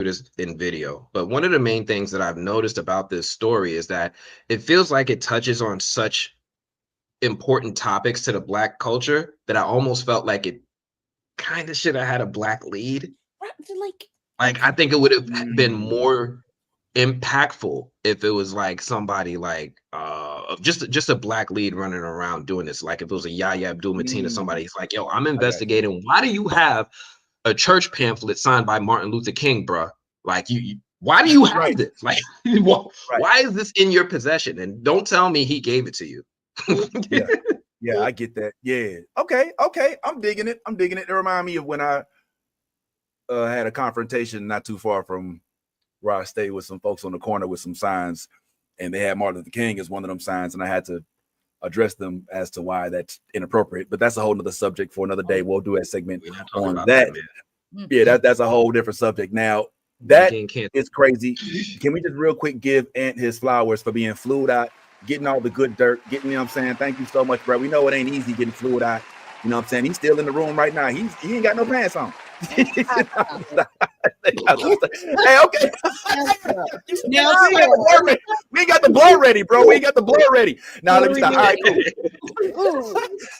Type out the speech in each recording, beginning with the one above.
this in video, but one of the main things that I've noticed about this story is that it feels like it touches on such important topics to the Black culture that I almost felt like it kind of should have had a Black lead. Right, like, Like, I think it would have been Mm. more impactful if it was like somebody like just a Black lead running around doing this. Like if it was a Yahya Abdul-Mateen or somebody, he's like, yo, I'm I got you. investigating. Why do you have a church pamphlet signed by Martin Luther King, bruh? Like why do you have Right. this? Like why Right. is this in your possession? And don't tell me he gave it to you. Yeah. Yeah, I get that. Yeah. Okay. I'm digging it. It remind me of when I had a confrontation not too far from where I stayed with some folks on the corner with some signs, and they had Martin Luther King as one of them signs, and I had to address them as to why that's inappropriate. But that's a whole nother subject for another day. We'll do a segment We're not talking on about that. man. Yeah, that's a whole different subject. Now that King can't. is crazy. Can we just real quick give Ant his flowers for being flued out, getting all the good dirt, getting, you know what I'm saying? Thank you so much, bro. We know it ain't easy getting fluid out. You know what I'm saying? He's still in the room right now. He ain't got no pants on. Hey, okay. Now, We ain't got the blow ready, bro. We ain't got the blow ready. Now let me stop. All right, cool.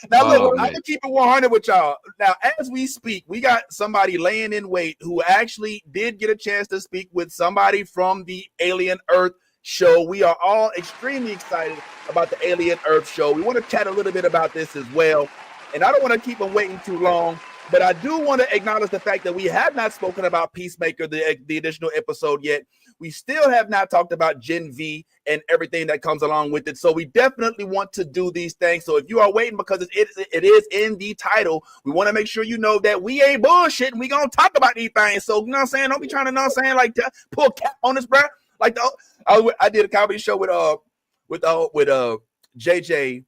Now look, I can keep it 100 with y'all. Now, as we speak, we got somebody laying in wait who actually did get a chance to speak with somebody from the Alien Earth show. We are all extremely excited about the Alien Earth show. We want to chat a little bit about this as well. And I don't want to keep them waiting too long, but I do want to acknowledge the fact that we have not spoken about Peacemaker, the additional episode yet. We still have not talked about Gen V and everything that comes along with it. So we definitely want to do these things. So if you are waiting because it is in the title, we want to make sure you know that we ain't bullshitting. We going to talk about these things. So, you know what I'm saying? Don't be trying to, know what I'm saying, like pull a cap on this, bro. Like I did a comedy show with JJ,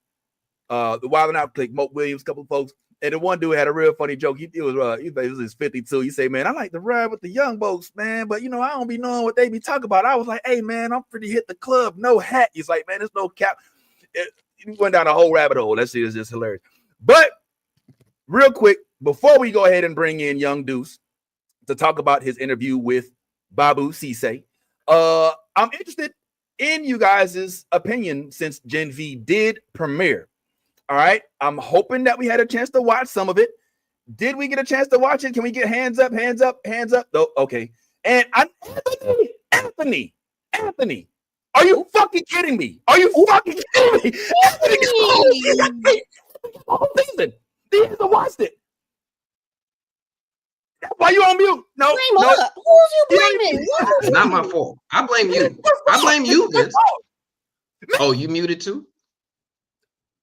the Wild and Out Click, Moke Williams, a couple of folks. And the one dude had a real funny joke. He was his 52. He say, man, I like to ride with the young folks, man, but you know, I don't be knowing what they be talking about. I was like, hey, man, I'm pretty hit the club, no hat. He's like, man, there's no cap. He went down a whole rabbit hole. That shit is just hilarious. But real quick, before we go ahead and bring in Young Deuce to talk about his interview with Babu Cisse, I'm interested in you guys' opinion since Gen V did premiere. All right. I'm hoping that we had a chance to watch some of it. Did we get a chance to watch it? Can we get hands up, hands up, hands up? No, okay. And Anthony, are you fucking kidding me? Are you fucking kidding me? Anthony, listen, he hasn't watched it. Why you on mute? No. Who's you blaming? It's not my fault. I blame you. I blame you, Vince. Oh, you muted too?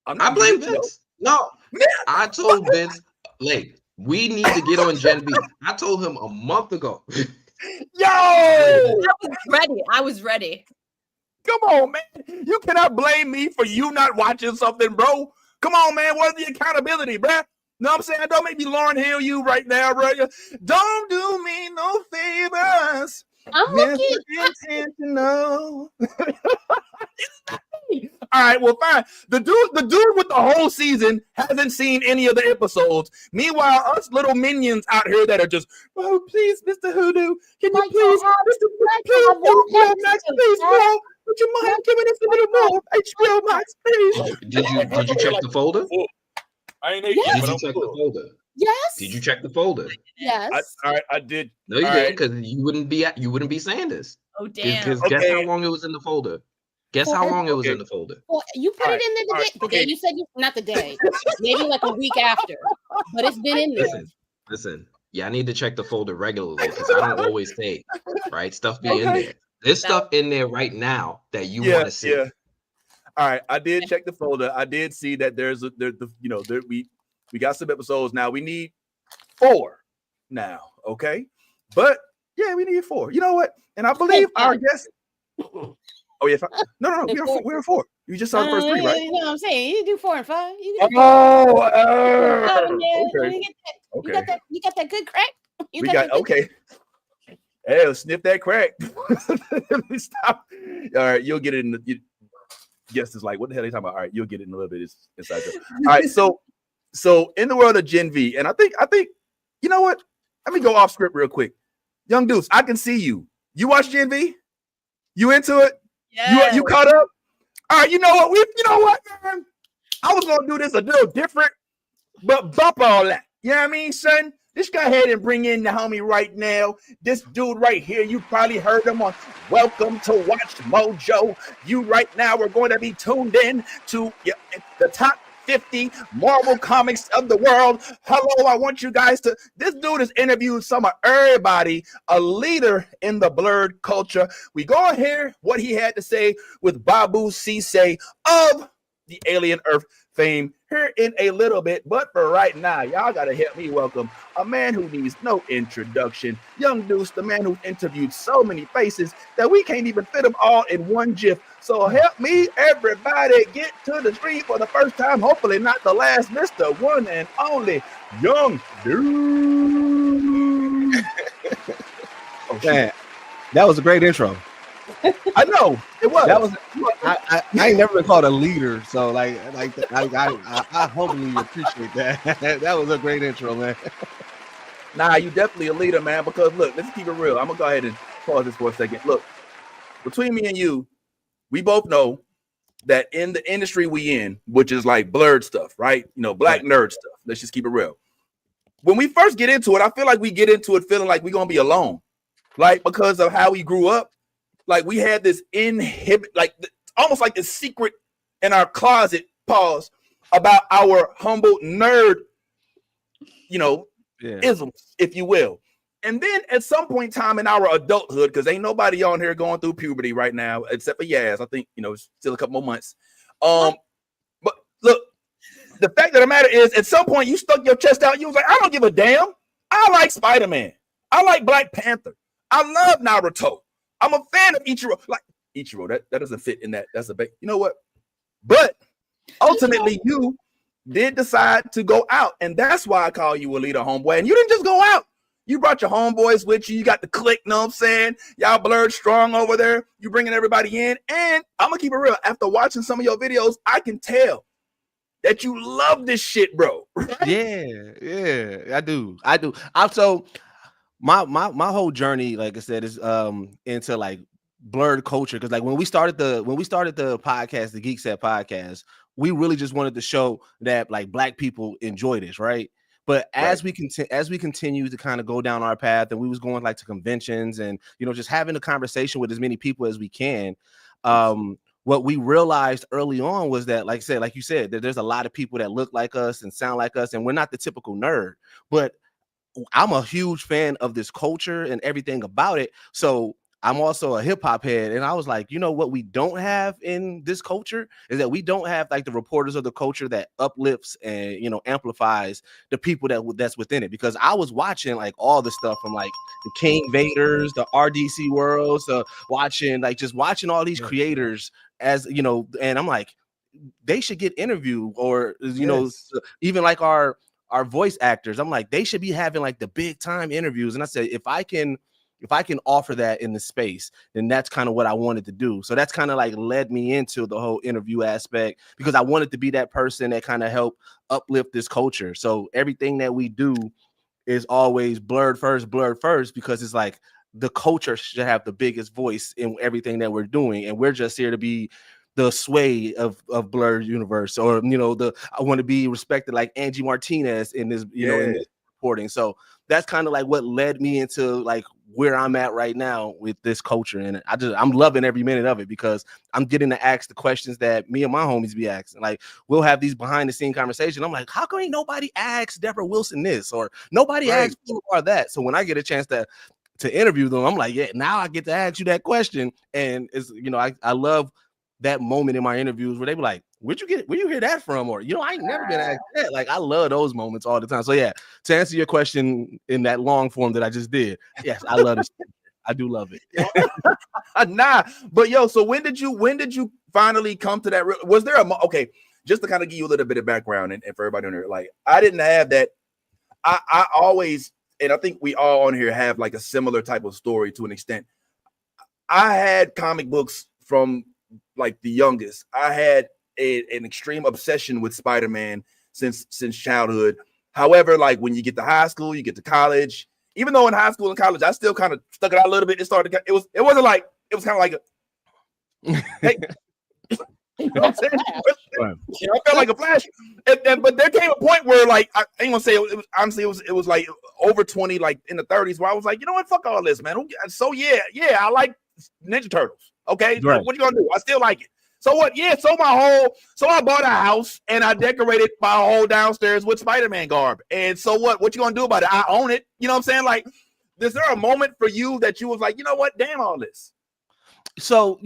I blame Vince. No, I told Vince, like, we need to get on Gen V. I told him a month ago. Yo! I was ready. Come on, man. You cannot blame me for you not watching something, bro. Come on, man. Where's the accountability, bro? Know what I'm saying? Don't make me Lauren Hill you right now, bro. Don't do me no favors. I'm looking intentional. All right, well, fine. The dude with the whole season hasn't seen any of the episodes. Meanwhile, us little minions out here that are just, oh, please, Mr. Hoodoo, can you please, HBO Max, please, bro? Would you mind giving us a little more HBO Max, please? Did you check the folder? I ain't Did you check the folder? Yes. Did you check the folder? Yes. All right, I did. No, you didn't, because you wouldn't be saying this. Oh, damn. Because guess how long it was in the folder? Guess how long it was in the folder? Well, you put it in there the day you said not the day, maybe like a week after, but it's been in there. Listen. Yeah, I need to check the folder regularly because I don't always say, right? Stuff be in there. There's stuff in there right now that you want to see. Yeah. All right, I did check the folder. I did see that we got some episodes now. We need 4 now, okay? But yeah, we need 4. You know what? And I believe our guest. Oh yeah, no, we're at 4. You just saw the first 3, right? You know what I'm saying? You do 4 and 5. Okay. You got that good crack. Okay. Hey, let's sniff that crack. Stop. All right, you'll get it in the. Guest is like, what the hell are you talking about? All right, you'll get it in a little bit. It's inside joke. All right, so in the world of Gen V, and I think, you know what? Let me go off script real quick. Young Deuce, I can see you. You watch GNV? You into it? Yes. You caught up? All right, you know what, man? I was gonna do this a little different, but bump all that. You know what I mean, son? Just go ahead and bring in the homie right now. This dude right here, you probably heard him on Welcome to Watch Mojo. You right now are going to be tuned in to the top 50 Marvel comics of the world. Hello, I want you guys to. This dude has interviewed some of everybody, a leader in the blurred culture. We go hear what he had to say with Babu Cisse of the Alien Earth fame here in a little bit, but for right now, y'all gotta help me welcome a man who needs no introduction. Young Deuce, the man who's interviewed so many faces that we can't even fit them all in one GIF. So help me, everybody, get to the street for the first time, hopefully not the last, Mr. One and Only Young Deuce. Oh, man, that was a great intro. I know it was. That was. I ain't never been called a leader, so I humbly appreciate that. That was a great intro, man. Nah, you definitely a leader, man. Because look, let's keep it real. I'm gonna go ahead and pause this for a second. Look, between me and you, we both know that in the industry we in, which is like blurred stuff, right? You know, black nerd stuff. Let's just keep it real. When we first get into it, I feel like we get into it feeling like we're gonna be alone, like because of how we grew up. Like we had this almost like this secret in our closet, pause, about our humble nerd, isms, if you will. And then at some point in time in our adulthood, because ain't nobody on here going through puberty right now, except for Yaz. I think, it's still a couple more months. But look, the fact of the matter is, at some point you stuck your chest out. You was like, I don't give a damn. I like Spider-Man. I like Black Panther. I love Naruto. I'm a fan of Ichiro. Like Ichiro, that doesn't fit in that. That's you know what? But ultimately, you did decide to go out, and that's why I call you a leader, homeboy. And you didn't just go out. You brought your homeboys with you. You got the clique, know what I'm saying? Y'all blurred strong over there. You bringing everybody in. And I'm going to keep it real. After watching some of your videos, I can tell that you love this shit, bro. Right? Yeah, I do. Also, my whole journey, like I said, is into like blurred culture. Because like when we started the podcast, the Geek Set podcast, we really just wanted to show that like black people enjoy this, right? But as we continue to kind of go down our path, and we was going like to conventions and just having a conversation with as many people as we can, what we realized early on was that, like you said, that there's a lot of people that look like us and sound like us, and we're not the typical nerd. But I'm a huge fan of this culture and everything about it. So I'm also a hip hop head. And I was like, what we don't have in this culture is that we don't have like the reporters of the culture that uplifts and, amplifies the people that's within it. Because I was watching like all the stuff from like the King Vaders, the RDC Worlds, watching all these creators as, and I'm like, they should get interviewed, or, even like our voice actors. I'm like, they should be having like the big time interviews. And I said, if I can offer that in the space, then that's kind of what I wanted to do. So that's kind of like led me into the whole interview aspect, because I wanted to be that person that kind of helped uplift this culture. So everything that we do is always blurred first, because it's like the culture should have the biggest voice in everything that we're doing. And we're just here to be the sway of blurred universe, or I want to be respected like Angie Martinez in this, in this reporting. So that's kind of like what led me into like where I'm at right now with this culture, and I'm loving every minute of it, because I'm getting to ask the questions that me and my homies be asking. Like we'll have these behind the scene conversations. I'm like, how come ain't nobody asked Deborah Wilson this, or nobody asked who are that? So when I get a chance to interview them, I'm like, yeah, now I get to ask you that question. And it's I love that moment in my interviews where they be like, where you hear that from? Or, I ain't never been asked that. Like, I love those moments all the time. So yeah, to answer your question in that long form that I just did, yes, I love this. I do love it. Nah, but so when did you finally come to that? Was there okay, just to kind of give you a little bit of background and for everybody on here, like I didn't have that. I always, and I think we all on here have like a similar type of story to an extent. I had comic books from like the youngest. I had an extreme obsession with Spider-Man since childhood. However, like when you get to high school, you get to college, even though in high school and college, I still kind of stuck it out a little bit. It wasn't like, it was kind of like hey. You know what I'm saying? Right. You know, I felt like a flash. But there came a point where, like, I ain't gonna say it was honestly, it was like over 20, like in the 30s, where I was like, you know what, fuck all this, man. So yeah, I like Ninja Turtles. Okay, right. What you gonna do? I still like it. So what? Yeah, so I bought a house and I decorated my whole downstairs with Spider-Man garb. And so what? What you gonna do about it? I own it. You know what I'm saying? Like, is there a moment for you that you was like, you know what? Damn all this. So,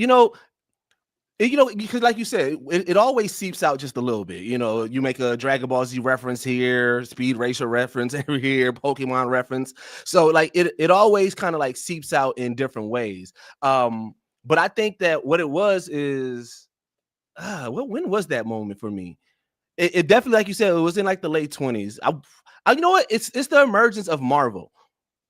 because like you said, it always seeps out just a little bit. You make a Dragon Ball Z reference here, Speed Racer reference over here, Pokemon reference. So like it always kind of like seeps out in different ways. But I think that what it was is, when was that moment for me? It definitely, like you said, it was in like the late 20s. I you know what? It's the emergence of Marvel.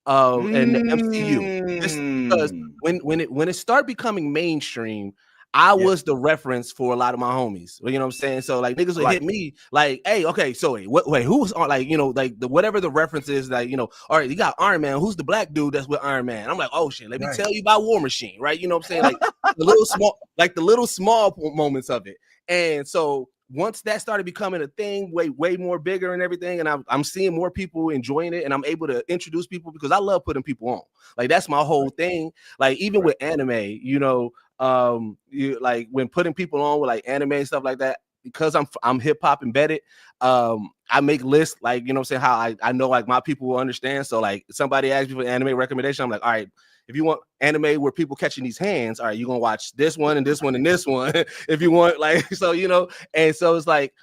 And the MCU. Because when it started becoming mainstream, I was the reference for a lot of my homies. You know what I'm saying? So like niggas would hit me like, hey, okay, so wait, who was on, like, like whatever the reference is, like, all right, you got Iron Man. Who's the black dude that's with Iron Man? I'm like, oh shit, let me tell you about War Machine, right? You know what I'm saying? Like the little small moments of it. And so once that started becoming a thing, way more bigger and everything, and I'm seeing more people enjoying it, and I'm able to introduce people because I love putting people on. Like that's my whole thing. Like even with anime, like when putting people on with like anime and stuff like that, because I'm hip hop embedded, I make lists, like, you know what I'm saying, how I know like my people will understand. So like somebody asks me for anime recommendation, I'm like, all right, if you want anime where people catching these hands, all right, you're gonna watch this one and this one and this one. If you want, like, so and so it's like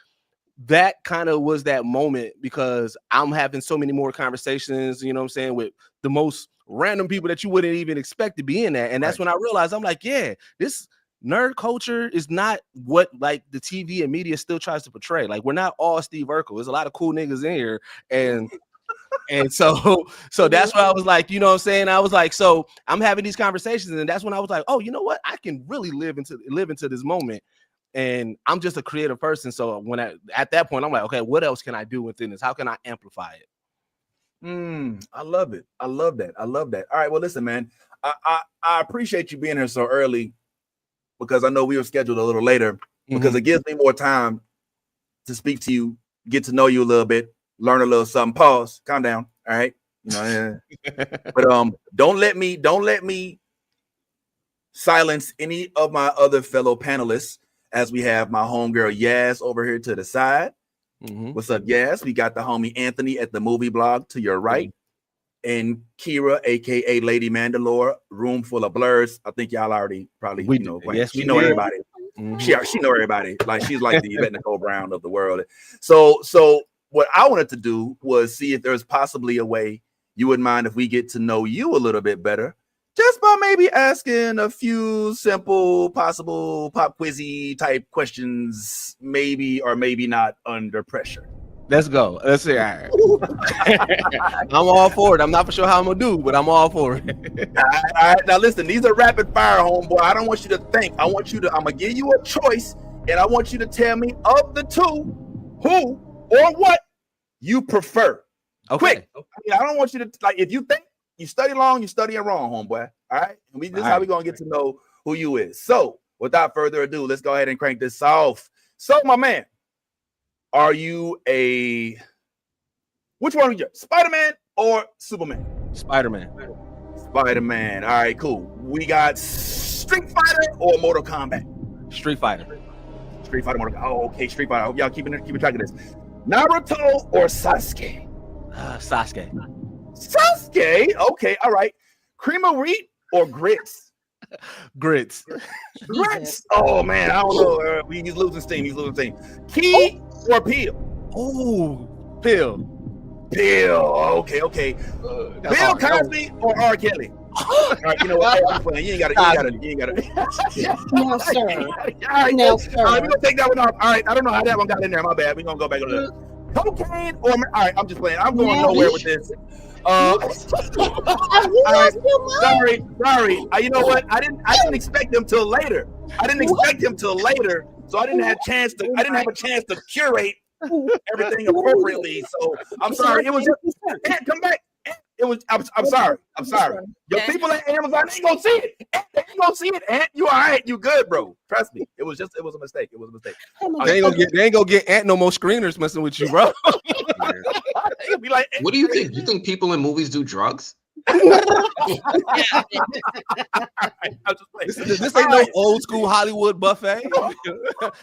that kind of was that moment, because I'm having so many more conversations, you know what I'm saying, with the most random people that you wouldn't even expect to be in that. And that's when I realized, I'm like, yeah, this nerd culture is not what like the TV and media still tries to portray. Like we're not all Steve Urkel. There's a lot of cool niggas in here. And so that's why I was like, you know what I'm saying? I was like, so I'm having these conversations, and that's when I was like, oh, you know what? I can really live into this moment. And I'm just a creative person. So at that point, I'm like, okay, what else can I do within this? How can I amplify it? I love it. I love that. All right. Well, listen, man, I appreciate you being here so early, because I know we were scheduled a little later, because it gives me more time to speak to you, get to know you a little bit, learn a little something. Pause, calm down. All right. But don't let me silence any of my other fellow panelists, as we have my homegirl Yaz over here to the side. What's up, Yaz? We got the homie Anthony at the movie blog to your right, and Kira, aka Lady Mandalore, room full of blurs. I think y'all already probably she know everybody. She know everybody. Like she's like the Yvette Nicole Brown of the world. So what I wanted to do was see if there's possibly a way you wouldn't mind if we get to know you a little bit better, just by maybe asking a few simple, possible pop quizzy type questions, maybe or maybe not under pressure. Let's go. Let's see. All right. I'm all for it. I'm not for sure how I'm gonna do, but I'm all for it. All right. Now listen, these are rapid fire, homeboy. I don't want you to think. I'm gonna give you a choice, and I want you to tell me of the two who or what you prefer. Okay. Quick. I don't want you to, like, if you think you study long, you studying wrong, homeboy. All right. And this is how we're gonna get to know who you is. So without further ado, let's go ahead and crank this off. So, my man, are you which one are you? Spider-Man or Superman? Spider-Man. Spider-Man. All right, cool. We got Street Fighter or Mortal Kombat? Street Fighter. Mortal Kombat. Oh, okay, Street Fighter. I hope y'all keeping track of this. Naruto or Sasuke? Sasuke. Sasuke? Okay, all right. Cream of wheat or grits? Grits. Grits. Oh man, I don't know. He's losing steam. Key or Peel? Oh, Peel. Okay. Bill Cosby or R. Kelly? All right, you know what? I'm playing. You ain't gotta. No, sir. All right, no, sir. All right, we're gonna take that one off. All right, I don't know how that one got in there. My bad. We're gonna go back on that. Cocaine or all right, I'm just playing. I'm going nowhere with this. All right, sorry. You know what? I didn't expect him till later. So I didn't have a chance to curate everything appropriately. So I'm sorry. It was just come back. It was. I'm sorry. I'm sorry. Your people at Amazon ain't gonna see it. They ain't gonna see it. Ant, you all right? You good, bro? Trust me. It was a mistake. It was a mistake. They ain't gonna get Ant no more screeners messing with you, bro. Be like, what do you think? You think people in movies do drugs? This ain't no old school Hollywood buffet. I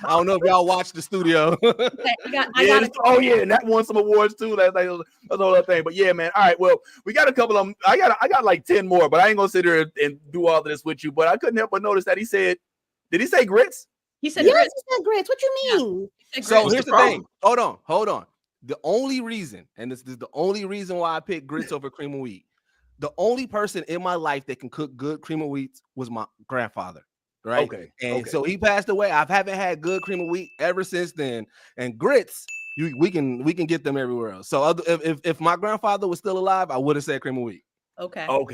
don't know if y'all watched The Studio. And that won some awards too. That's like that's the whole other thing. But yeah, man. All right, well, we got a couple of them. I got like 10 more, but I ain't gonna sit here and do all of this with you. But I couldn't help but notice that he said, did he say grits? He said grits. He said grits. What you mean? Yeah. So here's the thing. Hold on. The only reason, and this is the only reason why I picked grits over cream of wheat. The only person in my life that can cook good cream of wheat was my grandfather, right? Okay. And so he passed away. I haven't had good cream of wheat ever since then. And grits, we can get them everywhere else. So if my grandfather was still alive, I would have said cream of wheat. Okay. So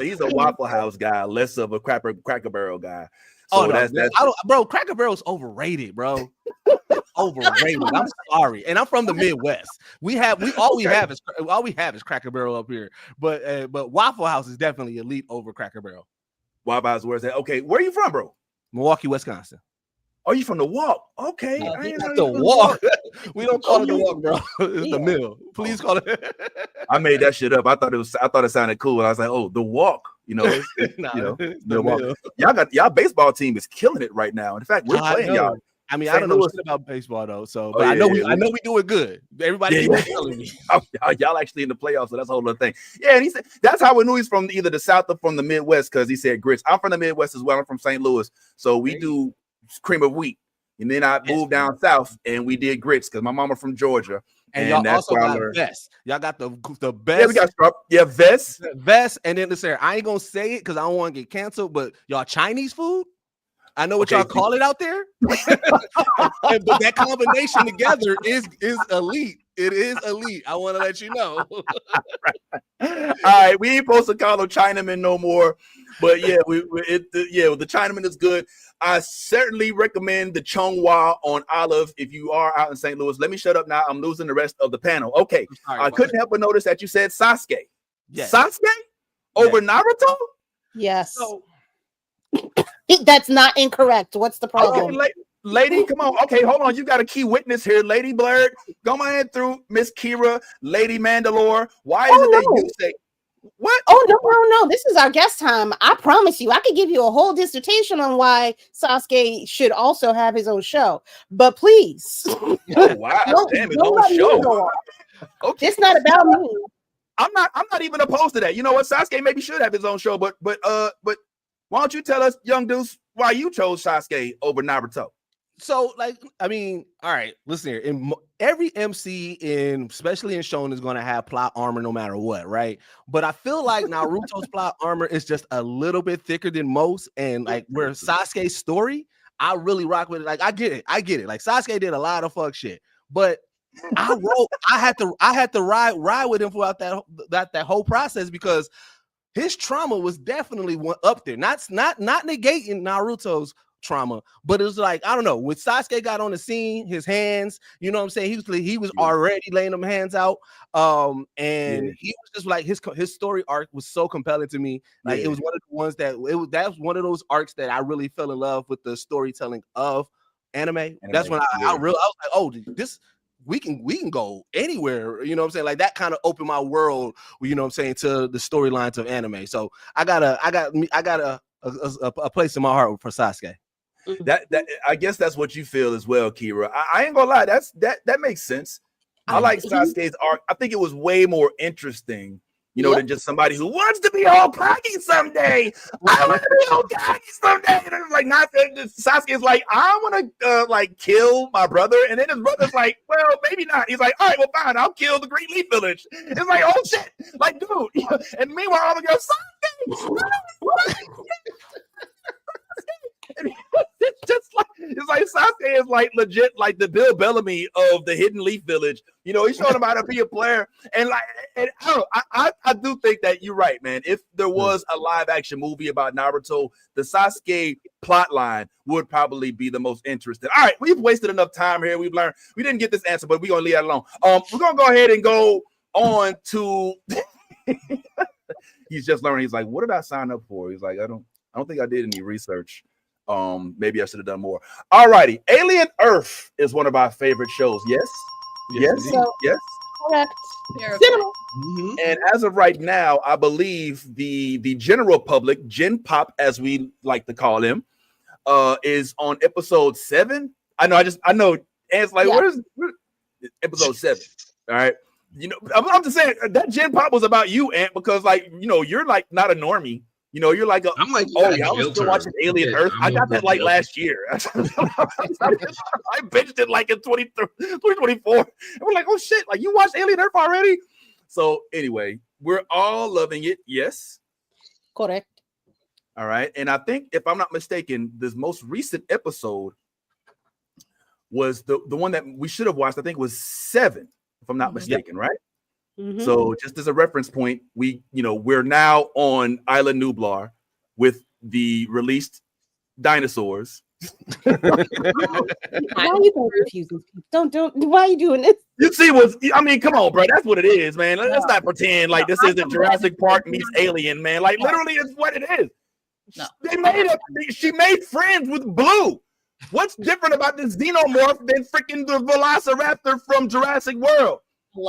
he's a Waffle House guy, less of a Cracker Barrel guy. So bro, Cracker Barrel's overrated, bro. Overrated. I'm sorry, and I'm from the Midwest. All we have is Cracker Barrel up here. But Waffle House is definitely elite over Cracker Barrel. Waffle House, where's that? Okay, where are you from, bro? Milwaukee, Wisconsin. Oh, you from the Walk? Okay, the Walk. We don't call it the Walk, bro. It's the Mill. Please call it. I made that shit up. I thought it sounded cool. I was like, oh, the Walk. You know, the Walk. Y'all baseball team is killing it right now. In fact, we're playing y'all. I mean, I don't know shit about baseball though, so but I know we do it good. Everybody keeps telling me. Y'all actually in the playoffs, so that's a whole other thing. Yeah, and he said that's how we knew he's from either the South or from the Midwest because he said grits. I'm from the Midwest as well. I'm from St. Louis, so we do cream of wheat. And then I moved down south and we did grits because my mama from Georgia. And y'all that's also got Vest. Y'all got the best. Yeah, we got Vest. And then listen, I ain't gonna say it because I don't want to get canceled, but y'all Chinese food. I know what y'all call it out there, but that combination together is elite. It is elite. I want to let you know. All right, we ain't supposed to call them Chinamen no more, but yeah, the Chinaman is good. I certainly recommend the Chonghua on Olive if you are out in St. Louis. Let me shut up now. I'm losing the rest of the panel. Okay, I couldn't help but notice that you said Sasuke. Yes. Sasuke over Naruto. Yes. So, that's not incorrect. What's the problem? Okay, lady, come on. Okay, hold on. You got a key witness here, Lady Blurred. Go ahead through Miss Kira, Lady Mandalore. Why is it that you say what? Oh no. This is our guest time. I promise you, I could give you a whole dissertation on why Sasuke should also have his own show. But please. Oh, wow. Damn, his own show. Okay. It's not about me. I'm not even opposed to that. You know what? Sasuke maybe should have his own show, but why don't you tell us, young dudes, why you chose Sasuke over Naruto? So, I mean, all right, listen here. Every MC, especially in Shonen, is going to have plot armor no matter what, right? But I feel like Naruto's plot armor is just a little bit thicker than most. And where Sasuke's story, I really rock with it. Like, I get it. Like, Sasuke did a lot of fuck shit. But I had to ride with him throughout that whole process because his trauma was definitely up there. Not negating Naruto's trauma, but it was like, I don't know, when Sasuke got on the scene, his hands, you know what I'm saying, he was already laying them hands out, and he was just like, his story arc was so compelling to me. Like it was one of the ones that was one of those arcs that I really fell in love with the storytelling of anime. That's when I was like, oh, this we can go anywhere, you know what I'm saying? Like that kind of opened my world, you know what I'm saying, to the storylines of anime. So I got a place in my heart for Sasuke. That I guess that's what you feel as well, Kira. I ain't gonna lie, that makes sense. I like Sasuke's arc. I think it was way more interesting, you know, than just somebody who wants to be Hokage someday. I want to be Hokage someday. And it's like, not Sasuke is like, I want to kill my brother, and then his brother's like, well, maybe not. He's like, all right, well, fine, I'll kill the Green Leaf Village. It's like, oh shit, like, dude. And meanwhile, all the girls, Sasuke. It's like Sasuke is like legit like the Bill Bellamy of the Hidden Leaf Village. You know, he's showing him how to be a player, and I do think that you're right, man. If there was a live action movie about Naruto, the Sasuke plot line would probably be the most interesting. All right, we've wasted enough time here. We've learned we didn't get this answer, but we're gonna leave that alone. We're gonna go ahead and go on to He's just learning. He's like, what did I sign up for? He's like, I don't think I did any research. Maybe I should have done more. All righty. Alien Earth is one of our favorite shows. Yes. Yes. Correct. Mm-hmm. And as of right now, I believe the general public, Gen Pop, as we like to call him, is on episode 7. I know. And it's like, what is episode 7? All right. You know, I'm just saying that Gen Pop was about you, Ant, because like, you know, you're like not a normie. You know, you're like, I'm like, oh yeah, I was still watching Alien Earth. I got that like last year. I binged it like in 2024. And we're like, oh shit, like you watched Alien Earth already? So anyway, we're all loving it. Yes. Correct. All right. And I think if I'm not mistaken, this most recent episode was the one that we should have watched. I think it was 7, if I'm not mistaken, right? Mm-hmm. So just as a reference point, we're now on Island Nublar with the released dinosaurs. Why are you confusing people? Don't. Why are you doing this? You see come on, bro. That's what it is, man. Let's not pretend like this isn't Jurassic Park meets Alien, man. Like literally, it's what it is. No. She made friends with Blue. What's different about this xenomorph than freaking the Velociraptor from Jurassic World?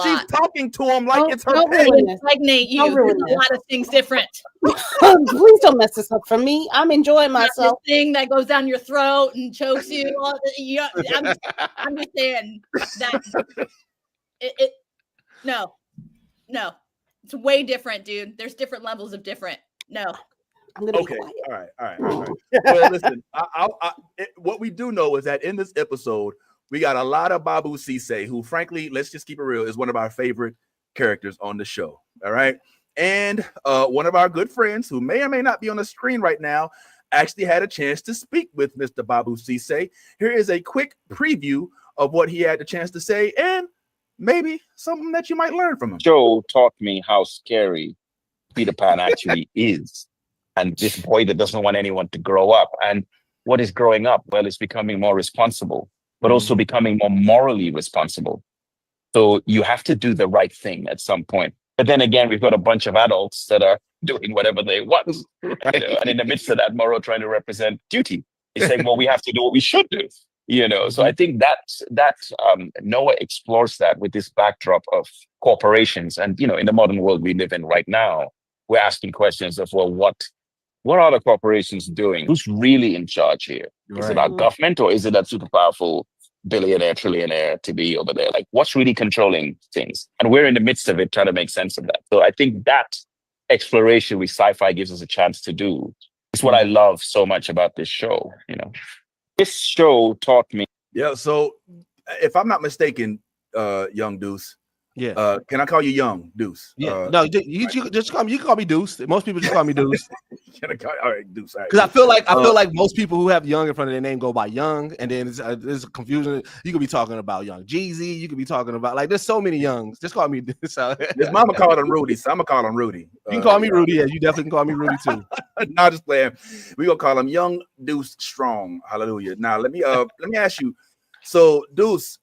She's talking to him like it's her parent. Like Nate, there's a lot of things different. Please don't mess this up for me. I'm enjoying myself. Thing that goes down your throat and chokes you. I'm just saying that no, it's way different, dude. There's different levels of different. No. I'm gonna be quiet. All right. Well, listen, what we do know is that in this episode, we got a lot of Babu Sise, who, frankly, let's just keep it real, is one of our favorite characters on the show. All right. And one of our good friends, who may or may not be on the screen right now, actually had a chance to speak with Mr. Babu Sise. Here is a quick preview of what he had the chance to say, and maybe something that you might learn from him. Joe taught me how scary Peter Pan actually is. And this boy that doesn't want anyone to grow up. And what is growing up? Well, it's becoming more responsible, but also becoming more morally responsible. So you have to do the right thing at some point. But then again, we've got a bunch of adults that are doing whatever they want. And in the midst of that, Moro trying to represent duty. He's saying, well, we have to do what we should do. So I think that Noah explores that with this backdrop of corporations. And, in the modern world we live in right now, we're asking questions of, well, what are the corporations doing? Who's really in charge here? Right. Is it our government, or is it that super powerful billionaire, trillionaire to be over there? Like, what's really controlling things? And we're in the midst of it, trying to make sense of that. So I think that exploration with sci-fi gives us a chance to do. It's what I love so much about this show. This show taught me. Yeah. So if I'm not mistaken, Young Deuce. Yeah. Can I call you Young Deuce? Yeah. No, you just call me. You can call me Deuce. Most people just call me Deuce. All right, Deuce. Because I feel like most people who have Young in front of their name go by Young, and then there's confusion. You could be talking about Young Jeezy. You could be talking about there's so many Youngs. Just call me Deuce. His mama called him Rudy, so I'm gonna call him Rudy. You can call me Rudy. Yeah, you definitely can call me Rudy too. No, just playing. We gonna call him Young Deuce Strong. Hallelujah. Now let me ask you. So Deuce,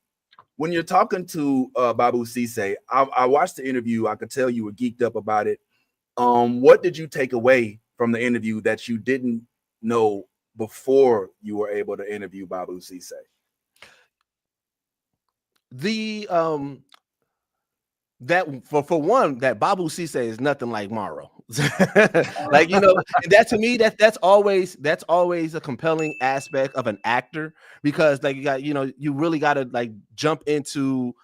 when you're talking to Babu Sise, I watched the interview. I could tell you were geeked up about it. What did you take away from the interview that you didn't know before you were able to interview Babu Sise? That for one, that Babu Sise is nothing like Morrow. That to me, that's always a compelling aspect of an actor, because you really got to jump into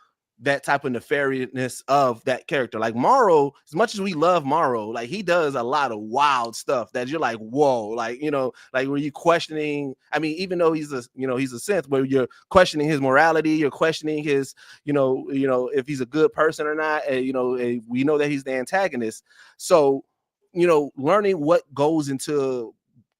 that type of nefariousness of that character. Like Morrow, as much as we love Morrow, he does a lot of wild stuff that you're like, whoa, were you questioning? I mean, even though he's a synth, where you're questioning his morality, you're questioning his, if he's a good person or not. And we know that he's the antagonist. So, learning what goes into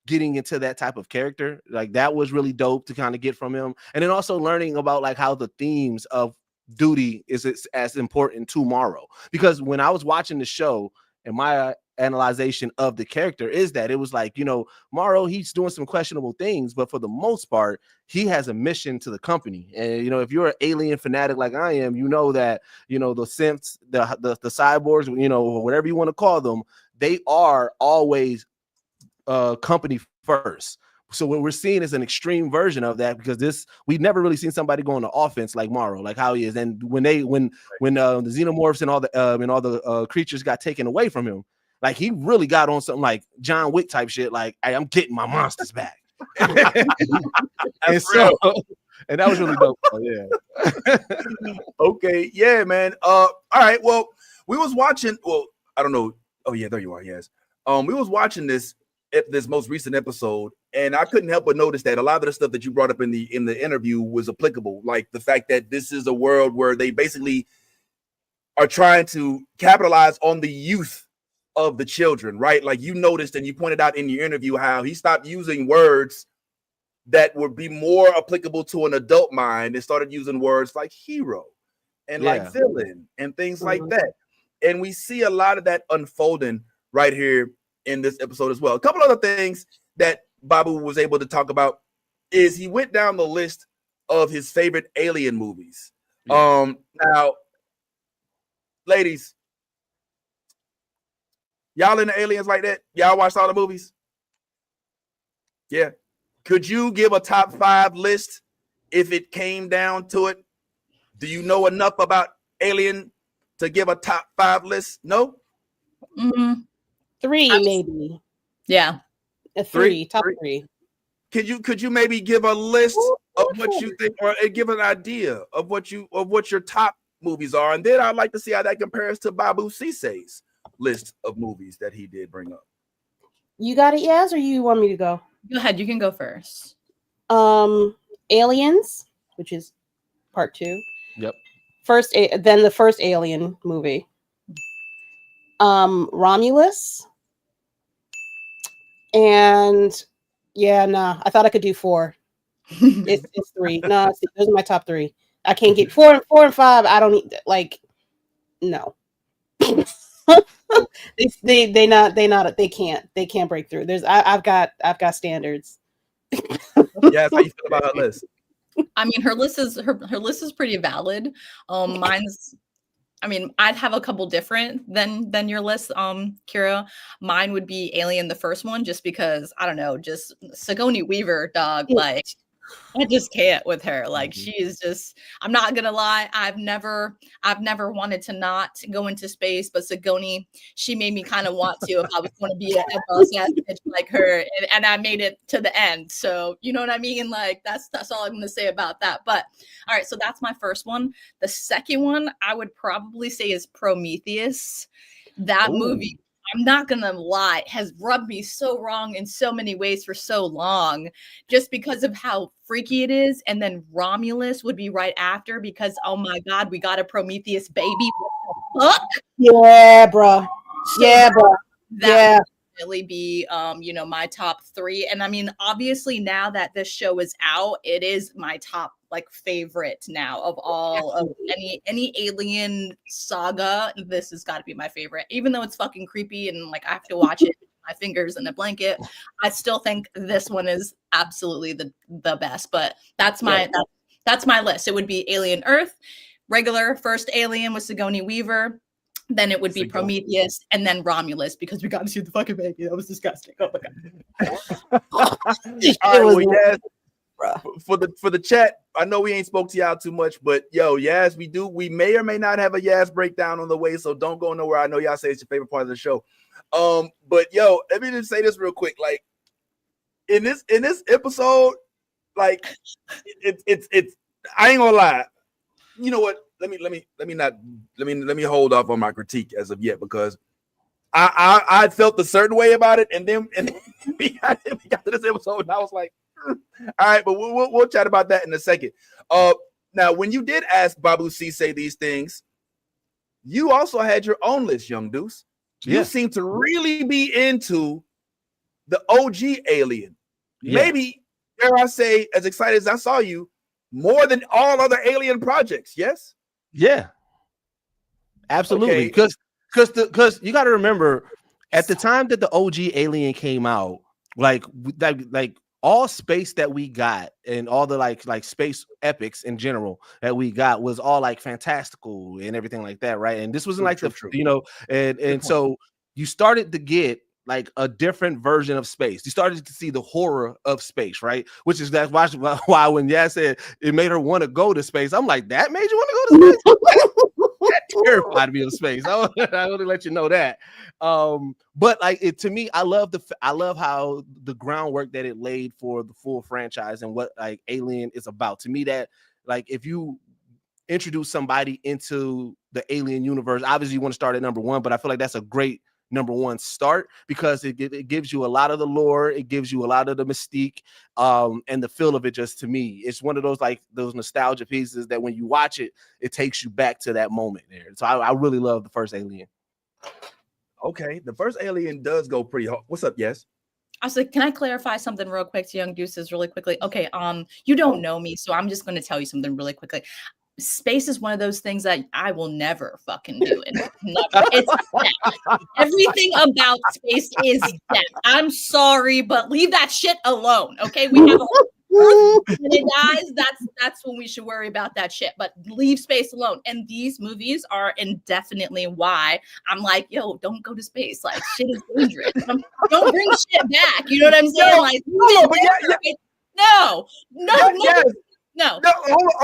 getting into that type of character, that was really dope to kind of get from him. And then also learning about how the themes of duty is as important tomorrow, because when I was watching the show, and my analyzation of the character is that it was like, you know, Morrow, he's doing some questionable things, but for the most part, he has a mission to the company. And, you know, if you're an alien fanatic like I am, you know that, you know, the synths, the cyborgs, you know, whatever you want to call them, they are always company first. So what we're seeing is an extreme version of that, because we've never really seen somebody go on the offense like Morrow, like how he is. And when the xenomorphs and all the creatures got taken away from him, like he really got on something like John Wick type shit. Like, hey, I'm getting my monsters back. And that was really dope. Yeah. Okay. Yeah, man. All right. Well, we was watching. Well, I don't know. Oh yeah, there you are. Yes. We was watching this most recent episode, and I couldn't help but notice that a lot of the stuff that you brought up in the interview was applicable. Like the fact that this is a world where they basically are trying to capitalize on the youth of the children, right? Like you noticed and you pointed out in your interview how he stopped using words that would be more applicable to an adult mind and started using words like hero and like villain and things like that. And we see a lot of that unfolding right here in this episode as well. A couple other things that Babu was able to talk about is he went down the list of his favorite alien movies. Now, ladies, y'all into aliens like that? Y'all watched all the movies? Yeah. Could you give a top 5 list if it came down to it? Do you know enough about Alien to give a top 5 list? No? 3 maybe. Yeah. A 3, top 3. Could you maybe give a list of what you think, or give an idea of what your top movies are? And then I'd like to see how that compares to Babu Cisse's list of movies that he did bring up. You got it, Yaz, or you want me to go? Go ahead, you can go first. Aliens, which is part 2. Yep. Then the first Alien movie. Romulus. And I thought I could do 4. It's 3. No, those are my top 3. I can't get 4 and 5. I don't need no. they can't break through. I've got standards. Yeah, how you feel about her list? I mean, her list is pretty valid. I'd have a couple different than your list, Kira. Mine would be Alien, the first one, just because I don't know, just Sigourney Weaver, dog. Like, I just can't with her. Like, she is just. I'm not gonna lie. I've never wanted to not go into space, but Sigourney, she made me kind of want to if I was going to be a boss ass bitch like her, and I made it to the end. So you know what I mean? Like that's all I'm gonna say about that. But all right, so that's my first one. The second one I would probably say is Prometheus. That movie, I'm not gonna lie, has rubbed me so wrong in so many ways for so long, just because of how freaky it is. And then Romulus would be right after, because oh my god, we got a Prometheus baby. What the fuck? Yeah, bro. That would really be my top 3. And I mean, obviously now that this show is out, it is my top favorite now of all of any alien saga. This has got to be my favorite, even though it's fucking creepy and I have to watch it with my fingers in a blanket. I still think this one is absolutely the best. But that's my list. It would be Alien Earth, regular first Alien with Sigourney Weaver. Then it would be Prometheus, and then Romulus, because we got to see the fucking baby. That was disgusting. Oh my god. All right, well, Yaz, for the chat, I know we ain't spoke to y'all too much, but yo, Yaz, we may or may not have a Yaz breakdown on the way, so don't go nowhere. I know y'all say it's your favorite part of the show. But yo, let me just say this real quick. Like in this episode, it's I ain't gonna lie. You know what? Let me hold off on my critique as of yet, because I felt a certain way about it, and then we got to this episode, and I was like, all right, but we'll chat about that in a second. Now, when you did ask Babu Cisse these things, you also had your own list, Young Deuce. You seem to really be into the OG Alien. Maybe, dare I say, as excited as I saw you, more than all other Alien projects. Yes. Yeah, absolutely. Because you got to remember, At the time that the OG Alien came out, like all space that we got and all the like space epics in general that we got was all like fantastical and everything like that, right? And this wasn't like you know, and so you started to get like a different version of space. You started to see the horror of space, right? Which is that's why when Yaz said it made her want to go to space, I'm like, that made you want to go to space? That terrified me of space. I want to let you know that. But like to me, I love how the groundwork that it laid for the full franchise and what like Alien is about. To me, that like if you introduce somebody into the Alien universe, obviously you want to start at number 1, but I feel like that's a great number 1 start because it gives you a lot of the lore, it gives you a lot of the mystique, and the feel of it. Just to me, it's one of those like those nostalgia pieces that when you watch it, it takes you back to that moment there. So I really love the first Alien. Okay, the first Alien does go pretty hard. What's up? Yes. I was like, can I clarify something real quick to Young Deuces really quickly? Okay, you don't know me, so I'm just going to tell you something really quickly. Space is one of those things that I will never fucking do it. Never. It's death. Everything about space is death. I'm sorry, but leave that shit alone. Okay, we have a whole Earth when it dies. That's when we should worry about that shit. But leave space alone. And these movies are indefinitely why I'm like, yo, don't go to space. Like shit is dangerous. Don't bring shit back. You know what I'm saying? Like no. No.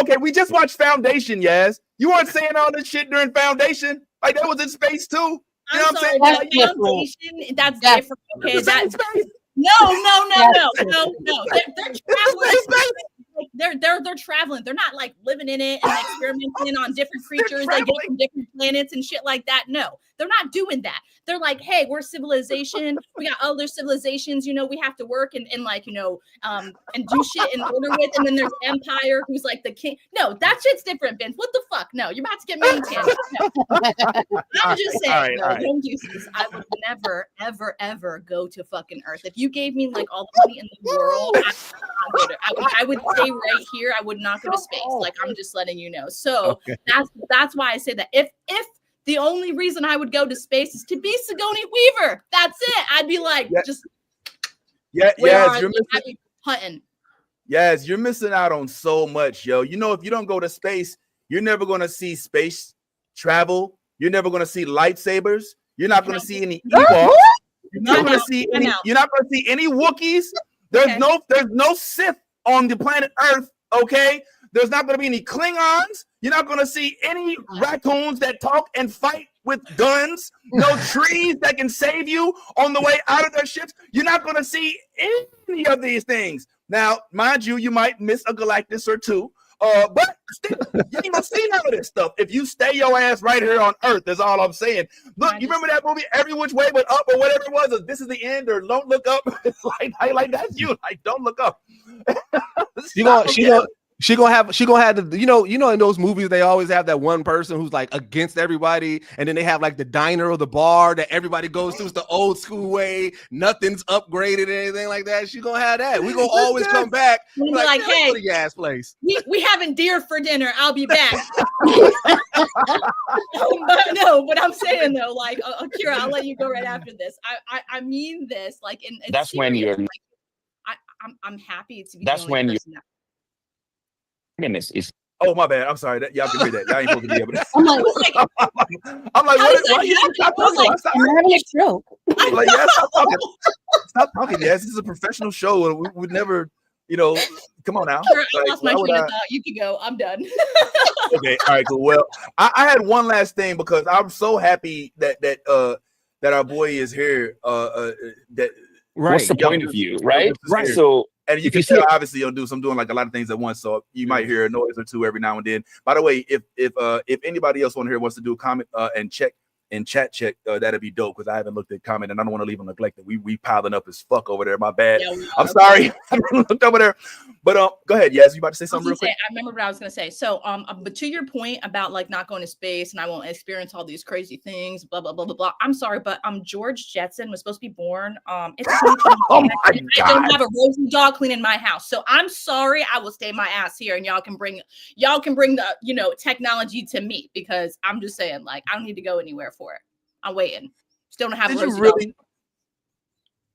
Okay, we just watched Foundation, Yaz. You weren't saying all this shit during Foundation. Like that was in space too. You know what I'm saying? Like, Foundation, that's different. Okay, that's no. They're traveling. They're not like living in it and experimenting on different creatures. They get from different planets and shit like that. No, they're not doing that. They're like, hey, we're civilization. We got other civilizations, you know, we have to work and like, you know, and do shit in order with. And then there's Empire, who's like the king. No, that shit's different, Vince. What the fuck? No, you're about to get me in tangent. No. I'm just saying, don't do this. I would never, ever, ever go to fucking Earth. If you gave me like all the money in the world, I would stay right here. I would not go to space. Like I'm just letting you know. So that's why I say that if the only reason I would go to space is to be Sigourney Weaver, that's it. I'd be like, you're hunting. Yes, you're missing out on so much, yo. You know, if you don't go to space, you're never gonna see space travel. You're never gonna see lightsabers. You're not gonna see any Ewoks. You're not gonna see any. You're not gonna see any Wookiees. There's no Sith on the planet Earth. Okay, there's not gonna be any Klingons. You're not gonna see any raccoons that talk and fight with guns. No trees that can save you on the way out of their ships. You're not gonna see any of these things. Now, mind you, you might miss a Galactus or two. But still, you ain't gonna see none of this stuff if you stay your ass right here on Earth. That's all I'm saying. Look, you remember that movie, Every Which Way But Up, or whatever it was, or This Is the End, or Don't Look Up? It's like that's you. Like, don't look up. She gonna have the, you know in those movies they always have that one person who's like against everybody, and then they have like the diner or the bar that everybody goes to. It's the old school way, nothing's upgraded or anything like that. She gonna have that. We gonna always come back like hey, the gas place. We having deer for dinner. I'll be back. but I'm saying though, like Akira, I'll let you go right after this. I mean this like in that's when you're like, I'm happy to be. That's when you. Is oh my bad. I'm sorry. Y'all can read that. Y'all ain't supposed to be able to. I'm like, I'm having a stroke. Like, yeah, stop talking. Yes, this is a professional show. We would never, come on now. Sure, I lost my train of thought. You can go. I'm done. Okay. All right. Cool. Well, I had one last thing because I'm so happy that our boy is here. That right. What's the point of view, right? Right. So. And you can tell, obviously, I'm doing like a lot of things at once, so you might hear a noise or two every now and then. By the way, if anybody else wants to do a comment and check and chat check, that'd be dope because I haven't looked at comment and I don't want to leave them neglected. We piling up as fuck over there. My bad. Yeah, I'm sorry. I looked over there, but go ahead. Yes, you about to say something real quick? I remember what I was gonna say. So but to your point about like not going to space and I won't experience all these crazy things, blah blah blah blah blah. I'm sorry, but George Jetson was supposed to be born. It's oh my God. I don't have a rosy dog cleaning my house, so I'm sorry. I will stay my ass here, and y'all can bring the technology to me because I'm just saying like I don't need to go anywhere for it. I'm waiting. Still don't have Did a you Rosie really? doll.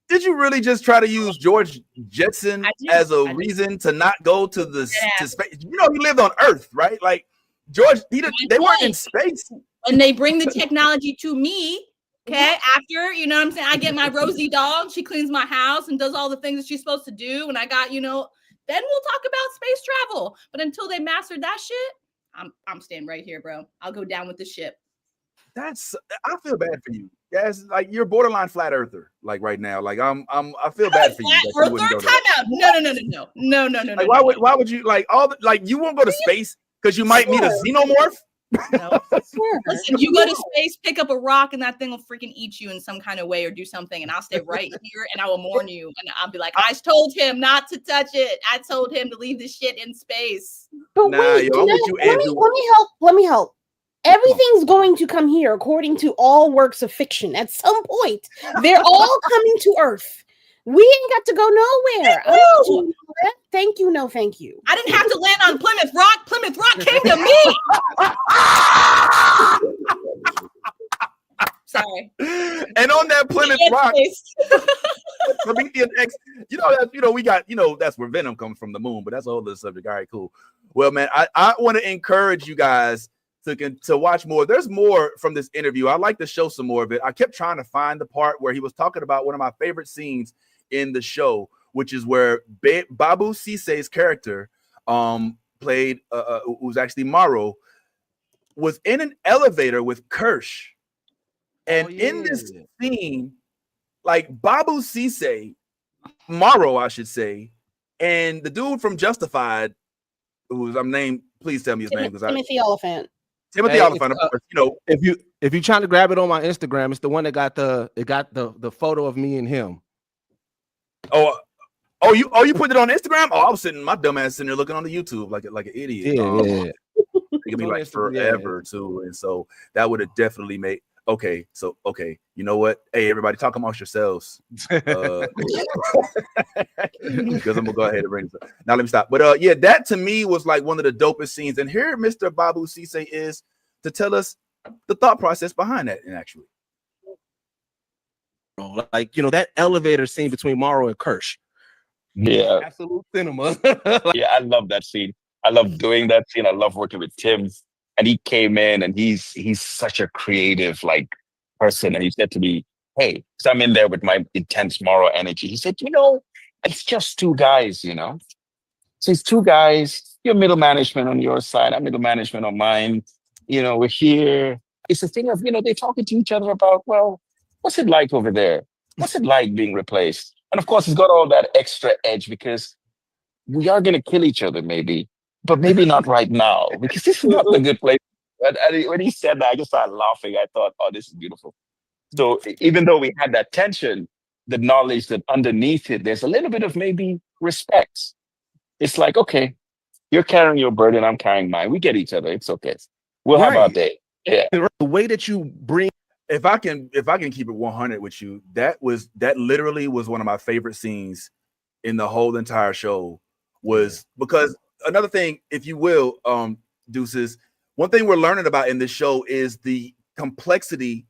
Did you really just try to use George Jetson as a reason to not go to the to space? You know, he lived on Earth, right? Like George, they weren't in space. And they bring the technology to me. Okay, after, you know what I'm saying? I get my Rosie dog. She cleans my house and does all the things that she's supposed to do. And I got, then we'll talk about space travel. But until they mastered that shit, I'm staying right here, bro. I'll go down with the ship. I feel bad for you. Yes, like you're borderline flat earther, like right now. Like I feel bad for you. Flat earther? Time out. No. Like why would you like you won't go to space because you might meet a xenomorph? No. Listen, you go to space, pick up a rock, and that thing will freaking eat you in some kind of way or do something. And I'll stay right here and I will warn you. And I'll be like, I told him not to touch it. I told him to leave this shit in space. But wait, let me help. Everything's going to come here according to all works of fiction. At some point, they're all coming to Earth. We ain't got to go nowhere. Thank you. No, thank you. I didn't have to land on Plymouth Rock. Plymouth Rock came to me. Sorry. And on that Plymouth Rock, Prometheus X, we got, that's where Venom comes from, the moon, but that's a whole other subject. All right, cool. Well, man, I want to encourage you guys to watch more. There's more from this interview. I'd like to show some more of it. I kept trying to find the part where he was talking about one of my favorite scenes in the show, which is where Babu Cisse's character, played, who's actually Morrow, was in an elevator with Kirsch. And in this scene, like Babu Cisse, Morrow, I should say, and the dude from Justified, who's I'm named, please tell me his name. Timothy Oliphant. Timothy Oliphant, of course, If you're trying to grab it on my Instagram, it's the one that got the photo of me and him. Oh, you put it on Instagram? Oh, I was my dumb ass sitting there looking on the YouTube like an idiot. Yeah. It could be like forever too, and so that would have definitely made. Okay, you know what? Hey, everybody, talk amongst yourselves. Because I'm gonna go ahead and bring this up. Now let me stop. But that to me was like one of the dopest scenes. And here, Mr. Babu Cisse is to tell us the thought process behind that. And actually, like that elevator scene between Morrow and Kirsch. Yeah, absolute cinema. Yeah, I love that scene. I love doing that scene. I love working with Tim. And he came in and he's such a creative person. And he said to me, hey, so I'm in there with my intense Morrow energy. He said, it's just two guys, So it's two guys, you're middle management on your side, I'm middle management on mine. We're here. It's a thing of, they're talking to each other about, well, what's it like over there? What's it like being replaced? And of course, it's got all that extra edge because we are going to kill each other maybe. But maybe not right now, because this is not a good place. And when he said that, I just started laughing. I thought, oh, this is beautiful. So even though we had that tension, the knowledge that underneath it, there's a little bit of maybe respect. It's like, okay, you're carrying your burden, I'm carrying mine. We get each other. It's okay. We'll have our day. Yeah. The way that you bring. If I can keep it 100 with you, that literally was one of my favorite scenes in the whole entire show. Was because another thing, if you will, Deuces, one thing we're learning about in this show is the complexity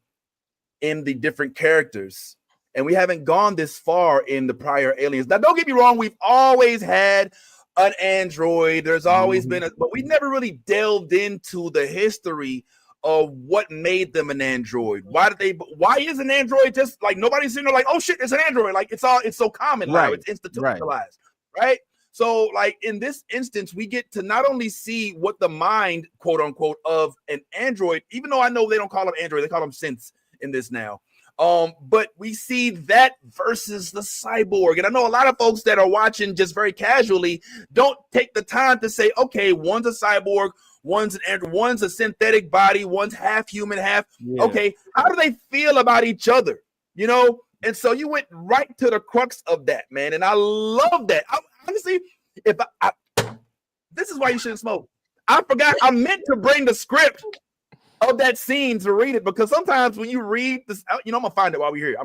in the different characters. And we haven't gone this far in the prior Aliens. Now, don't get me wrong, we've always had an android. There's always been but we never really delved into the history of what made them an android. Why is an android just like nobody's sitting there like, oh shit, it's an android. Like it's so common now, it's institutionalized, right? So, like in this instance, we get to not only see what the mind, quote unquote, of an android, even though I know they don't call them android, they call them synths in this now. But we see that versus the cyborg. And I know a lot of folks that are watching just very casually don't take the time to say, okay, one's a cyborg, one's an android, one's a synthetic body, one's half human, half. Yeah. Okay, how do they feel about each other? And so you went right to the crux of that, man. And I love that. Honestly, this is why you shouldn't smoke. I forgot. I meant to bring the script of that scene to read it because sometimes when you read this, I'm gonna find it while we're here.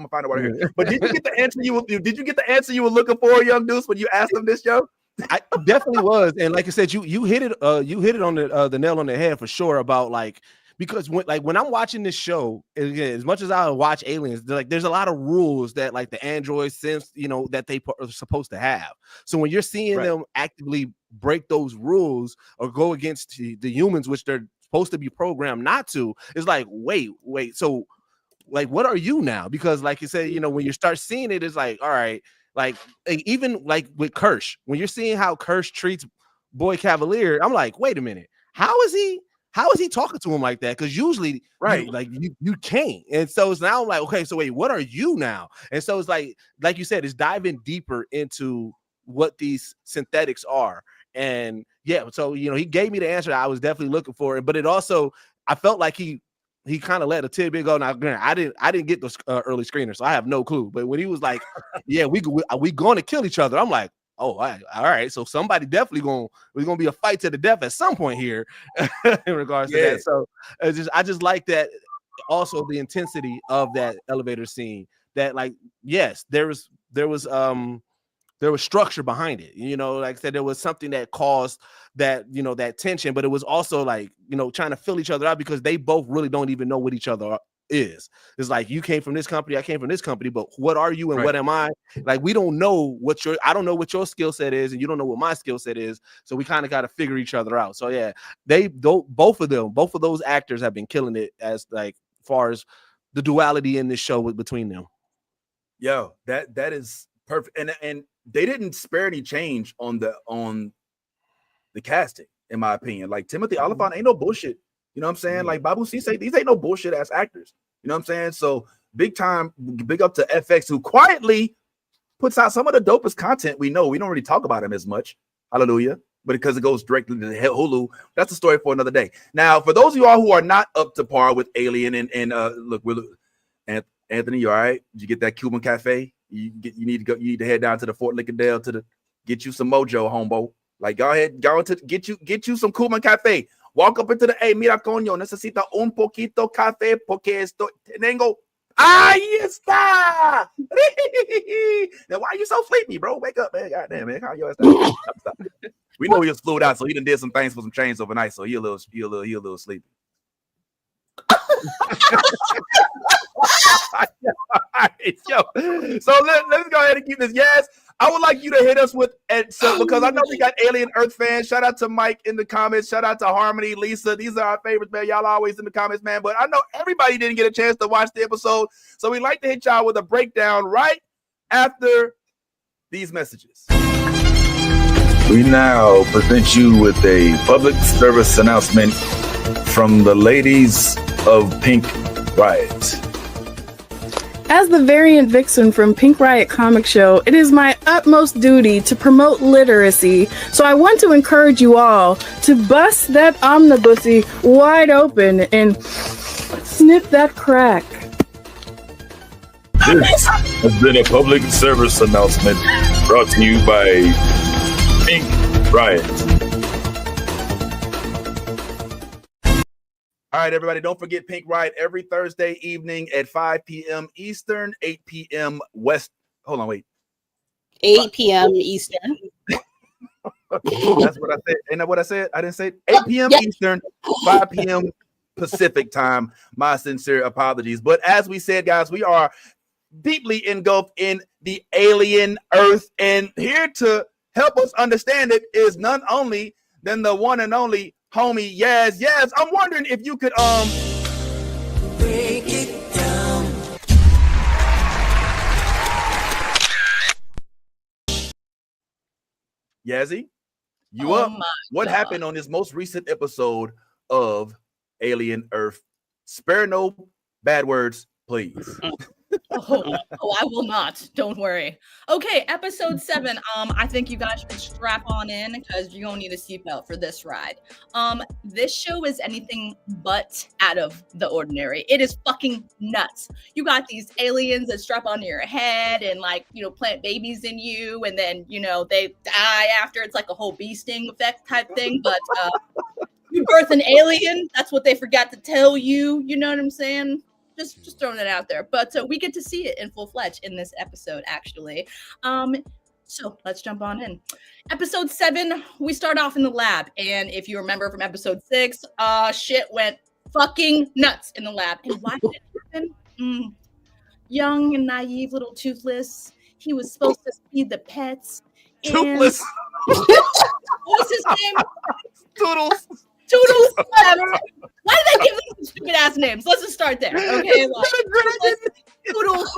But did you get the answer you were looking for, Young Deuce, when you asked him this, Joe? I definitely was, and like I said, you hit it on the nail on the head for sure about because when I'm watching this show, again, as much as I watch Aliens, there's a lot of rules that like the androids sense, that they are supposed to have. So when you're seeing them actively break those rules or go against the humans, which they're supposed to be programmed not to, it's like, wait. So like, what are you now? Because like you said, when you start seeing it, it's like, all right, like even like with Kirsch, when you're seeing how Kirsch treats Boy Cavalier, I'm like, wait a minute, how is he talking to him like that? Because usually, you can't. And so it's now I'm like, okay, so wait, what are you now? And so it's like you said, it's diving deeper into what these synthetics are. And yeah, so he gave me the answer I was definitely looking for. But it also, I felt like he kind of let a tidbit go. Now, I didn't get those early screeners, so I have no clue. But when he was like, yeah, we going to kill each other, I'm like, oh, all right. So somebody definitely we're gonna be a fight to the death at some point here in regards to that. So I just like that. Also, the intensity of that elevator scene. That like, yes, there was structure behind it. Like I said, there was something that caused that that tension, but it was also like trying to fill each other out because they both really don't even know what each other is. It's like, you came from this company, I came from this company, but what are you and what am I? Like, we don't know I don't know what your skill set is, and you don't know what my skill set is. So we kind of got to figure each other out. So yeah, both of those actors have been killing it as like far as the duality in this show between them. Yo, that is perfect. And they didn't spare any change on the casting, in my opinion. Like Timothy Olyphant ain't no bullshit. You know what I'm saying? Like Babu C say, these ain't no bullshit ass actors. You know what I'm saying? So big up to FX, who quietly puts out some of the dopest content we know. We don't really talk about him as much. Hallelujah. But because it goes directly to Hulu, that's a story for another day. Now, for those of y'all who are not up to par with Alien and look, Anthony, you all right? Did you get that Cuban cafe? You need to head down to the Fort Lickendale get you some mojo, homebo. Like, go into get you some Cuban cafe. Walk up into the, hey, mira, coño, necesita un poquito café porque tengo. Ahí está. Now, why are you so sleepy, bro? Wake up, man. Goddamn, man. Calm your ass down. Stop. We know he was flued out, so he done did some things for some chains overnight, so he a little sleepy. Yo, so let's go ahead and keep this. Yes, I would like you to hit us with because I know we got Alien Earth fans. Shout out to Mike in the comments. Shout out to Harmony, Lisa. These are our favorites, man. Y'all always in the comments, man. But I know everybody didn't get a chance to watch the episode, so we like to hit y'all with a breakdown right after these messages. We now present you with a public service announcement from the ladies of Pink Riot. As the variant vixen from Pink Riot Comic Show, it is my utmost duty to promote literacy, so I want to encourage you all to bust that omnibussy wide open and snip that crack. This has been a public service announcement brought to you by Pink Riot. All right, everybody, don't forget Pink Riot every Thursday evening at 5 p.m. Eastern, 8 p.m. West. Hold on, wait. 8 p.m. Eastern. That's what I said. Ain't that what I said? I didn't say 8 p.m. Eastern, 5 p.m. Pacific time. My sincere apologies. But as we said, guys, we are deeply engulfed in the alien Earth. And here to help us understand it is none only than the one and only homie Yaz. Yaz, I'm wondering if you could break it down. Yazzie, you up? What happened on this most recent episode of Alien Earth? Spare no bad words, please. I will not. Don't worry. Okay, episode 7. I think you guys should strap on in because you're gonna need a seatbelt for this ride. This show is anything but out of the ordinary. It is fucking nuts. You got these aliens that strap onto your head and plant babies in you, and then they die after. It's like a whole bee sting effect type thing. But you birth an alien. That's what they forgot to tell you. You know what I'm saying? Just throwing it out there. But we get to see it in full-fledged in this episode, actually. So let's jump on in. Episode 7, we start off in the lab. And if you remember from episode 6, shit went fucking nuts in the lab. And why did it happen? Young and naive little Toothless. He was supposed to feed the pets. Toothless. What was his name? Toodles. Toodles. Why did they give them stupid ass names? Let's just start there. Okay. Toodles.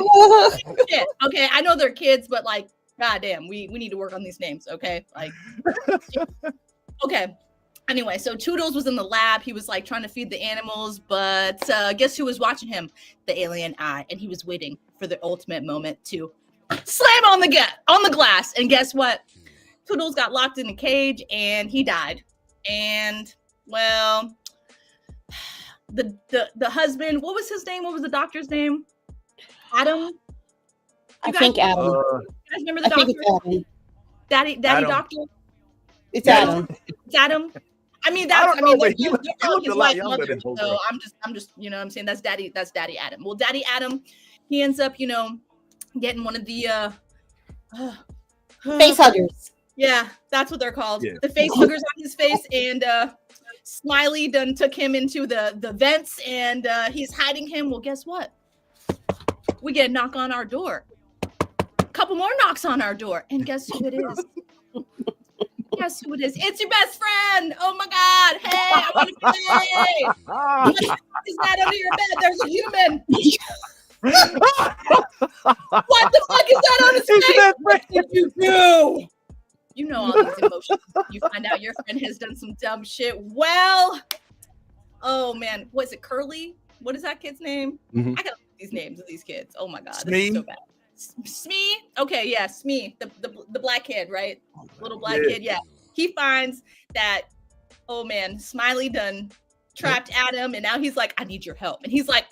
Shit. Okay. I know they're kids, but like, goddamn, we need to work on these names. Okay. Like, okay. Anyway, so Toodles was in the lab. He was like trying to feed the animals, but guess who was watching him? The alien eye. And he was waiting for the ultimate moment to slam on the glass. And guess what? Toodles got locked in a cage and he died. And well, the husband, what was his name? What was the doctor's name? Adam? I think Adam. You guys remember the doctor? Daddy Adam. doctor? It's Adam. It's Adam. I mean, I don't know, but he they're looked calling a his lot wife younger mother, than Hogan. so I'm just, you know what I'm saying? That's Daddy Adam. Well, Daddy Adam, he ends up, getting one of the Face huggers. Yeah, that's what they're called. Yeah. The face huggers on his face, and Smiley done took him into the vents, and he's hiding him. Well, guess what? We get a knock on our door. A couple more knocks on our door, and guess who it is? Guess who it is? It's your best friend. Oh my God! Hey, I want to play. Is that under your bed? There's a human. What the fuck is that on his face? What did you do? You know all these emotions. You find out your friend has done some dumb shit. Well, oh man, was it Curly? What is that kid's name? Mhm. I gotta look at these names of these kids. Oh my God, this Smee? is so bad. Smee? Okay, yeah, Smee, the black kid, right? Little black kid, yeah. He finds that, oh man, Smiley done trapped Adam, and now he's like, I need your help. And he's like,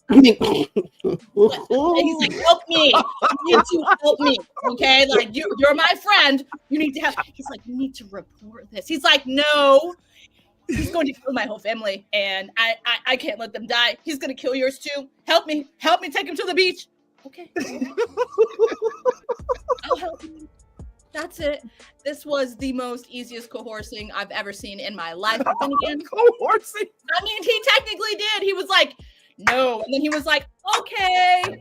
and he's like, help me. You need to help me. Okay, like you're my friend. You need to help. He's like, you need to report this. He's like, no. He's going to kill my whole family, and I can't let them die. He's gonna kill yours too. Help me take him to the beach. Okay. I'll help you. That's it. This was the most easiest coercing I've ever seen in my life. But then again, Coercing. I mean, he technically did. He was like, no. And then he was like, okay.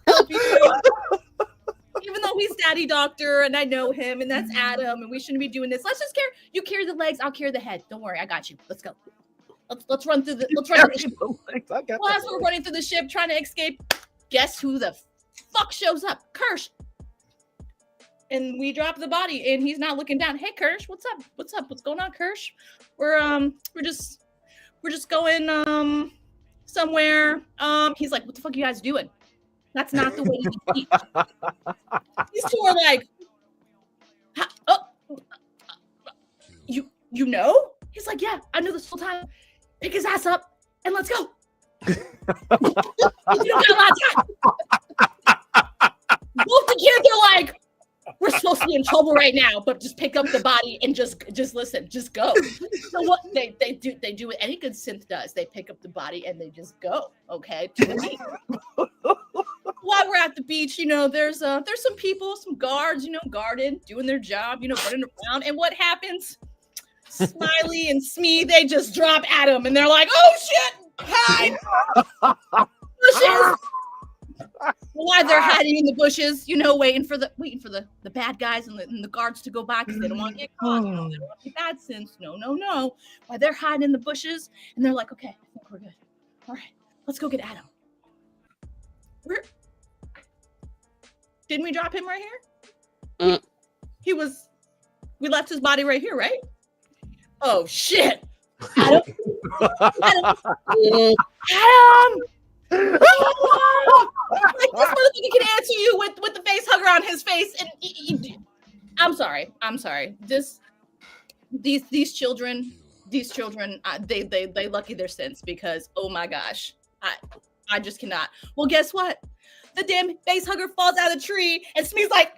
Help you. Even though he's Daddy Doctor and I know him and that's Adam and we shouldn't be doing this. Let's just you carry the legs, I'll carry the head. Don't worry, I got you. Let's go. Let's run through the ship. Well, as we're running through the ship trying to escape, guess who the fuck shows up? Kirsch. And we drop the body and he's not looking down. Hey Kirsch, what's up? What's up? What's going on, Kirsch? We're just going somewhere. He's like, what the fuck are you guys doing? That's not the way you teach. These two are like, you know? He's like, yeah, I knew this whole time. Pick his ass up and let's go. You don't got a lot of time. Both the kids are like, we're supposed to be in trouble right now, but just pick up the body and just listen, just go. So what they do what any good synth does. They pick up the body and they just go, okay, to the beach. While we're at the beach, there's some people, some guards, guarding, doing their job, running around. And what happens? Smiley and Smee, they just drop Adam and they're like, oh shit, hide. Bushes. While they're hiding in the bushes, waiting for the bad guys and the guards to go by because they don't want to get caught. They don't want to be bad since. No. While they're hiding in the bushes and they're like, okay, I think we're good. All right, let's go get Adam. Didn't we drop him right here? We left his body right here, right? Oh shit! Adam! Like this motherfucker can answer you with the face hugger on his face, and I'm sorry. These children, they lucky their sense because oh my gosh, I just cannot. Well, guess what? The damn face hugger falls out of the tree, and Smee's like,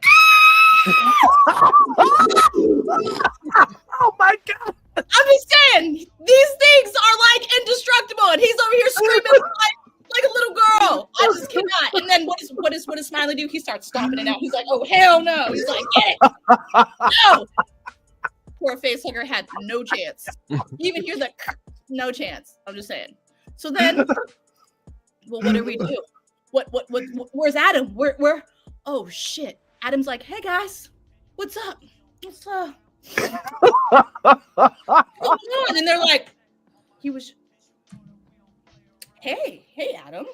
oh my god! I'm just saying, these things are like indestructible, and he's over here screaming like a little girl. I just cannot. And then what does Smiley do? He starts stomping it out. He's like, oh hell no! He's like, get it! No! Poor face hugger had no chance. You even hear the No chance. I'm just saying. So then, well, what do we do? What, where's Adam? Where, oh shit. Adam's like, hey guys, what's up? What's up? And they're like, hey Adam,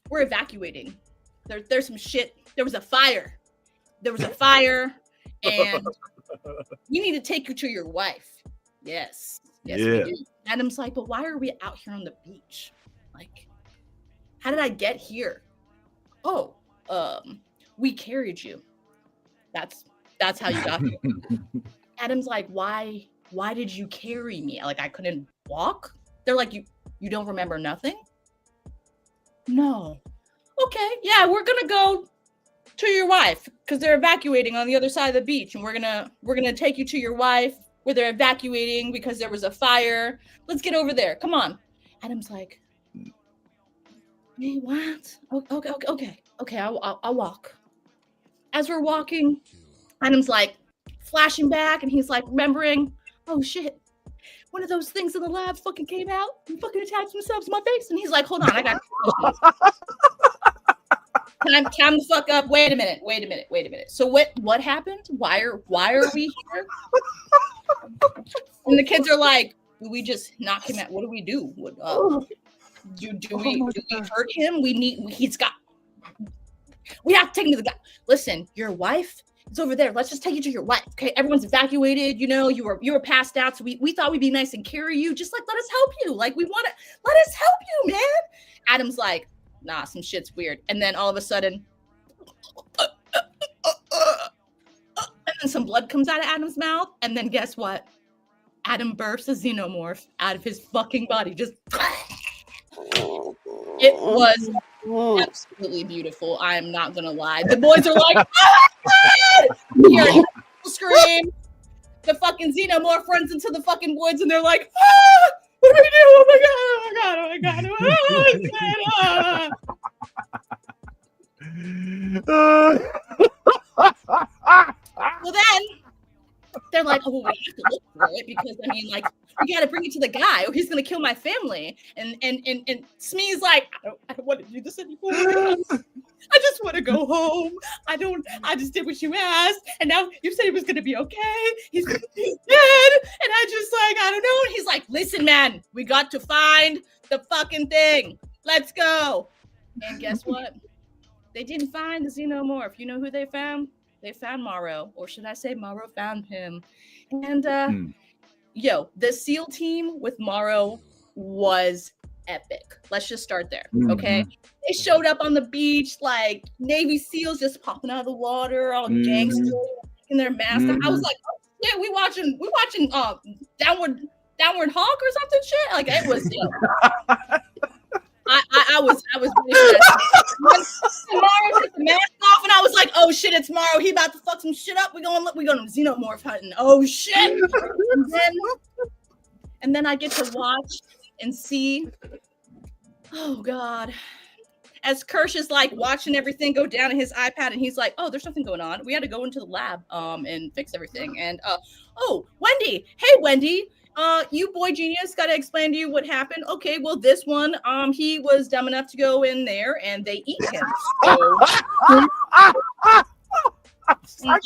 we're evacuating. There's some shit. There was a fire, and we need to take you to your wife. Yes, we do. Adam's like, but why are we out here on the beach? Like, how did I get here? Oh, we carried you. That's how you got here. Adam's like, why did you carry me? Like, I couldn't walk? They're like, you don't remember nothing? No. Okay, yeah, we're gonna go to your wife because they're evacuating on the other side of the beach, and we're gonna take you to your wife where they're evacuating because there was a fire. Let's get over there. Come on. Adam's like, hey, what? Okay, I'll walk. As we're walking, Adam's like flashing back, and he's like remembering, oh shit, one of those things in the lab fucking came out and fucking attached themselves to my face. And he's like, hold on, I got time the fuck up. Wait a minute. So what happened? Why are we here? And the kids are like, do we just knock him out? What do we do? Do we hurt him? We have to take him to the guy. Listen, your wife is over there. Let's just take you to your wife. Okay, everyone's evacuated. You know, you were passed out. So we thought we'd be nice and carry you. Just like, let us help you. Like, we want to let us help you, man. Adam's like, nah, some shit's weird. And then all of a sudden, and then some blood comes out of Adam's mouth. And then guess what? Adam bursts a xenomorph out of his fucking body. Just it was absolutely beautiful. I am not gonna lie. The boys are like, you hear a scream. The fucking xenomorph runs into the fucking woods, and they're like, what do we do? Oh my god! Well, then they're like, oh, well, we have to look for it because I mean, like, we got to bring it to the guy, or he's gonna kill my family. And Smee's like, I don't want to do this anymore. I just want to go home. I just did what you asked, and now you said it was gonna be okay. He's dead, and I just like, I don't know. And he's like, listen, man, we got to find the fucking thing. Let's go. And guess what? They didn't find the xenomorph. You know who they found? They found Morrow, or should I say Morrow found him. And the SEAL team with Morrow was epic. Let's just start there, okay? They showed up on the beach like Navy SEALs just popping out of the water, all gangster in their masks. I was like, oh, yeah, we watching Downward Hawk or something shit. Like it was. I was really when Morrow took the mask off, and I was like, oh shit, it's Morrow. He about to fuck some shit up. We going xenomorph hunting. Oh shit. And then I get to watch and see, oh god, as Kirsch is like watching everything go down in his iPad, and he's like, oh, there's something going on. We had to go into the lab and fix everything. And oh, Wendy, hey Wendy, you boy genius, gotta explain to you what happened. Okay, well, this one, he was dumb enough to go in there and they eat him. So,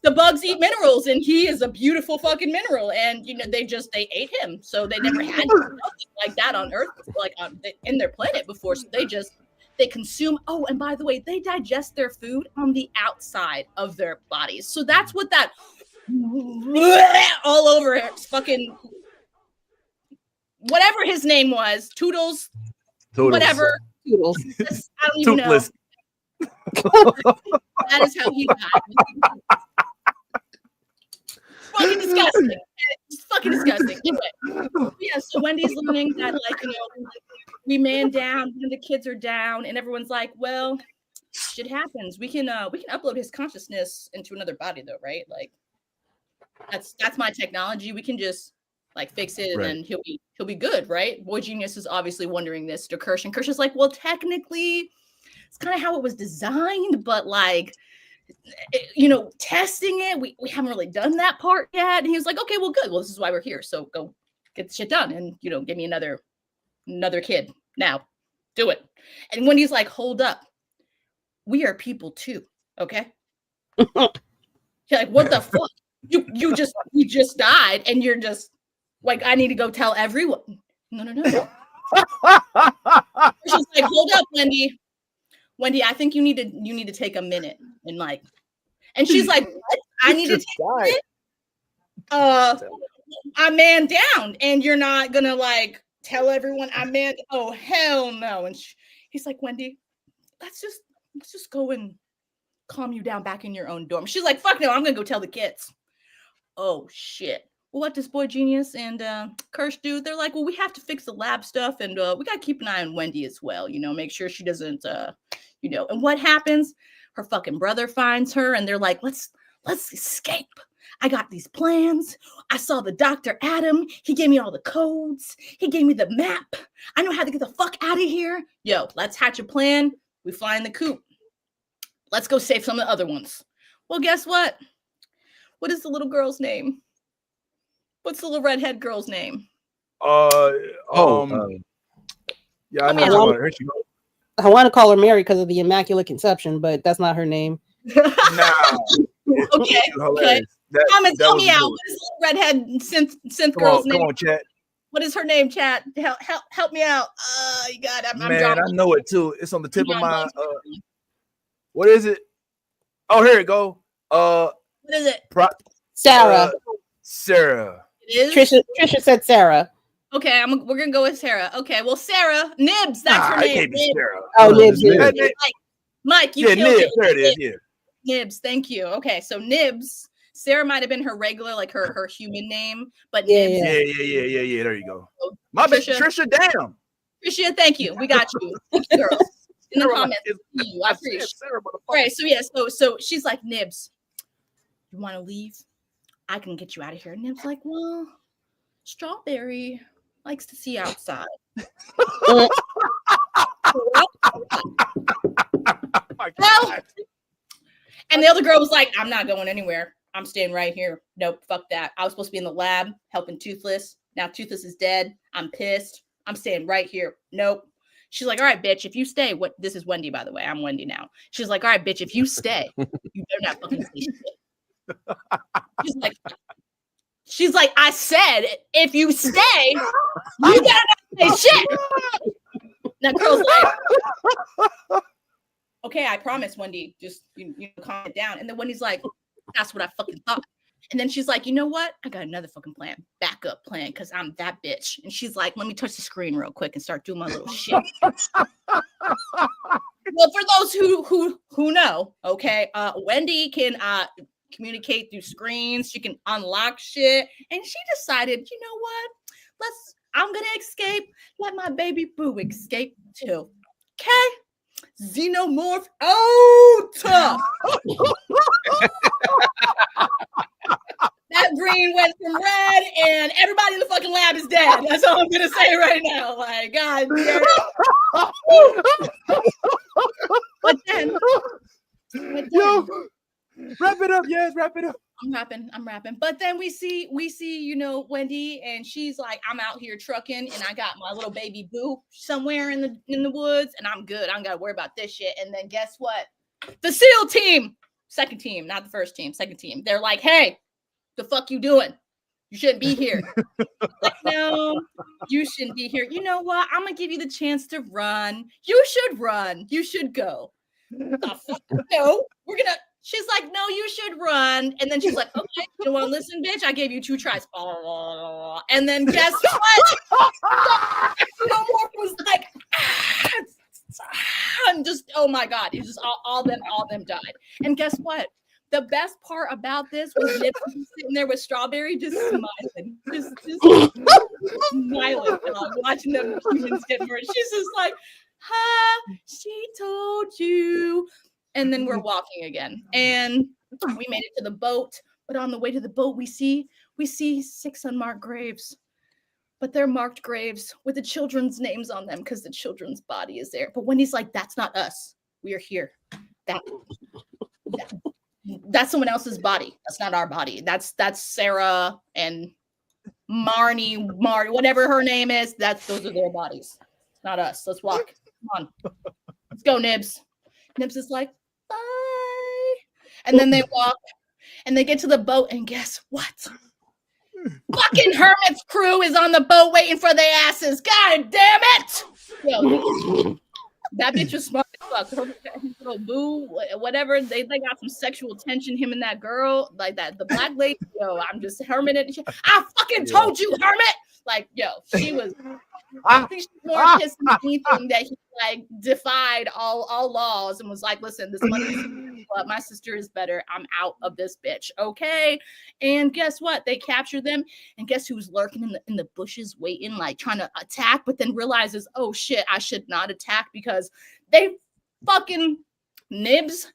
the bugs eat minerals, and he is a beautiful fucking mineral. And you know, they ate him, so they never had nothing like that on Earth, like in their planet before. So they consume. Oh, and by the way, they digest their food on the outside of their bodies. So that's what that all over it, fucking whatever his name was, Toodles. Whatever. Toodles. I don't even know. That is how he died. Fucking disgusting. It's fucking disgusting. Anyway, yeah, so Wendy's learning that, like, you know, we man down when the kids are down, and everyone's like, well, shit happens. We can upload his consciousness into another body though, right? Like that's my technology. We can just like fix it, and then he'll be good, right? Boy Genius is obviously wondering this to Kirsch, and Kirsch is like, well, technically it's kind of how it was designed, but like testing it. We haven't really done that part yet. And he was like, okay, well, good. Well, this is why we're here. So go get the shit done and, give me another kid now. Do it. And Wendy's like, hold up. We are people too. Okay. You're like, what the fuck? You just died and you're just like, I need to go tell everyone. No. She's like, hold up, Wendy. Wendy, I think you need to take a minute and she's like, what? I need to take a minute? I'm man down and you're not gonna tell everyone I'm man. Oh, hell no. And he's like, Wendy, let's just go and calm you down back in your own dorm. She's like, fuck no, I'm gonna go tell the kids. Oh shit. Well, what does Boy Genius and Kirsch do? They're like, well, we have to fix the lab stuff and we gotta keep an eye on Wendy as well, make sure she doesn't and what happens? Her fucking brother finds her and they're like, let's escape. I got these plans. I saw the Dr. Adam. He gave me all the codes. He gave me the map. I know how to get the fuck out of here. Yo, let's hatch a plan. We fly in the coop. Let's go save some of the other ones. Well, guess what? What is the little girl's name? What's the little redhead girl's name? Yeah, I know. I want to call her Mary because of the Immaculate Conception, but that's not her name. Okay. Comment, tell me out. What is the redhead synth girl's name? Come on, chat. What is her name, chat? Help me out. You got it. Man, I know it too. It's on the tip of my. What is it? Oh, here it go. What is it? Sarah. Sarah. It is? Trisha said Sarah. Okay, we're gonna go with Sarah. Okay, well, Sarah Nibs. That's her name. Sarah. Oh, Nibs. Mike, you killed Nibs. There it is. Yeah. Nibs. Thank you. Okay, so Nibs. Sarah might have been her regular, her human name, but Yeah. Nibs. Yeah. There you go. My bad, Trisha. Damn. Trisha, thank you. We got you. Thank you, girls. In the comments, I appreciate it. All right, so yeah, so she's like, Nibs, you want to leave? I can get you out of here. Nibs like, well, Strawberry likes to see outside. Well, and the other girl was like, I'm not going anywhere. I'm staying right here. Nope, fuck that. I was supposed to be in the lab helping Toothless. Now Toothless is dead. I'm pissed. I'm staying right here. Nope. She's like, all right, bitch, if you stay, this is Wendy, by the way. I'm Wendy now. She's like, all right, bitch, if you stay, you better not fucking say shit. She's like, I said, if you stay, you better not say shit. Now, girl's like, okay, I promise, Wendy, just calm it down. And then Wendy's like, that's what I fucking thought. And then she's like, you know what? I got another fucking plan, backup plan, because I'm that bitch. And she's like, let me touch the screen real quick and start doing my little shit. Well, for those who know, okay, Wendy can communicate through screens. She can unlock shit. And she decided, you know what? I'm gonna escape. Let my baby boo escape too. Okay? Xenomorph out. That green went from red, and everybody in the fucking lab is dead. That's all I'm gonna say right now. Like, God damn it. But then, Yo, wrap it up, yes, wrap it up. I'm rapping. But then we see, Wendy, and she's like, I'm out here trucking, and I got my little baby boo somewhere in the woods, and I'm good. I don't gotta worry about this shit. And then guess what? The SEAL team, second team, not the first team, second team. They're like, hey, the fuck you doing? You shouldn't be here. Like, no, you shouldn't be here. You know what? I'm gonna give you the chance to run. You should run. You should go. The fuck? No, we're gonna. She's like, no, you should run. And then she's like, okay, you don't want to listen, bitch? I gave you 2 tries. And then guess what? Xenomorph was like, and just, oh my God, it's just all them died. And guess what? The best part about this was Nip sitting there with Strawberry just smiling, just smiling, watching them humans get murdered. She's just like, she told you. And then we're walking again, and we made it to the boat. But on the way to the boat, we see 6 unmarked graves, but they're marked graves with the children's names on them because the children's body is there. But Wendy's like, that's not us. We are here. that's someone else's body. That's not our body. That's Sarah and Marnie, whatever her name is. Those are their bodies. It's not us. Let's walk. Come on. Let's go, Nibs. Nibs is like, bye. And then they walk and they get to the boat, and guess what? Fucking Hermit's crew is on the boat waiting for their asses. God damn it! Yo, that bitch was smart as fuck. His little boo, whatever. They got some sexual tension. Him and that girl, like that. The black lady. Yo, I'm just Hermit. I fucking told you, Hermit. Like, yo, she was. I think she's more pissed than anything that he like defied all laws and was like, listen, this money, my sister is better. I'm out of this bitch. Okay. And guess what? They capture them. And guess who's lurking in the bushes waiting, like trying to attack, but then realizes, oh shit, I should not attack because they fucking Nibs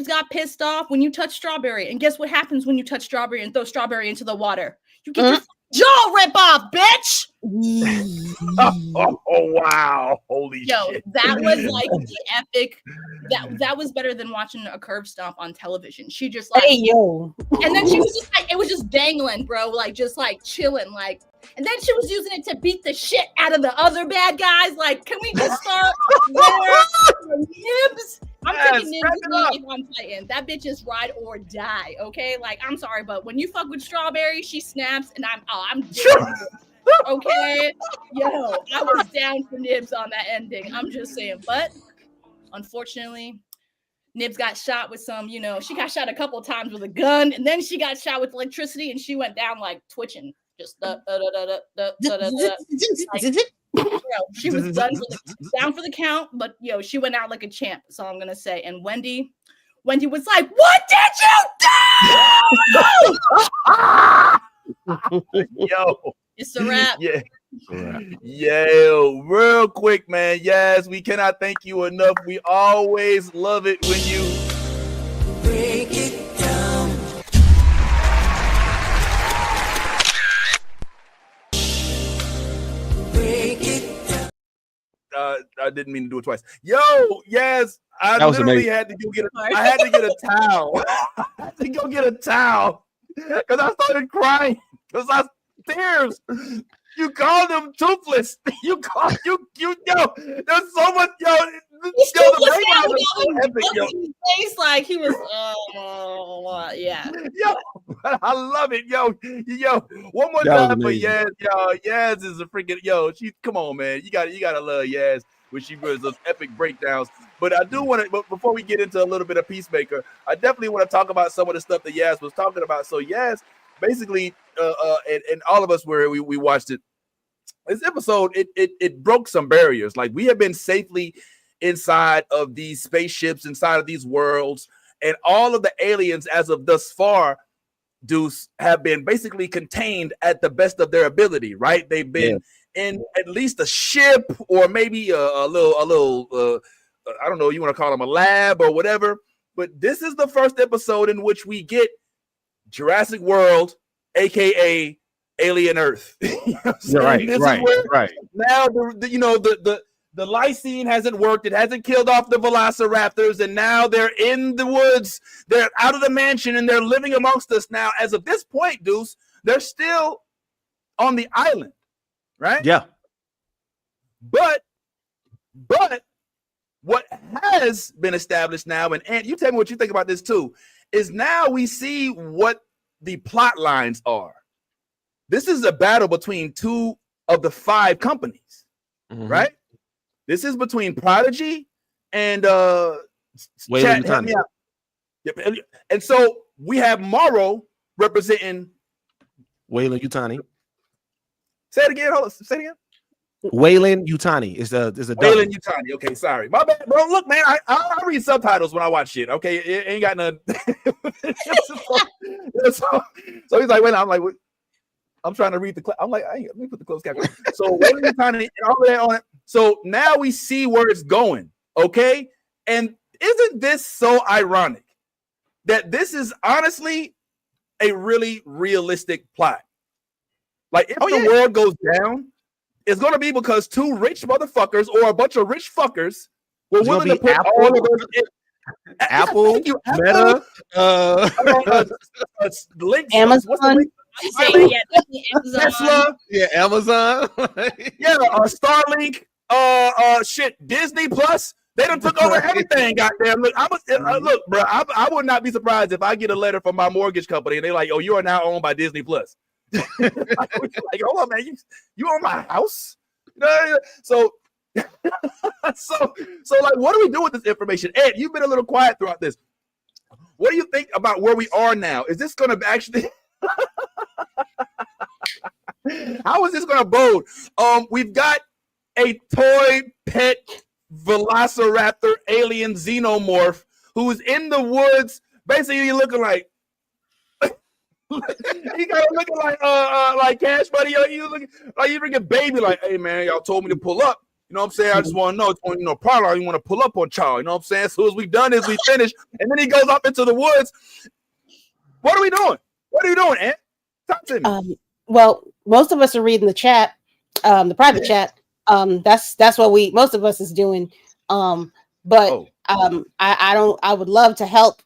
got pissed off when you touch Strawberry. And guess what happens when you touch Strawberry and throw Strawberry into the water? You get your jaw rip off, bitch. Oh wow. Holy shit. That was like the epic. That was better than watching a curb stomp on television. She just like, hey yo. And then she was just like, it was just dangling, bro, like just like chilling, like. And then she was using it to beat the shit out of the other bad guys. Like, can we just start there? Nibs? I'm taking Nibs on Titan. That bitch is ride or die. Okay, like I'm sorry, but when you fuck with Strawberry, she snaps, and I'm okay. Yo, I was down for Nibs on that ending. I'm just saying, but unfortunately, Nibs got shot with some. She got shot a couple of times with a gun, and then she got shot with electricity, and she went down like twitching. Just she was down for the count, but she went out like a champ. That's all I'm gonna say. And Wendy was like, "What did you do?" Yo, it's a wrap. Yeah. Yo, real quick, man. Yes, we cannot thank you enough. We always love it when you break it down. I didn't mean to do it twice. Yo, yes, I literally had to go get a towel. I had to go get a towel because I started crying because tears. You called him toothless. Yo. There's so much. The breakdown was so epic. Yo, face like he was. Yeah. Yo, I love it. Yo. One more time for Yaz. Yo, Yaz is a freaking She come on, man. You gotta love Yaz when she does those epic breakdowns. But I do want to. But before we get into a little bit of Peacemaker, I definitely want to talk about some of the stuff that Yaz was talking about. So Yaz, basically, and all of us where we watched it. This episode, it broke some barriers. Like we have been safely inside of these spaceships, inside of these worlds, and all of the aliens as of thus far, Deuce, have been basically contained at the best of their ability, right? They've been in at least a ship or maybe a little I don't know, you want to call them a lab or whatever. But this is the first episode in which we get Jurassic World, aka Alien Earth. Right. Now the lysine hasn't worked. It hasn't killed off the velociraptors, and now they're in the woods. They're out of the mansion, and they're living amongst us now. As of this point, Deuce, they're still on the island, right? Yeah. But what has been established now, and you tell me what you think about this too, is now we see what the plot lines are. This is a battle between two of the 5 companies, right? This is between Prodigy and Weyland-Yutani. And so we have Morrow representing Weyland-Yutani. Say it again. Hold on. Say it again. Weyland-Yutani is a Weyland-Yutani. Okay, sorry. My bad, bro. Look, man, I read subtitles when I watch shit. Okay, it ain't got none. So he's like, wait, I'm like, what? I'm trying to read the. I'm like, let me put the closed caption. So Weyland-Yutani and all of that on it. So now we see where it's going. Okay, and isn't this so ironic that this is honestly a really realistic plot? Like, if the world goes down, it's going to be because 2 rich motherfuckers or a bunch of rich fuckers were willing to put all of those. Apple, Meta, Links. Amazon. What's the link? Tesla. Yeah, Amazon. Yeah, Starlink. Shit, Disney Plus. They done took over everything. Goddamn. Look, look, bro. I would not be surprised if I get a letter from my mortgage company and they're like, "Oh, you are now owned by Disney Plus." Like, hold on, man. You own my house? So, like, what do we do with this information? Ed, you've been a little quiet throughout this. What do you think about where we are now? Is this going to actually? How is this going to bode? We've got a toy pet velociraptor alien xenomorph who's in the woods, basically looking like he got looking like Cash Money. You looking like you freaking baby. Like, hey man, y'all told me to pull up. You know what I'm saying? I just want to know. It's probably you want to pull up on Charlie. You know what I'm saying? So as we done is we finish, and then he goes up into the woods. What are we doing? What are you doing, Ant? Talk to me. Well, most of us are reading the chat, the private chat. That's what most of us is doing. I would love to help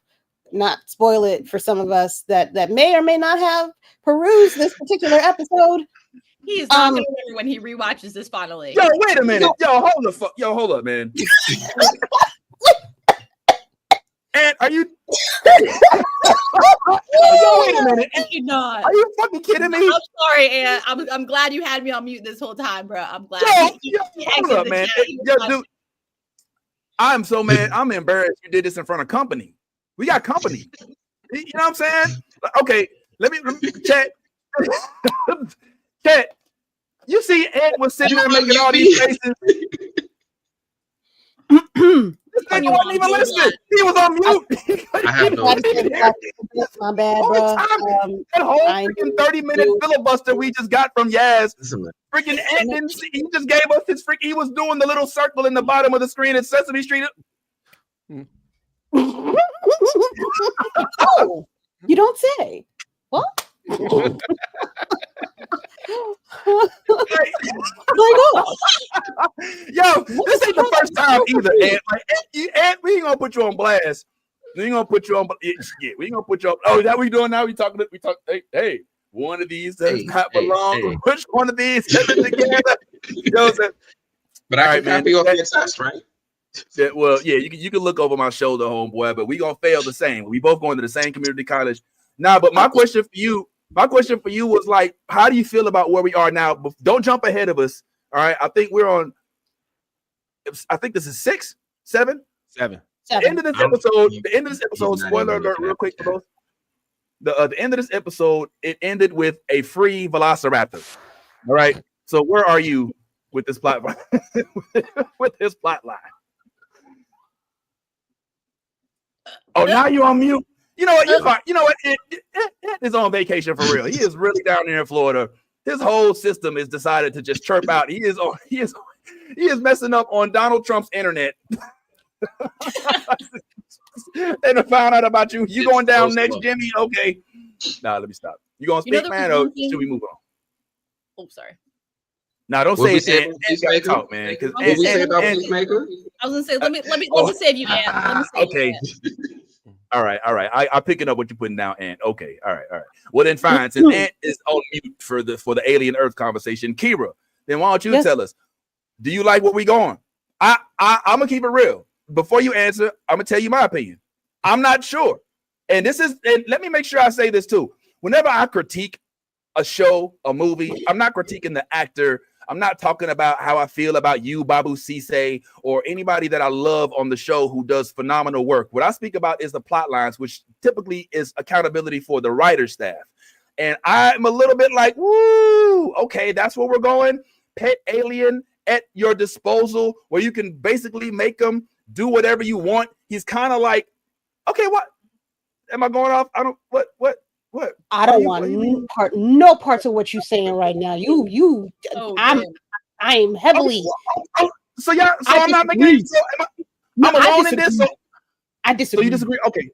not spoil it for some of us that may or may not have perused this particular episode. He is not when he rewatches this finally. Yo, wait a minute. Hold up, man. And are you? Yo, wait a minute. You're not. Are you fucking kidding me? I'm sorry, Ann. I'm glad you had me on mute this whole time, bro. I'm glad. Hold up, man. Dude, I'm so mad. I'm embarrassed you did this in front of company. We got company. You know what I'm saying? Okay, let me chat. Chat. You see, Ed was sitting there making all these faces. This nigga wasn't even listening. He was on mute. I have no My bad, bro. That whole freaking 30-minute filibuster we just got from Yaz. Freaking Ed didn't see. He just gave us his freaking. He was doing the little circle in the bottom of the screen at Sesame Street. Oh, you don't say. What? Yo, this ain't the first time either, Ed. Ed, we ain't gonna put you on blast. We ain't gonna put you on. Yeah, we ain't gonna put you on. Oh, is that what we doing now? We talk. Hey, one of these does not belong. Which one of these is it together? You know what I'm saying? But I can copy off your test, right? Yeah, well, yeah, you can look over my shoulder, homeboy, but we gonna fail the same. We both going to the same community college. Nah, but my question for you was like, how do you feel about where we are now? Don't jump ahead of us. All right. I think we're on. I think this is 6, 7. The end of this episode. Spoiler alert, real quick for those. The end of this episode, it ended with a free Velociraptor. All right. So where are you with this plot? With this plot line? Oh, now you're on mute. You know what? You know what? It is on vacation for real. He is really down there in Florida. His whole system is decided to just chirp out. He is messing up on Donald Trump's internet. And I found out about you. You going down next, Jimmy? Okay. Nah, let me stop. You gonna speak, man, or should we move on? Oh, sorry. Nah, don't say it. You gotta talk, man. Because what we say about Peacemaker? I was gonna say, let me save you, man. Okay. All right. I picking up what you're putting down, Ant. Okay. All right. Well, then fine. Since Ant is on mute for the Alien Earth conversation, Kira, then why don't you tell us? Do you like where we going? I'm gonna keep it real. Before you answer, I'm gonna tell you my opinion. I'm not sure. And let me make sure I say this too. Whenever I critique a show, a movie, I'm not critiquing the actor. I'm not talking about how I feel about you, Babu Cisse, or anybody that I love on the show who does phenomenal work. What I speak about is the plot lines, which typically is accountability for the writer's staff. And I'm a little bit like, woo, okay, that's where we're going. Pet alien at your disposal, where you can basically make them do whatever you want. He's kind of like, okay, what? Am I going off? I don't, what? I don't want no parts of what you're saying right now. I am heavily. So I'm not making it. So I'm alone in this. So I disagree. So you disagree? Okay.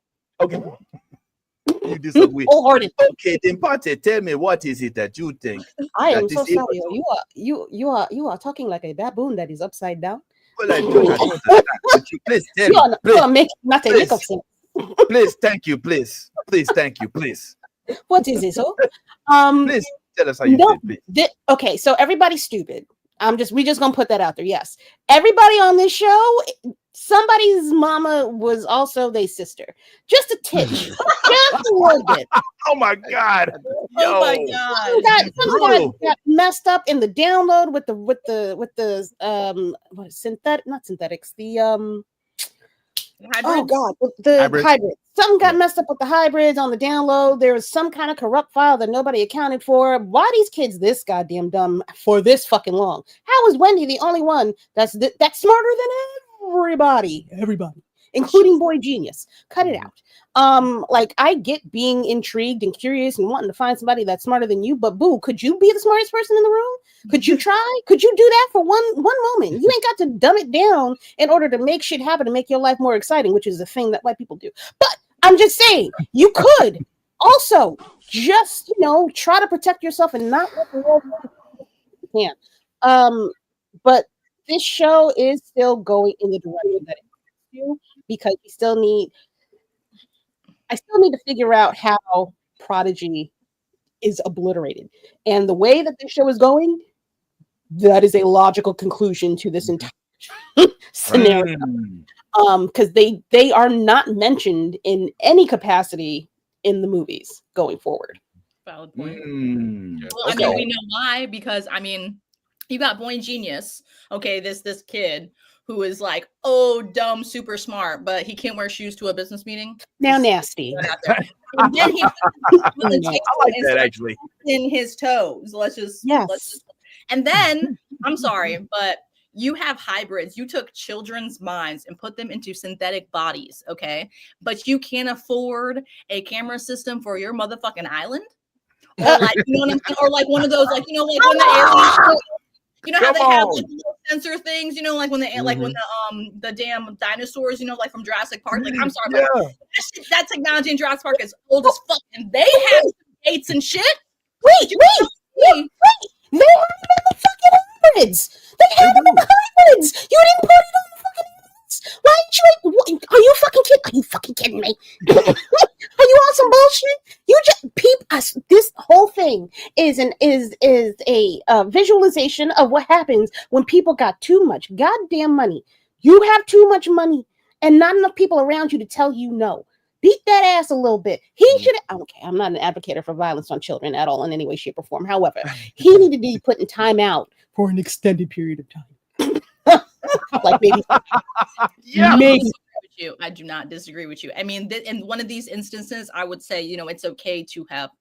You disagree. Okay, then Pate, tell me, what is it that you think? I am so sorry. You are talking like a baboon that is upside down. Well, I don't. But you please tell me. You are making not a lick of sense. Please, thank you, please, thank you, please. What is it? So, please tell us how you did, please. Okay, so everybody's stupid. We just gonna put that out there. Yes, everybody on this show, somebody's mama was also their sister. Just a titch, just a little bit. Oh my god! Oh my god! Some got messed up in the download with the what, not synthetics, the hybrids? Oh god, the hybrids. Something got messed up with the hybrids on the download. There was some kind of corrupt file that nobody accounted for. Why are these kids this goddamn dumb for this fucking long? How is Wendy the only one that's smarter than everybody, including Boy Genius? Cut it out. Like, I get being intrigued and curious and wanting to find somebody that's smarter than you, but boo, could you be the smartest person in the room? Could you try? Could you do that for one moment? You ain't got to dumb it down in order to make shit happen and make your life more exciting, which is a thing that white people do. But I'm just saying, you could also just, try to protect yourself and not let the world know you can. But this show is still going in the direction that it wants to, because I still need to figure out how Prodigy is obliterated. And the way that this show is going, that is a logical conclusion to this entire scenario. Because they are not mentioned in any capacity in the movies going forward. Valid point. Well, I mean, we know why, because you got Boy Genius, okay, this kid who is like, dumb, super smart, but he can't wear shoes to a business meeting. Now nasty. And then he I like that actually. In his toes. And then, I'm sorry, but you have hybrids. You took children's minds and put them into synthetic bodies, okay? But you can't afford a camera system for your motherfucking island? Or like, or like one of those, like, when the aliens, how they have like little sensor things, like when the damn dinosaurs, like from Jurassic Park. Like, I'm sorry, but that technology in Jurassic Park is old as fuck, and they have gates and shit. Wait! They have the fucking hybrids. They have the hybrids. You didn't put it on the fucking hybrids. Why didn't you? Are you fucking kidding? Are you fucking kidding me? Are you on some bullshit? You just peep us. This whole thing is a visualization of what happens when people got too much goddamn money. You have too much money and not enough people around you to tell you no. Beat that ass a little bit. He should. Okay, I'm not an advocate for violence on children at all in any way, shape, or form. However, he needed to be put in time out for an extended period of time. Like maybe. Yeah. Maybe. I do not disagree with you. I mean, in one of these instances, I would say, it's okay to have,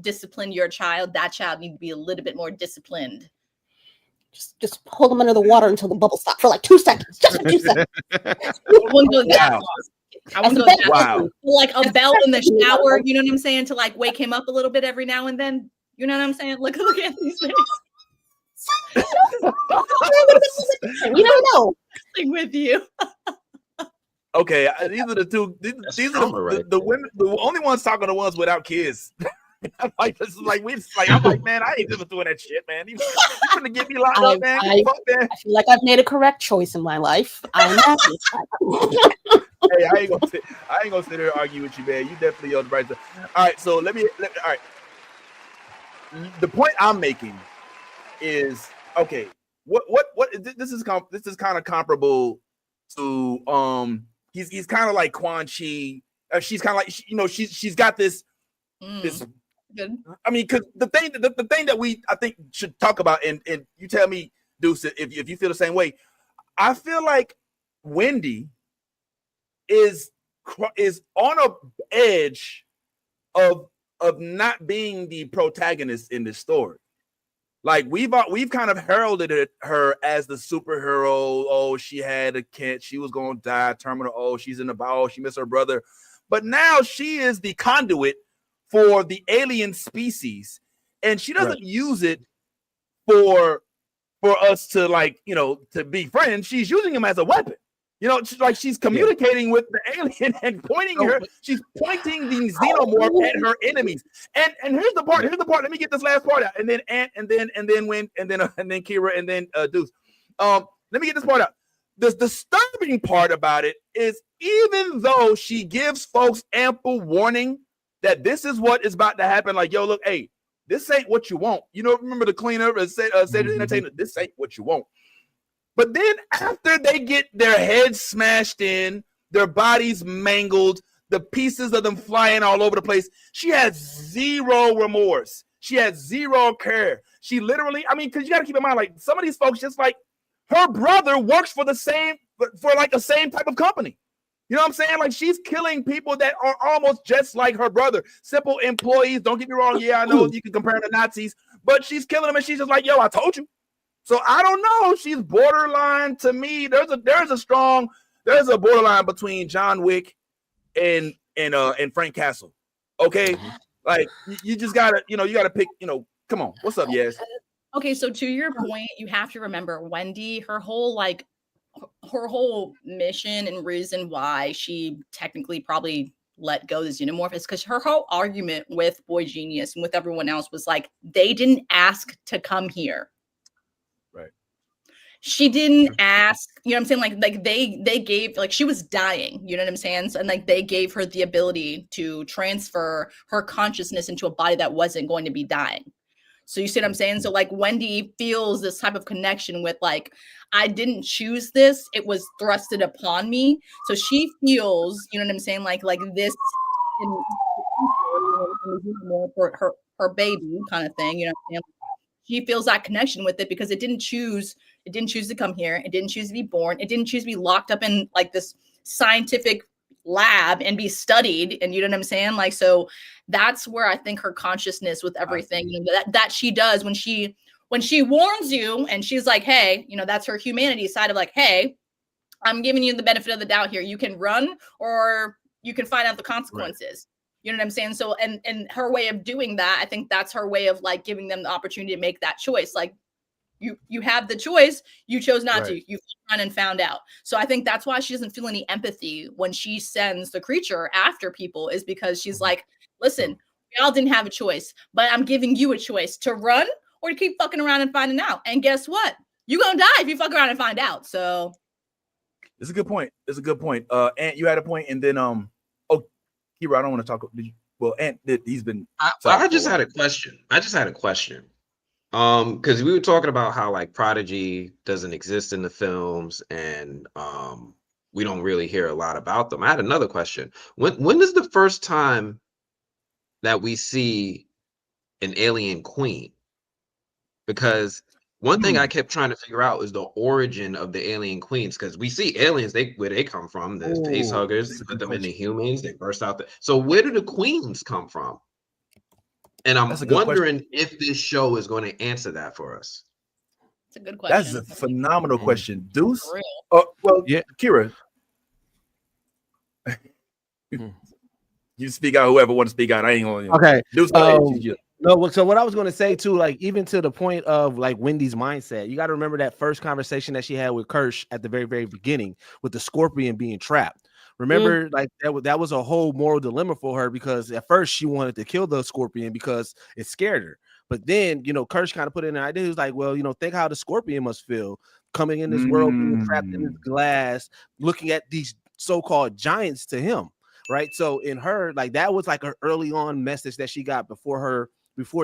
discipline your child. That child needs to be a little bit more disciplined. Just hold them under the water until the bubbles stop for like 2 seconds. Just for 2 seconds. I want to go that like a bell in the shower, you know what I'm saying, to like wake him up a little bit every now and then. You know what I'm saying? Look at these things. You don't know. With you. Okay, these are the two. These are the women. The only ones talking are the ones without kids. I'm like, I'm like, man, I ain't just doing that shit, man. You gonna get me locked up, man. I feel like I've made a correct choice in my life. I'm happy. Hey, I ain't gonna sit there and argue with you, man. You definitely on the right side. All right, so let me. All right, the point I'm making is okay. What? This is kind of comparable to He's kind of like Quan Chi. She's kind of like she's got this. This. Good. I mean, because the thing that I think should talk about, and you tell me, Deuce, if you feel the same way. I feel like Wendy is on a edge of not being the protagonist in this story. Like we've kind of heralded her as the superhero. Oh, she had a kid. She was going to die. Terminal. Oh, she's in the bowel. She missed her brother. But now she is the conduit for the alien species, and she doesn't use it for us to to be friends. She's using him as a weapon. She's communicating with the alien and pointing her. She's pointing the xenomorph at her enemies. And here's the part. Let me get this last part out. And then Ant, and then Kira, and then Deuce. Let me get this part out. the disturbing part about it is, even though she gives folks ample warning that this is what is about to happen, like, yo, look, hey, this ain't what you want. You know, remember the cleaner said to the entertainer, this ain't what you want. But then after they get their heads smashed in, their bodies mangled, the pieces of them flying all over the place, she has zero remorse. She has zero care. She literally, I mean, because you got to keep in mind, like, some of these folks, just like, her brother works for the same type of company. You know what I'm saying? Like, she's killing people that are almost just like her brother. Simple employees. Don't get me wrong. Yeah, I know you can compare them to Nazis, but she's killing them, and she's just like, yo, I told you. So I don't know. She's borderline to me. There's a borderline between John Wick and Frank Castle. Okay, like, you just gotta, you gotta pick. Come on. What's up, Yes? Okay, so to your point, you have to remember Wendy, her whole mission and reason why she technically probably let go of the xenomorph is because her whole argument with Boy Genius and with everyone else was like, they didn't ask to come here. Right. She didn't ask, you know what I'm saying? Like they gave, like, she was dying, you know what I'm saying? So, and like they gave her the ability to transfer her consciousness into a body that wasn't going to be dying. So you see what I'm saying? So like Wendy feels this type of connection with, like, I didn't choose this. It was thrusted upon me. So she feels, you know what I'm saying? Like this for her baby kind of thing, you know what I'm saying? She feels that connection with it because it didn't choose to come here. It didn't choose to be born. It didn't choose to be locked up in like this scientific lab and be studied. And you know what I'm saying? Like, so that's where I think her consciousness with everything that she does when she warns you, and she's like, hey, that's her humanity side of like, hey, I'm giving you the benefit of the doubt here. You can run or you can find out the consequences. Right. You know what I'm saying? So, and her way of doing that, I think that's her way of like giving them the opportunity to make that choice. Like, you have the choice, you chose not to. You run and found out. So I think that's why she doesn't feel any empathy when she sends the creature after people, is because she's like, listen, we all didn't have a choice, but I'm giving you a choice to run or to keep fucking around and finding out. And guess what? You're gonna die if you fuck around and find out. So it's a good point. Ant, you had a point, and then Kira, I don't want to talk. Ant, he's been. I just had a question. Because we were talking about how like Prodigy doesn't exist in the films, and we don't really hear a lot about them. I had another question. When is the first time that we see an alien queen? Because one thing I kept trying to figure out is the origin of the alien queens, because we see aliens, where they come from, the face huggers, put them into humans, they burst out. So where do the queens come from? And I'm wondering if this show is going to answer that for us. It's a good question. That's a phenomenal question. Deuce? Well, yeah, Kira. You speak out, whoever want to speak out. I ain't going to. Okay. Deuce, no, so what I was going to say too, like even to the point of like Wendy's mindset, you got to remember that first conversation that she had with Kirsch at the very, very beginning with the scorpion being trapped. Remember, like that was a whole moral dilemma for her, because at first she wanted to kill the scorpion because it scared her. But then, Kirsch kind of put in an idea. He was like, well, think how the scorpion must feel coming in this world, being trapped in this glass, looking at these so-called giants to him, right? So in her, like that was like her early on message that she got before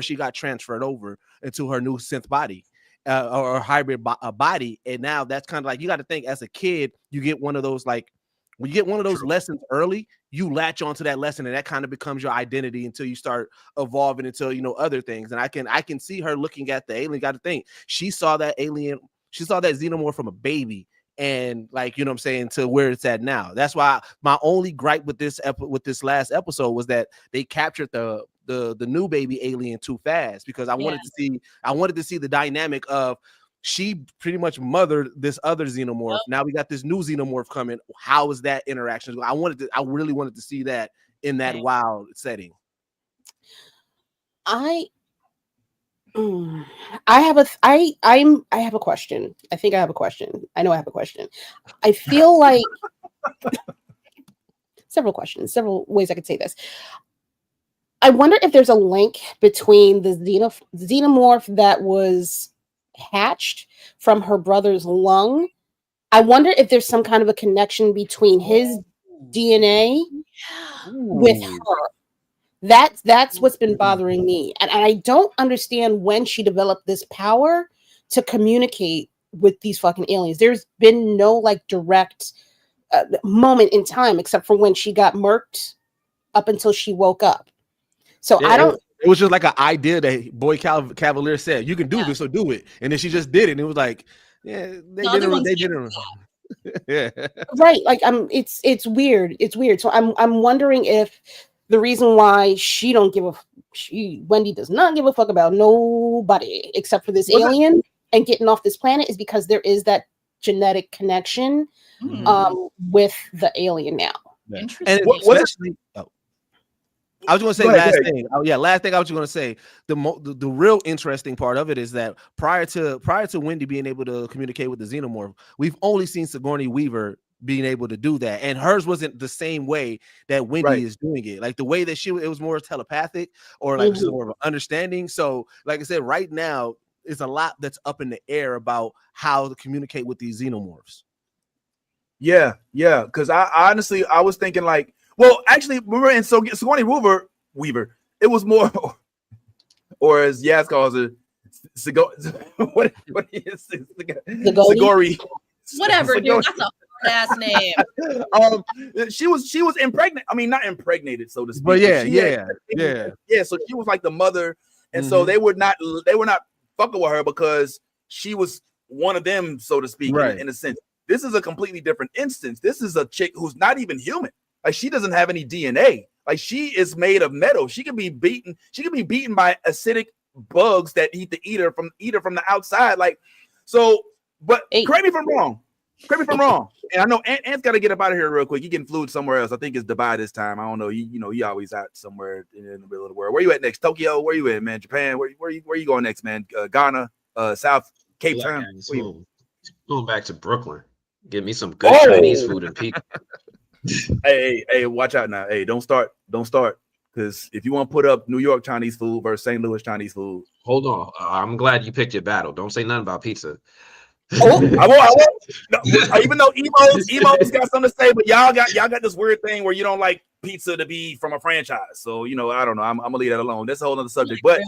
she got transferred over into her new synth body. Or hybrid body. And now that's kind of like, you got to think as a kid, you get one of those like, when you get one of those lessons early, you latch onto that lesson, and that kind of becomes your identity until you start evolving into, other things. And I can see her looking at the alien. Got to think, she saw that xenomorph from a baby, and like, you know what I'm saying, to where it's at now. That's why my only gripe with this last episode was that they captured the new baby alien too fast, because I wanted to see the dynamic of, she pretty much mothered this other xenomorph. Now we got this new xenomorph coming. How is that interaction? I really wanted to see that in that wild setting. I have a question. I think I have a question. I know I have a question. I feel like several ways I could say this. I wonder if there's a link between the xenomorph that was hatched from her brother's lung I wonder if there's some kind of a connection between his DNA with her. That's what's been bothering me, and I don't understand when she developed this power to communicate with these fucking aliens. There's been no like direct moment in time except for when she got murked up until she woke up. So Yeah, I don't. It was just like an idea that Boy Cavalier said, "You can do this, so do it," and then she just did it, and it was like, yeah, they didn't. Yeah, Right. Like it's weird. It's weird. So I'm wondering if the reason why she don't give a Wendy does not give a fuck about nobody except for this alien and getting off this planet is because there is that genetic connection with the alien now. Interesting. and especially, I was going to say last thing. Oh yeah, last thing I was going to say. The real interesting part of it is that prior to Wendy being able to communicate with the xenomorph, we've only seen Sigourney Weaver being able to do that, and hers wasn't the same way that Wendy is doing it. Like the way that it was more telepathic or like just more of an understanding. So, like I said, right now it's a lot that's up in the air about how to communicate with these xenomorphs. Yeah, because I honestly was thinking like, well, actually, remember in Sigourney Weaver, it was more, or as Yaz calls it, what is Sigourney? Whatever, dude. That's a hard ass name. She was impregnated. I mean, not impregnated, so to speak. But yeah. So she was like the mother, and so they were not fucking with her because she was one of them, so to speak, in a sense. This is a completely different instance. This is a chick who's not even human. Like she doesn't have any DNA. Like she is made of metal. She can be beaten. She can be beaten by acidic bugs that eat her from the outside. Like so. But correct me if I'm wrong. And I know Ant's got to get up out of here real quick. He getting fluid somewhere else. I think it's Dubai this time. I don't know. He always out somewhere in the middle of the world. Where you at next? Tokyo? Where you at, man? Japan? Where you going next, man? Ghana? South Cape Town? Going back to Brooklyn. Get me some good Chinese food and pizza. Hey, watch out now. Hey, don't start. Because if you want to put up New York Chinese food versus St. Louis Chinese food. Hold on. I'm glad you picked your battle. Don't say nothing about pizza. I won't. No, even though Emo's got something to say, but y'all got this weird thing where you don't like pizza to be from a franchise. So I don't know. I'm gonna leave that alone. That's a whole other subject. But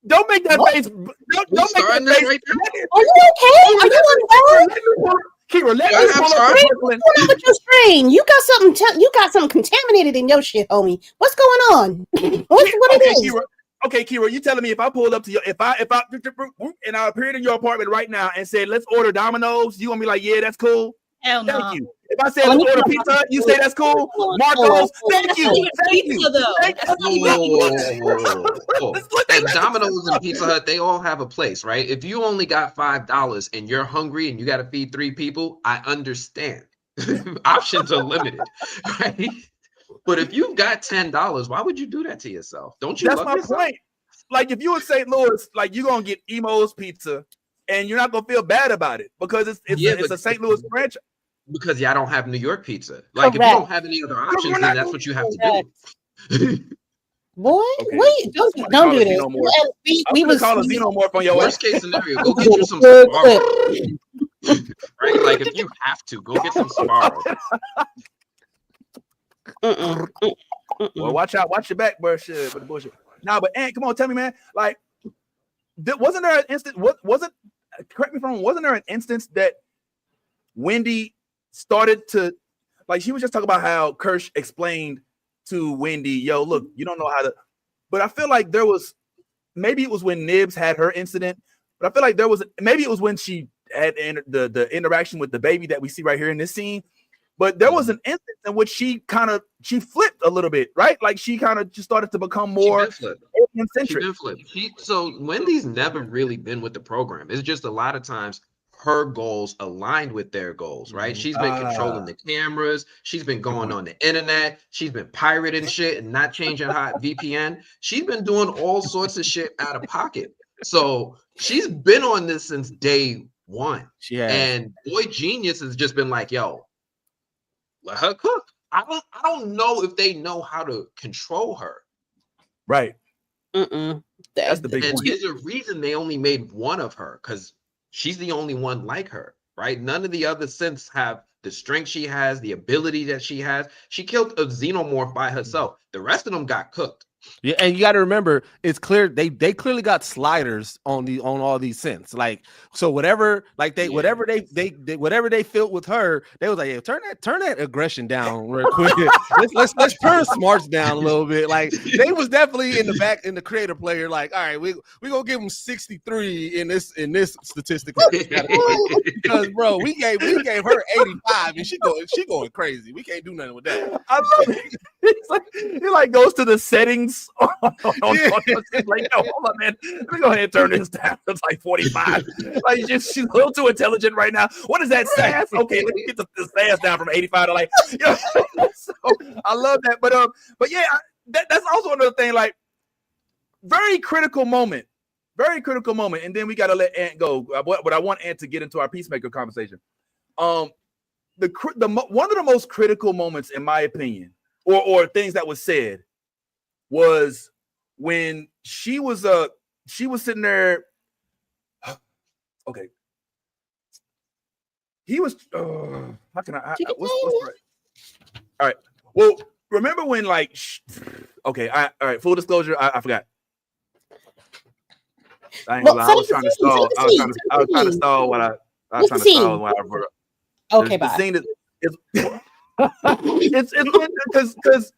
don't make that face. Don't make that face. Right there. Are you okay? Are you on board? Kira, let me pull up Brooklyn. What's your strain? You got something contaminated in your shit, homie. What's going on? What it is? Kira. Okay, Kira, you telling me if I pulled up to your if I and I appeared in your apartment right now and said let's order Domino's, you gonna be like, yeah, that's cool. Hell no. Thank you. If I said let's order pizza, you say that's cool. Marco's, thank you. Thank you. And Domino's and Pizza Hut, they all have a place, right? If you only got $5 and you're hungry and you got to feed 3 people, I understand. Options are limited, right? But if you've got $10, why would you do that to yourself? Don't you? That's my point. Like if you in St. Louis, like you're gonna get Emo's Pizza, and you're not gonna feel bad about it because it's a St. Louis franchise. Because y'all don't have New York pizza. Like if you don't have any other options, then that's what you have to do. Boy, wait, don't do this. We was call a xenomorph on your worst case snenario. Go get you some Sbarro. Right? Like if you have to, go get some Sbarro. Well, watch your back, bro. Shit, for the bullshit. Nah, but Ant, come on, tell me, man. Like, wasn't there an instance? Correct me if I'm wrong. Wasn't there an instance that Wendy started to, like, she was just talking about how Kirsch explained to Wendy, "Yo, look, you don't know how to." But I feel like there was, maybe it was when Nibs had her incident, but I feel like there was, maybe it was when she had the interaction with the baby that we see right here in this scene. But there was an instance in which she flipped a little bit, right? Like she kind of just started to become more alien-centric. So Wendy's never really been with the program. It's just a lot of times her goals aligned with their goals, right? She's been controlling the cameras. She's been going on the internet. She's been pirating shit and not changing her VPN. She's been doing all sorts of shit out of pocket. So she's been on this since day one. And Boy Genius has just been like, yo, let her cook. I don't know if they know how to control her. Right. That's the big point. And there's a reason they only made one of her, because she's the only one like her, right? None of the other synths have the strength she has, the ability that she has. She killed a xenomorph by herself. The rest of them got cooked. Yeah, and you got to remember, it's clear they clearly got sliders on all these synths. Like, so whatever, like whatever they felt with her, they was like, yeah, turn that aggression down real quick. let's turn smarts down a little bit. Like, they was definitely in the creator player. Like, all right, we gonna give them 63 in this statistical category because bro, we gave her 85 and she going crazy. We can't do nothing with that. I love it. He like goes to the settings. Like, no, hold on, man. Let me go ahead and turn this down. It's like 45. Like, she's a little too intelligent right now. What is that sass? Okay, let me get the sass down from 85 to like. You know, so I love that, but yeah, that's also another thing. Like, very critical moment, and then we got to let Ant go. But I want Ant to get into our Peacemaker conversation. One of the most critical moments, in my opinion, or things that was said, was when she was sitting there. Okay, he was. How can I? What's right? All right. Well, remember when like? Okay. All right. Full disclosure. I forgot. I ain't gonna lie. I was trying to stall. I was trying to stall what I was trying to stall when I brought up. Okay, bye. The scene is it's because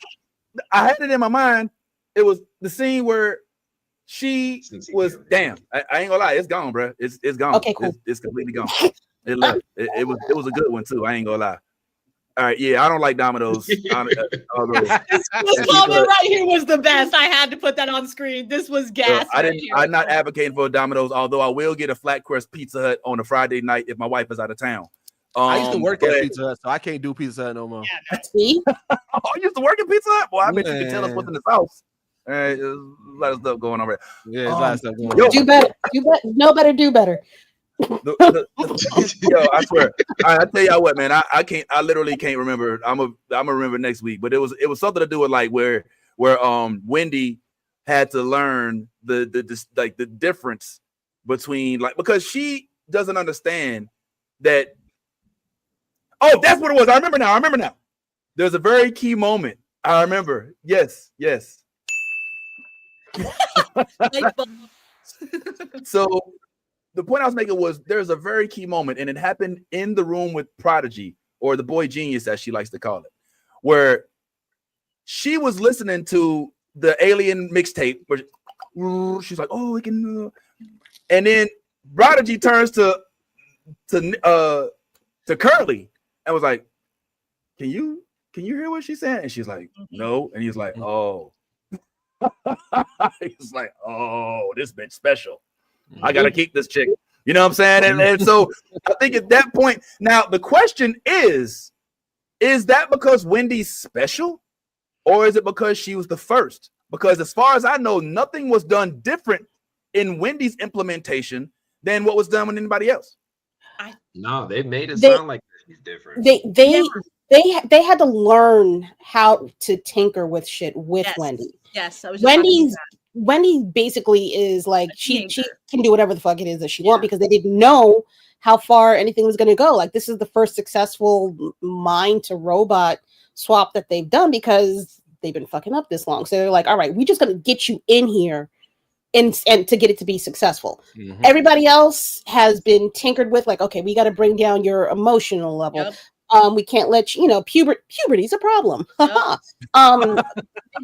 I had it in my mind. It was the scene where she was damn. I ain't gonna lie, it's gone, bro. It's gone. Okay, cool. It's completely gone. It left. It was a good one too. I ain't gonna lie. All right, yeah, I don't like dominoes. This comment right here was the best. I had to put that on screen. This was gas. I'm not advocating for Domino's, although I will get a flat crust Pizza Hut on a Friday night if my wife is out of town. I used to work at Pizza Hut, so I can't do Pizza Hut no more. Yeah, See? Oh, you used to work at Pizza Hut? Well, I bet you can tell us what's in the sauce. All right, there's a lot of stuff going on right. Yeah, there's a lot of stuff going on. Do better. Do better. Yo, I swear. I tell y'all what, man. I literally can't remember. I'm gonna remember next week. But it was something to do with like where Wendy had to learn the difference between, like, because she doesn't understand that. Oh, that's what it was. I remember now. There's a very key moment. I remember. Yes. So the point I was making was there's a very key moment, and it happened in the room with Prodigy, or the boy genius, as she likes to call it, where she was listening to the Alien mixtape, where she's like, "Oh, we can," and then Prodigy turns to Curly and was like, "Can you hear what she's saying?" And she's like, "No," and he's like, "Oh." He's like, "Oh, this bitch special. I gotta keep this chick." You know what I'm saying? And so I think at that point, now the question is that because Wendy's special, or is it because she was the first? Because as far as I know, nothing was done different in Wendy's implementation than what was done with anybody else. No, they made it sound like she's different. They had to learn how to tinker with shit with Wendy. Yes, Wendy basically is like she can do whatever the fuck it is that she wants, because they didn't know how far anything was going to go. Like, this is the first successful mind to robot swap that they've done, because they've been fucking up this long. So they're like, all right, we're just going to get you in here and to get it to be successful. Mm-hmm. Everybody else has been tinkered with, like, okay, we got to bring down your emotional level. Yep. We can't let you know, puberty's a problem. Yep. They've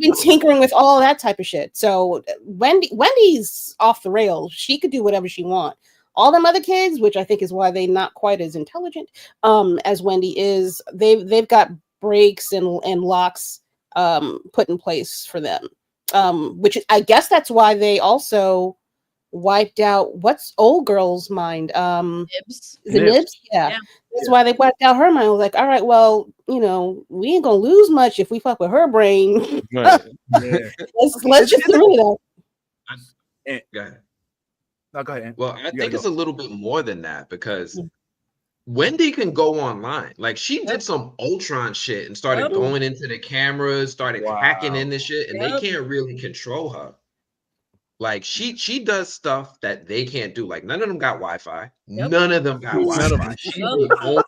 been tinkering with all that type of shit. So Wendy's off the rails. She could do whatever she wants. All them other kids, which I think is why they're not quite as intelligent as Wendy is, they've got breaks and locks put in place for them. Which I guess that's why they also wiped out what's old girl's mind. Nibs. Is it Nibs? Yeah. That's why they wiped out her mind. I was like, all right, well, you know, we ain't gonna lose much if we fuck with her brain. Right. Let's just do it. Go ahead. No, go ahead. Well, I think it's a little bit more than that, because Wendy can go online. Like, she did some Ultron shit and started going into the cameras, started hacking in the shit, and they can't really control her. Like she does stuff that they can't do. Like none of them got Wi-Fi. Yep. None of them got Wi-Fi. She's the only one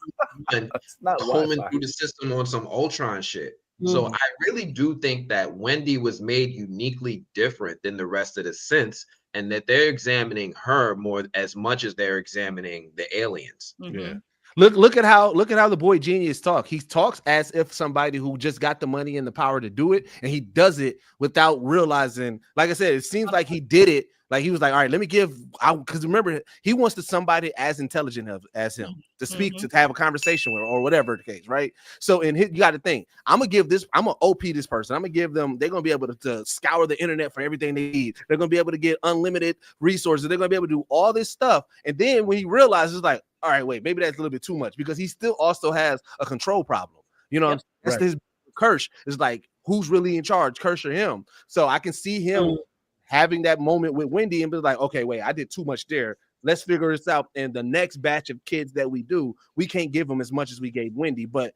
combing through the system on some Ultron shit. So I really do think that Wendy was made uniquely different than the rest of the synths, and that they're examining her more as much as they're examining the aliens. Yeah. Look at how the boy Genius talk. He talks as if somebody who just got the money and the power to do it, and he does it without realizing. Like I said, it seems like he did it. Like he was like, all right, let me give out, because remember, he wants to somebody as intelligent as him to speak, to have a conversation with, or whatever the case, right? So you got to think, I'm gonna OP this person. I'm gonna give them, they're gonna be able to scour the internet for everything they need. They're gonna be able to get unlimited resources. They're gonna be able to do all this stuff. And then when he realizes, like, all right, wait, maybe that's a little bit too much, because he still also has a control problem. You know, that's his Kirsch is like, who's really in charge, Kirsch or him? So I can see him having that moment with Wendy and be like, okay, wait, I did too much there. Let's figure this out. And the next batch of kids that we do, we can't give them as much as we gave Wendy. But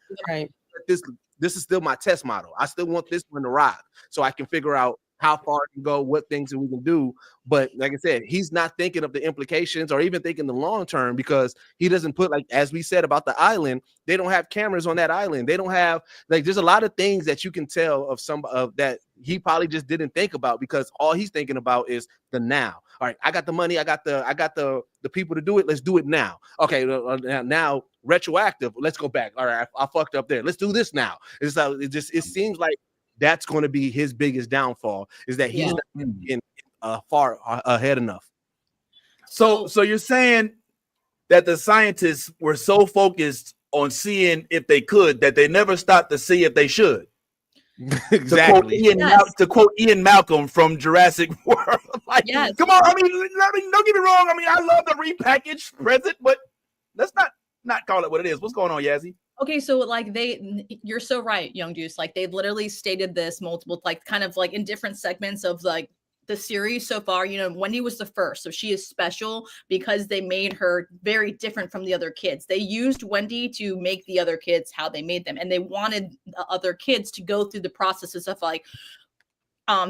this is still my test model. I still want this one to rock, so I can figure out how far it can go, what things we can do. But like I said, he's not thinking of the implications or even thinking the long term, because he doesn't put, like, as we said about the island, they don't have cameras on that island. They don't have, like, there's a lot of things that you can tell of that he probably just didn't think about, because all he's thinking about is the now. All right, I got the money, I got the people to do it. Let's do it now. Okay, now retroactive. Let's go back. All right, I fucked up there. Let's do this now. It seems like that's going to be his biggest downfall, is that he's not in far ahead enough. So you're saying that the scientists were so focused on seeing if they could that they never stopped to see if they should. Exactly. To quote Ian Malcolm from Jurassic World. Like, come on. I mean, don't get me wrong. I mean, I love the repackaged present, but let's not call it what it is. What's going on, Yazzie? Okay, so like you're so right, Young Juice. Like they've literally stated this multiple, like kind of like in different segments of like the series so far. You know, Wendy was the first, so she is special because they made her very different from the other kids. They used Wendy to make the other kids how they made them, and they wanted the other kids to go through the processes of like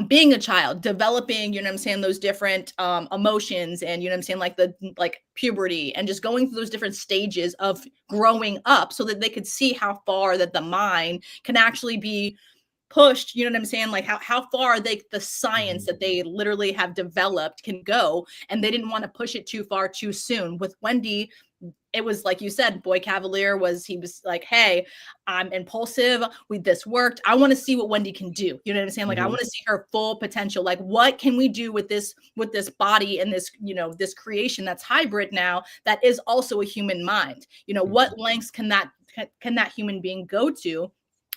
being a child, developing, you know what I'm saying, those different emotions, and you know what I'm saying, like puberty, and just going through those different stages of growing up, so that they could see how far that the mind can actually be pushed, you know what I'm saying, like how far the science that they literally have developed can go, and they didn't want to push it too far too soon. With Wendy, it was like you said, Boy Cavalier was like, hey, I'm impulsive. This worked. I want to see what Wendy can do. You know what I'm saying? Like, I want to see her full potential. Like, what can we do with this body and this, you know, this creation that's hybrid now, that is also a human mind? You know, what lengths can that human being go to?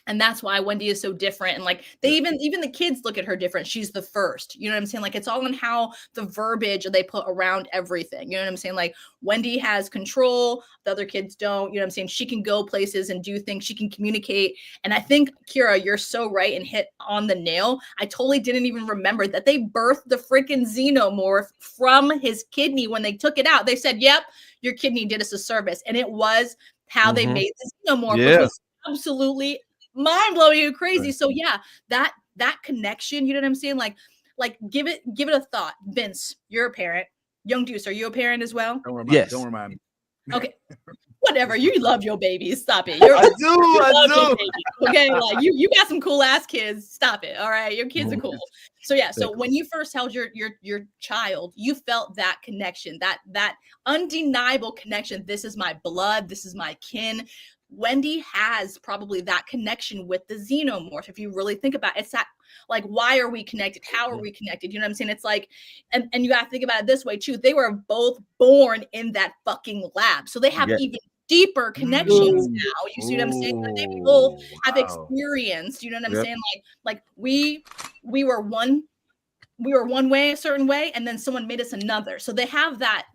And that's why Wendy is so different. And like they even the kids look at her different. She's the first, you know what I'm saying? Like it's all in how the verbiage they put around everything. You know what I'm saying? Like Wendy has control, the other kids don't, you know what I'm saying? She can go places and do things. She can communicate. And I think, Kira, you're so right and hit on the nail. I totally didn't even remember that they birthed the freaking xenomorph from his kidney when they took it out. They said, yep, your kidney did us a service. And it was how they made the xenomorph, which was absolutely mind-blowing and crazy. So yeah, that connection, you know what I'm saying? Like give it a thought. Vince, you're a parent. Young Deuce, are you a parent as well? Don't remind me. Okay. Whatever. You love your babies. Stop it. I do. Okay, like you got some cool ass kids. Stop it. All right. Your kids are cool. So yeah, so when you first held your child, you felt that connection, that undeniable connection. This is my blood, this is my kin. Wendy has probably that connection with the xenomorph. If you really think about it, it's that, like, why are we connected? How are we connected? You know what I'm saying? It's like, and you got to think about it this way too. They were both born in that fucking lab. So they have even deeper connections now. You see what I'm saying? Like, they both have experienced, you know what I'm saying? Like we were one way, a certain way, and then someone made us another. So they have that,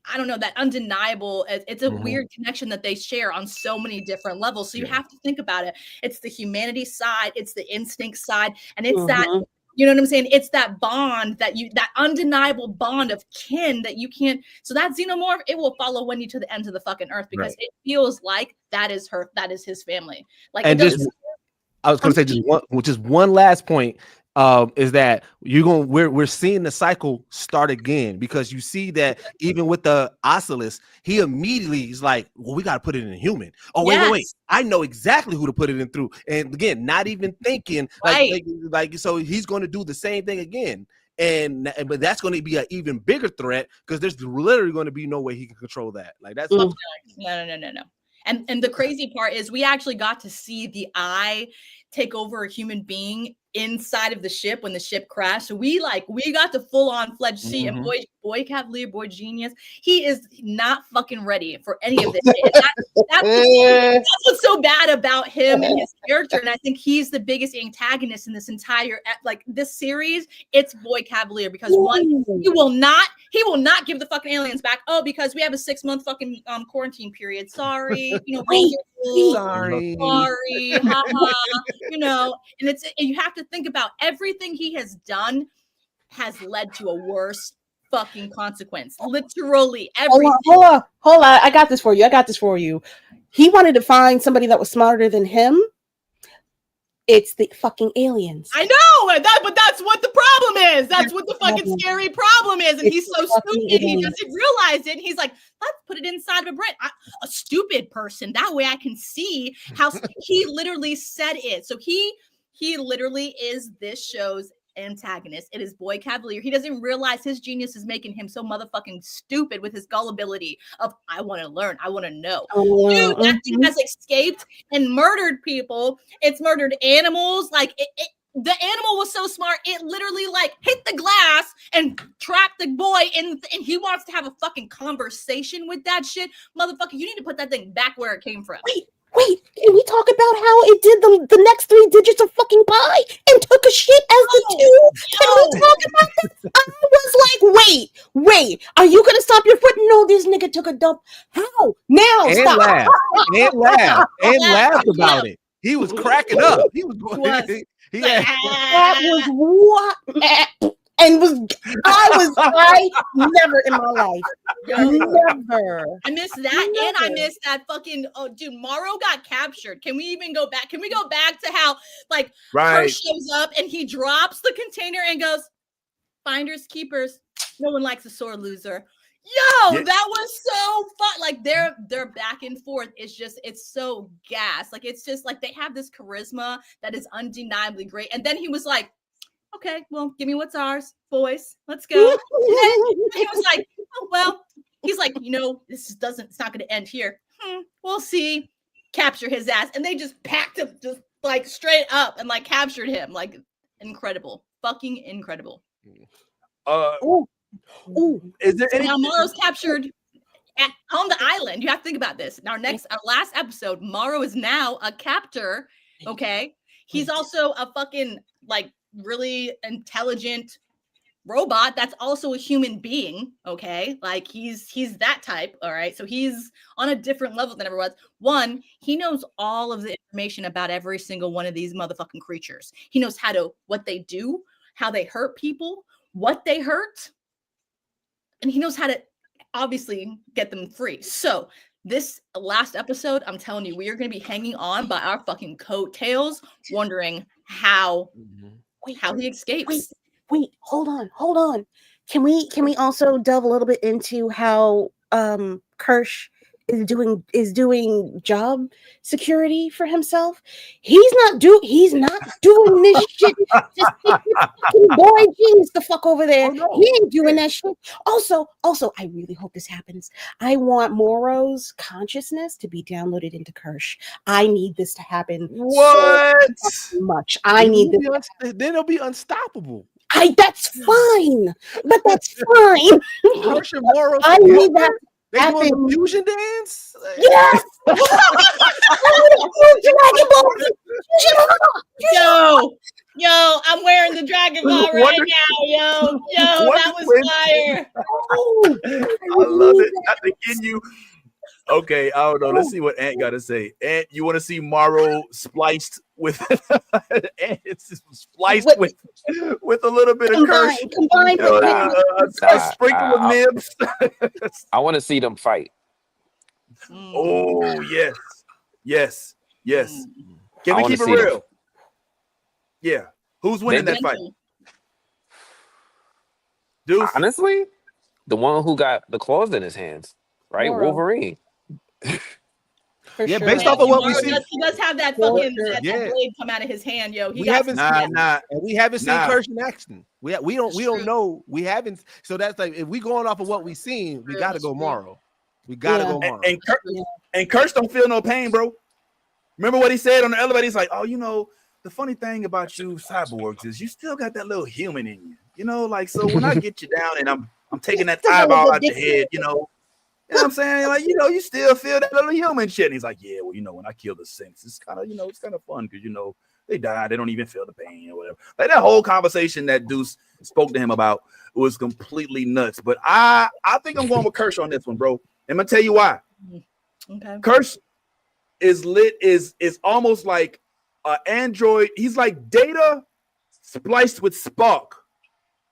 I don't know, that undeniable, it's a weird connection that they share on so many different levels. So you have to think about it. It's the humanity side, it's the instinct side, and it's that, you know what I'm saying? It's that bond that undeniable bond of kin that you can't. So that xenomorph, it will follow Wendy to the ends of the fucking earth, because it feels like that is his family. Like, and I was going to say just one last point. is that we're seeing the cycle start again, because you see that even with the Oculus, he immediately is like, well, we got to put it in a human. Oh, wait. I know exactly who to put it in through. And again, not even thinking like so he's going to do the same thing again. But that's going to be an even bigger threat, because there's literally going to be no way he can control that. Like that's no. And the crazy part is we actually got to see the eye take over a human being inside of the ship when the ship crashed. So we got the full-on fledged see, and boy Cavalier, boy genius, he is not fucking ready for any of this. That's what's so bad about him and his character. And I think he's the biggest antagonist in this entire this series. It's Boy Cavalier, because one, he will not give the fucking aliens back. Oh, because we have a 6-month fucking quarantine period. Sorry, sorry, haha. And you have to think about everything he has done has led to a worse fucking consequence. Literally everything. Hold on. I got this for you. He wanted to find somebody that was smarter than him. It's the fucking aliens. I know, but that's what the problem is. That's what the fucking scary problem is. And he's so stupid, he doesn't realize it. He's like, let's put it inside of a brain. A stupid person. That way I can see how he literally said it. So he literally is this show's antagonist. It is Boy Cavalier. He doesn't realize his genius is making him so motherfucking stupid with his gullibility of, I want to learn, I want to know. Dude, that thing has escaped and murdered people. It's murdered animals. The animal was so smart, it literally hit the glass and trapped the boy in, and he wants to have a fucking conversation with that shit. Motherfucker, you need to put that thing back where it came from. Wait, can we talk about how it did the next 3 digits of fucking pi and took a shit as the 2? Can we talk about this? I was like, wait, are you gonna stop your foot? No, this nigga took a dump. How? Now and stop. Laughed about it. He was cracking up. He was going. That was what. And I never in my life. Never. I missed that. Never. And I missed that fucking, Morrow got captured. Can we even go back? Can we go back to how her shows up and he drops the container and goes, finders, keepers. No one likes a sore loser. Yo, that was so fun. Their back and forth is just, it's so gas. It's just they have this charisma that is undeniably great. And then he was like, okay, well, give me what's ours, boys. Let's go. And then he was like, oh, well, he's like, it's not going to end here. We'll see. Capture his ass. And they just packed him just straight up and captured him. Incredible. Fucking incredible. Is there any? Now Morrow's captured on the island. You have to think about this. Our last episode, Morrow is now a captor. Okay. He's also a fucking really intelligent robot that's also a human being. Okay, he's that type. All right, so he's on a different level than everyone else. One, he knows all of the information about every single one of these motherfucking creatures. He knows what they do, how they hurt people, what they hurt, and he knows how to obviously get them free. So this last episode, I'm telling you, we are going to be hanging on by our fucking coattails, wondering how he escapes. Wait, hold on. Can we also delve a little bit into how Kirsch is doing job security for himself? He's not doing this shit. Just boy genius the fuck over there. He ain't doing that shit. Also, I really hope this happens. I want Morrow's consciousness to be downloaded into Kirsch. I need this to happen. What? So much. I need this. Then it'll be unstoppable. That's fine. But that's fine. Kirsch and Morrow. I need that. They doing the fusion dance? Yes! Yo, I'm wearing the Dragon Ball right now, yo, that was fire. I love it. Not to get you. Okay, I don't know. Let's see what Ant got to say. Ant, you want to see Morrow spliced with with a little bit of Kirsch, combined a sprinkle of nibs. I want to see them fight. Oh yes. Can we keep it real? Yeah. Who's winning that fight? Deuce? Honestly, the one who got the claws in his hands, right? Moro. Wolverine. Yeah, based off of what we see, He does have that fucking that Yeah. blade come out of his hand, yo. we haven't seen Nah. we haven't seen Nah. Kirsch in action. We don't true. know. We haven't. So that's like if we going off of what we seen, we True, got to that's go true. Morrow. We got to Yeah. go Morrow. And Kirsch don't feel no pain, bro. Remember what he said on the elevator? He's like, oh, the funny thing about you cyborgs is you still got that little human in you. Like, so when I get you down and I'm taking that eyeball out your head, you know what I'm saying? Like, you still feel that little human shit. And he's like, yeah, well, when I kill the Saints, it's kind of, it's kind of fun because, they die. They don't even feel the pain or whatever. Like that whole conversation that Deuce spoke to him about was completely nuts. But I think I'm going with Kirsch on this one, bro. I'm going to tell you why. Okay. Kirsch is almost like an android. He's like Data spliced with Spock,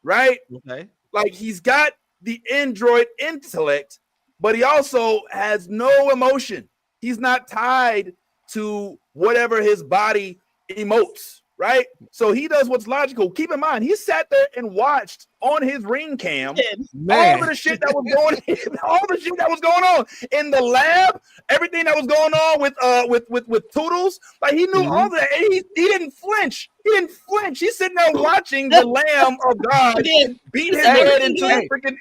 right? Okay. Like he's got the android intellect, but he also has no emotion. He's not tied to whatever his body emotes, right? So he does what's logical. Keep in mind, he sat there and watched on his ring cam all of the shit that was going on in the lab, everything that was going on with Toodles. Like he knew all that, and he didn't flinch. He's sitting there watching the Lamb of God beat his head into the freaking.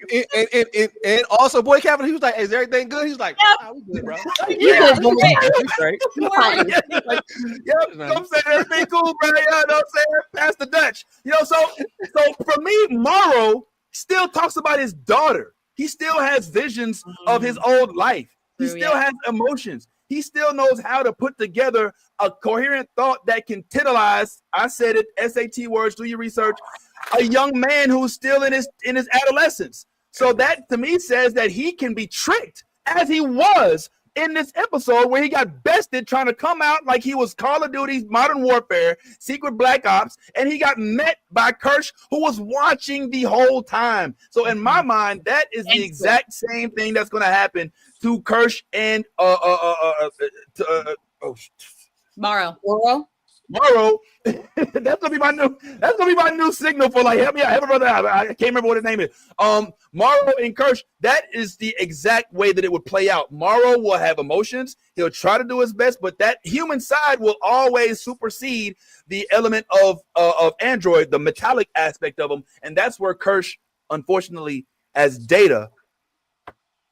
And also, Boy Capital, he was like, "Is everything good?" He's like, Yep. "We good, bro." Yeah, Right. I'm saying everything cool, bro. Yeah, I'm saying pass the Dutch. So for me, Morrow still talks about his daughter. He still has visions of his old life. He still has emotions. He still knows how to put together a coherent thought that can titilize. I said it, SAT words, do your research. A young man who's still in his adolescence. So that to me says that he can be tricked, as he was in this episode where he got bested trying to come out like he was Call of Duty's Modern Warfare, Secret Black Ops, and he got met by Kirsch, who was watching the whole time. So in my mind, that is the exact same thing that's going to happen to Kirsch and Morrow. Morrow. That's gonna be my new signal for like help me out, help a brother out. I can't remember what his name is. Morrow and Kirsch, that is the exact way that it would play out. Morrow will have emotions, he'll try to do his best, but that human side will always supersede the element of android, the metallic aspect of him, and that's where Kirsch, unfortunately, as Data,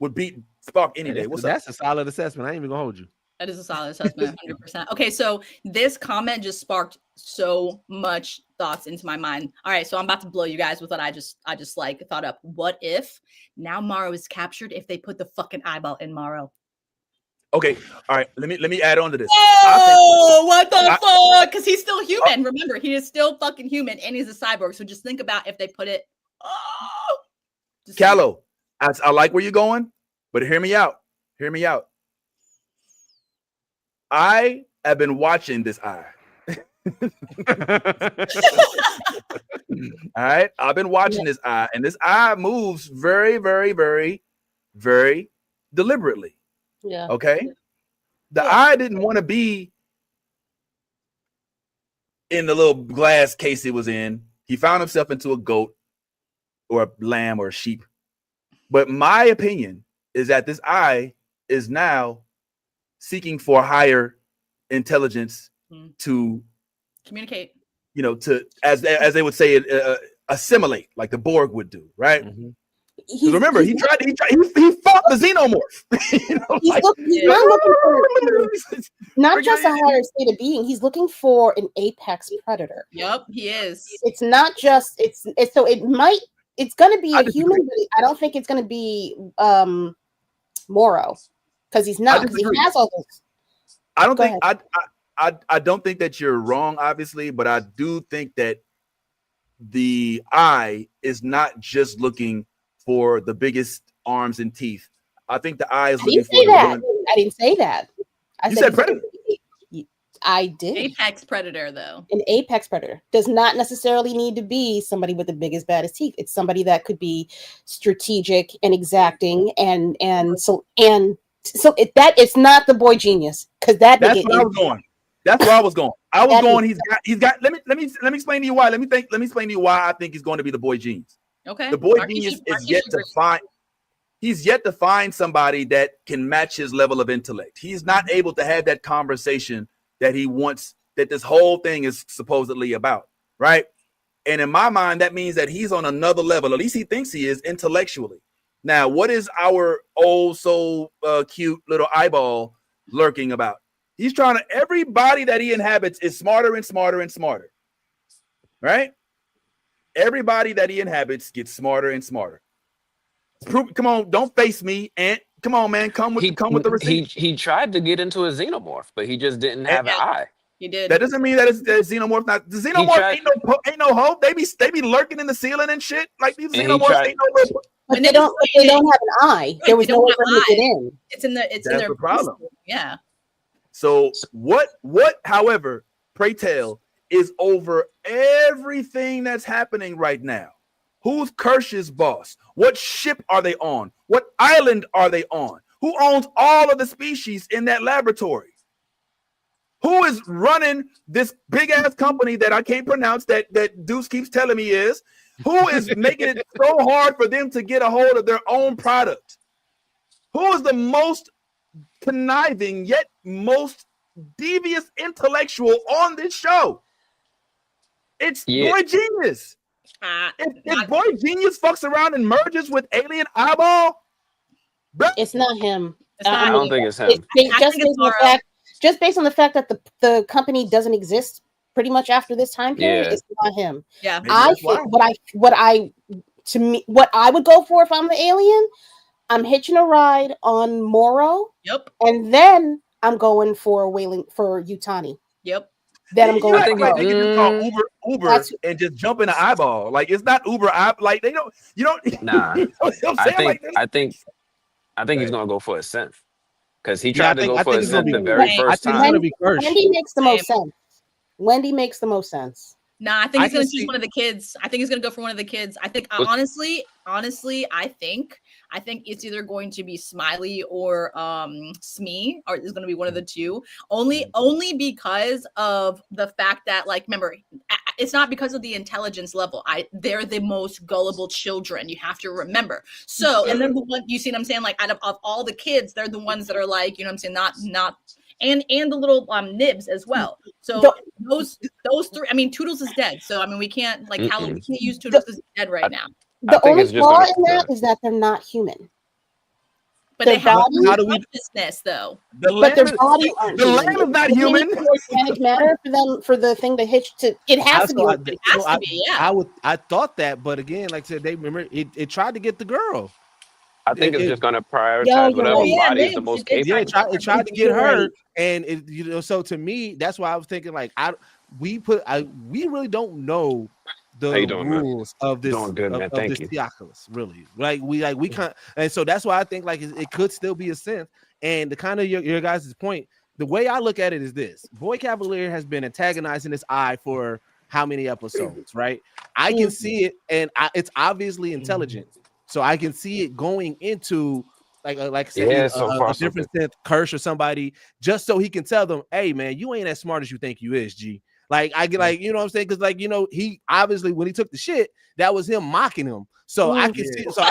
would beat Spock any day. That's a solid assessment. I ain't even gonna hold you. That is a solid assessment, 100%. Okay, so this comment just sparked so much thoughts into my mind. All right, so I'm about to blow you guys with what I just like thought up. What if now Morrow is captured if they put the fucking eyeball in Morrow? Okay, all right. Let me add on to this. Oh, what the fuck? Because he's still human. Remember, he is still fucking human, and he's a cyborg. So just think about if they put it. Oh, Callow, I like where you're going, but hear me out. I have been watching this eye. All right, I've been watching this eye, and this eye moves very, very, very, very deliberately. Yeah. Okay. The eye didn't want to be in the little glass case it was in. He found himself into a goat or a lamb or a sheep. But my opinion is that this eye is now seeking for higher intelligence to communicate, to as they would say it, assimilate, like the Borg would do, right? Remember, he fought the xenomorph. He's not looking for not just a higher state of being. He's looking for an apex predator. Yep, he is. It's not just it's so it's going to be a human, but I don't think it's going to be Morrow, because he's not. He has all those. I don't think that you're wrong, obviously, but I do think that the eye is not just looking for the biggest arms and teeth. I think the eye is looking for I didn't say that. You said predator. I did. Apex predator, though. An apex predator does not necessarily need to be somebody with the biggest, baddest teeth. It's somebody that could be strategic and exacting, and so it's not the boy genius, because that's where I was going. That's where I was going. I was going. He's got. Let me explain to you why. Let me explain to you why I think he's going to be the boy genius. Okay. The boy genius is yet to find. He's yet to find somebody that can match his level of intellect. He's not able to have that conversation that he wants. That this whole thing is supposedly about, right? And in my mind, that means that he's on another level. At least he thinks he is intellectually. Now, what is our so cute little eyeball lurking about? He's trying to, everybody that he inhabits is smarter and smarter and smarter, right? Everybody that he inhabits gets smarter and smarter. Come on, don't face me, Ant. Come on, man. Come with the receipt. He tried to get into a xenomorph, but he just didn't have an eye. He did. That doesn't mean that it's xenomorph. Not the xenomorph ain't no hope. They be lurking in the ceiling and shit. Like these xenomorphs ain't no hope. But they don't have an eye. There was no way for him to get in. It's in their problem. Yeah. So what, however, pray tell, is over everything that's happening right now? Who's Kirsch's boss? What ship are they on? What island are they on? Who owns all of the species in that laboratory? Who is running this big ass company that I can't pronounce that Deuce keeps telling me is? Who is making it so hard for them to get a hold of their own product? Who is the most conniving yet most devious intellectual on this show? It's Boy Genius. If Boy Genius fucks around and merges with Alien Eyeball, it's not him. I don't think it's him. Just based on the fact that the company doesn't exist pretty much after this time period, it's not him. Yeah, I think what I would go for if I'm the alien, I'm hitching a ride on Morrow. Yep. And then I'm going for Yutani. Yep. Then I'm going. I think they can just call Uber and just jump in the eyeball. Like it's not Uber. Like they don't. You don't. Nah. You know what I'm saying? I think he's gonna go for a synth because he tried to go for a synth the very first time. Wendy makes the most sense. Wendy makes the most sense. Nah, I think he's gonna choose one of the kids. I think he's gonna go for one of the kids. I think honestly, I think it's either going to be Smiley or Smee, or it's gonna be one of the two. Only because of the fact that, like, remember, it's not because of the intelligence level. They're the most gullible children. You have to remember. So, and then the one, you see what I'm saying? Like, out of all the kids, they're the ones that are like, you know what I'm saying? Not. And the little nibs as well. So those three. I mean, Toodles is dead. So I mean, we can't we can't use Toodles as dead right now. The only flaw in that is that they're not human. But they have consciousness, though. But their body aren't the lamb is not human. Organic matter for them, for the thing to hitch to. It has to be. It has to be. Yeah. I thought that, but again, like I said, they remember it tried to get the girl. I think it's just going to prioritize whatever body is the most capable. Yeah, it tried to get her, and so to me, that's why I was thinking we really don't know the rules of this of this Theoculus, really. We can't, and so that's why I think it could still be a synth. And the kind of your guys' point, the way I look at it is this: Boy Cavalier has been antagonizing this eye for how many episodes, right? I can see it, and it's obviously intelligent. So I can see it going into like I said, a different synth, Kirsch or somebody, just so he can tell them, "Hey, man, you ain't as smart as you think you is, G." Like I get you know what I'm saying? Because he obviously when he took the shit, that was him mocking him. So I can see. So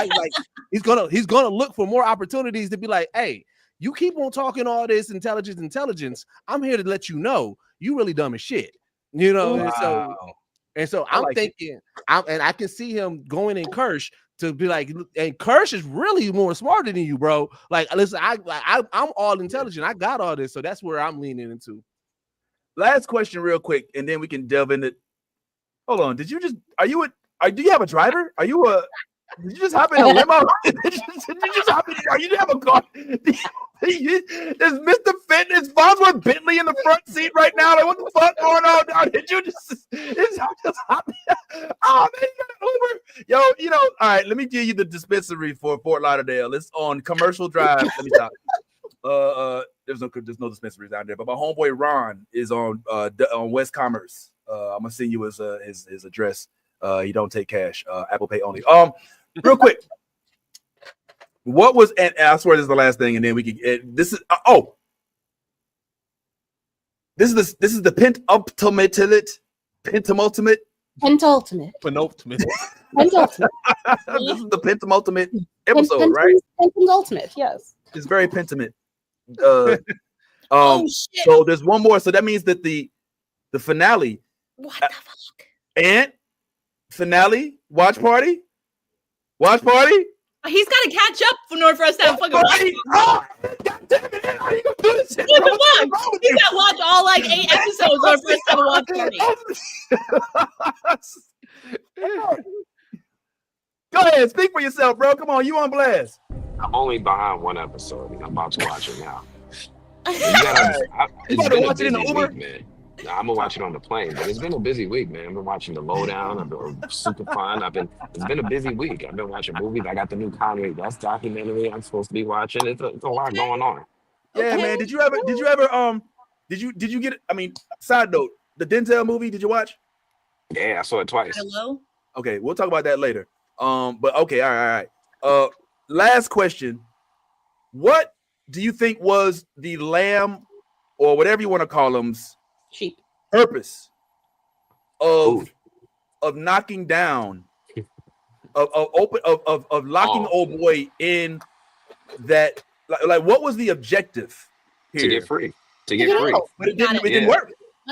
he's gonna look for more opportunities to be like, "Hey, you keep on talking all this intelligence. I'm here to let you know you really dumb as shit." You know, and so I'm thinking, and I can see him going in Kirsch. To be like, and Kirsch is really more smarter than you, bro. Like, listen, I'm all intelligent. I got all this, so that's where I'm leaning into. Last question, real quick, and then we can delve into. Hold on, do you have a driver? Did you just hop in a limo? Did you just hop in? You have a car? There's Mr. Fitness, Bosworth Bentley in the front seat right now. Like, what the fuck going on? Did you just hop in? Oh, man, you got an Uber. Yo, all right, let me give you the dispensary for Fort Lauderdale. It's on Commercial Drive. Let me stop. There's no dispensaries down there, but my homeboy Ron is on West Commerce. I'm gonna send you his address. He don't take cash. Apple Pay only. Real quick, what was and I swear this is the last thing, and then we can. This This is the penultimate. Penultimate. Penultimate. Penultimate. This is the penultimate episode, right? Penultimate, yes. It's very pentimate. So there's one more. So that means that the finale. What the fuck? And finale watch party. Watch party. He's got to catch up in order for us to have a fucking watch. God damn it! How you gonna do this shit? What the fuck? He's got to watch all like 8 episodes in order for us to have a watch party. Go ahead, speak for yourself, bro. Come on, you on blast. I'm only behind 1 episode, and I'm about to watch it now. You about to watch it in the Uber? Week, man. Nah, I'm gonna watch it on the plane, but it's been a busy week, man. I've been watching The Lowdown. I've been super fun. It's been a busy week. I've been watching movies. I got the new Kanye West documentary I'm supposed to be watching. It's a lot going on. Yeah, man. Did you ever did you get I mean, side note, the Denzel movie, did you watch? Yeah, I saw it twice. Hello? Okay, we'll talk about that later. But okay, all right. Last question. What do you think was the lamb or whatever you want to call them sheep purpose of knocking down of locking old boy in that like what was the objective here? To get free. But it didn't work.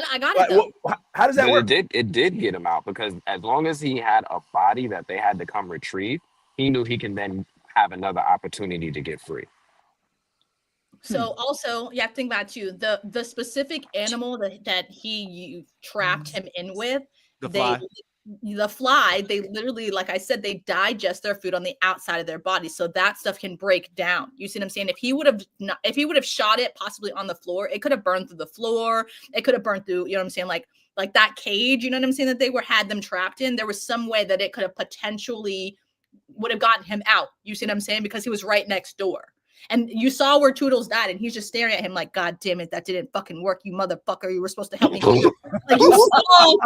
I got it though. How does that work? It did get him out because as long as he had a body that they had to come retrieve, he knew he can then have another opportunity to get free. So also you have to think about too the specific animal that you trapped him in with. The fly, they literally, like I said, they digest their food on the outside of their body, so that stuff can break down. You see what I'm saying? If he would have shot it possibly on the floor, it could have burned through the floor. It could have burned through, you know what I'm saying, like that cage. You know what I'm saying, that they had them trapped in. There was some way that it could have potentially would have gotten him out. You see what I'm saying? Because he was right next door. And you saw where Toodles died, and he's just staring at him like, God damn it, that didn't fucking work, you motherfucker. You were supposed to help me. Like, you saw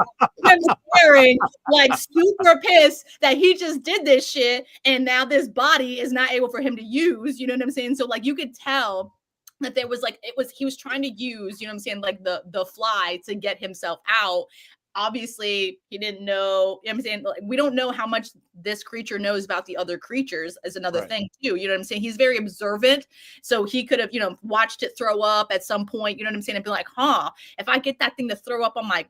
him staring, like super pissed that he just did this shit, and now this body is not able for him to use. You know what I'm saying? So like you could tell that there was like he was trying to use, you know what I'm saying, like the fly to get himself out. Obviously, he didn't know, you know what I'm saying? Like, we don't know how much this creature knows about the other creatures is another thing too. You know what I'm saying? He's very observant. So he could have, watched it throw up at some point, you know what I'm saying? And be like, if I get that thing to throw up on my,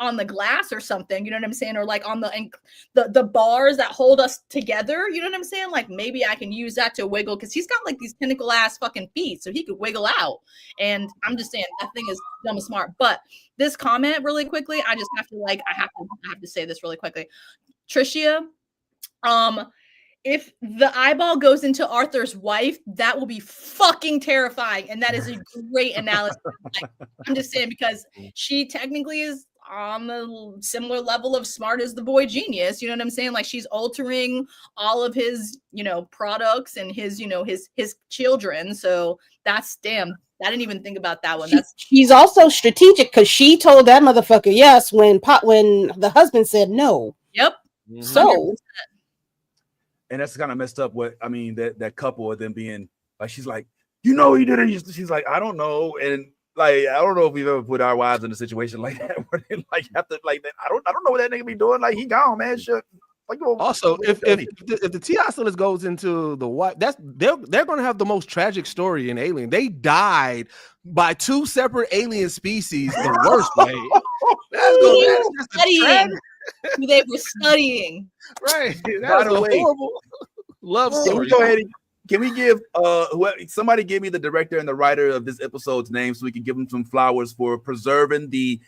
on the glass or something, you know what I'm saying? Or like on the bars that hold us together, you know what I'm saying? Like maybe I can use that to wiggle, because he's got like these tentacle ass fucking feet, so he could wiggle out. And I'm just saying that thing is dumb and smart. But this comment really quickly, I just have to I have to say this really quickly. Tricia, if the eyeball goes into Arthur's wife, that will be fucking terrifying. And that is a great analysis. I'm just saying, because she technically is on the similar level of smart as the boy genius. You know what I'm saying? Like she's altering all of his, products and his, his children. So that's damn. I didn't even think about that one. She's also strategic because she told that motherfucker yes when the husband said no. Yep. Mm-hmm. So, and that's kind of messed up. That couple of them being like, she's like, he did it. She's like, I don't know, and like I don't know if we've ever put our wives in a situation like that where they have to like that. I don't know what that nigga be doing. Like he gone, man. Shit. Like, also, if the T.I. goes into the wife, they're going to have the most tragic story in Alien. They died by 2 separate alien species the worst way. They were studying. Right. That was a horrible love story. Go ahead. Can we give somebody give me the director and the writer of this episode's name so we can give them some flowers for preserving the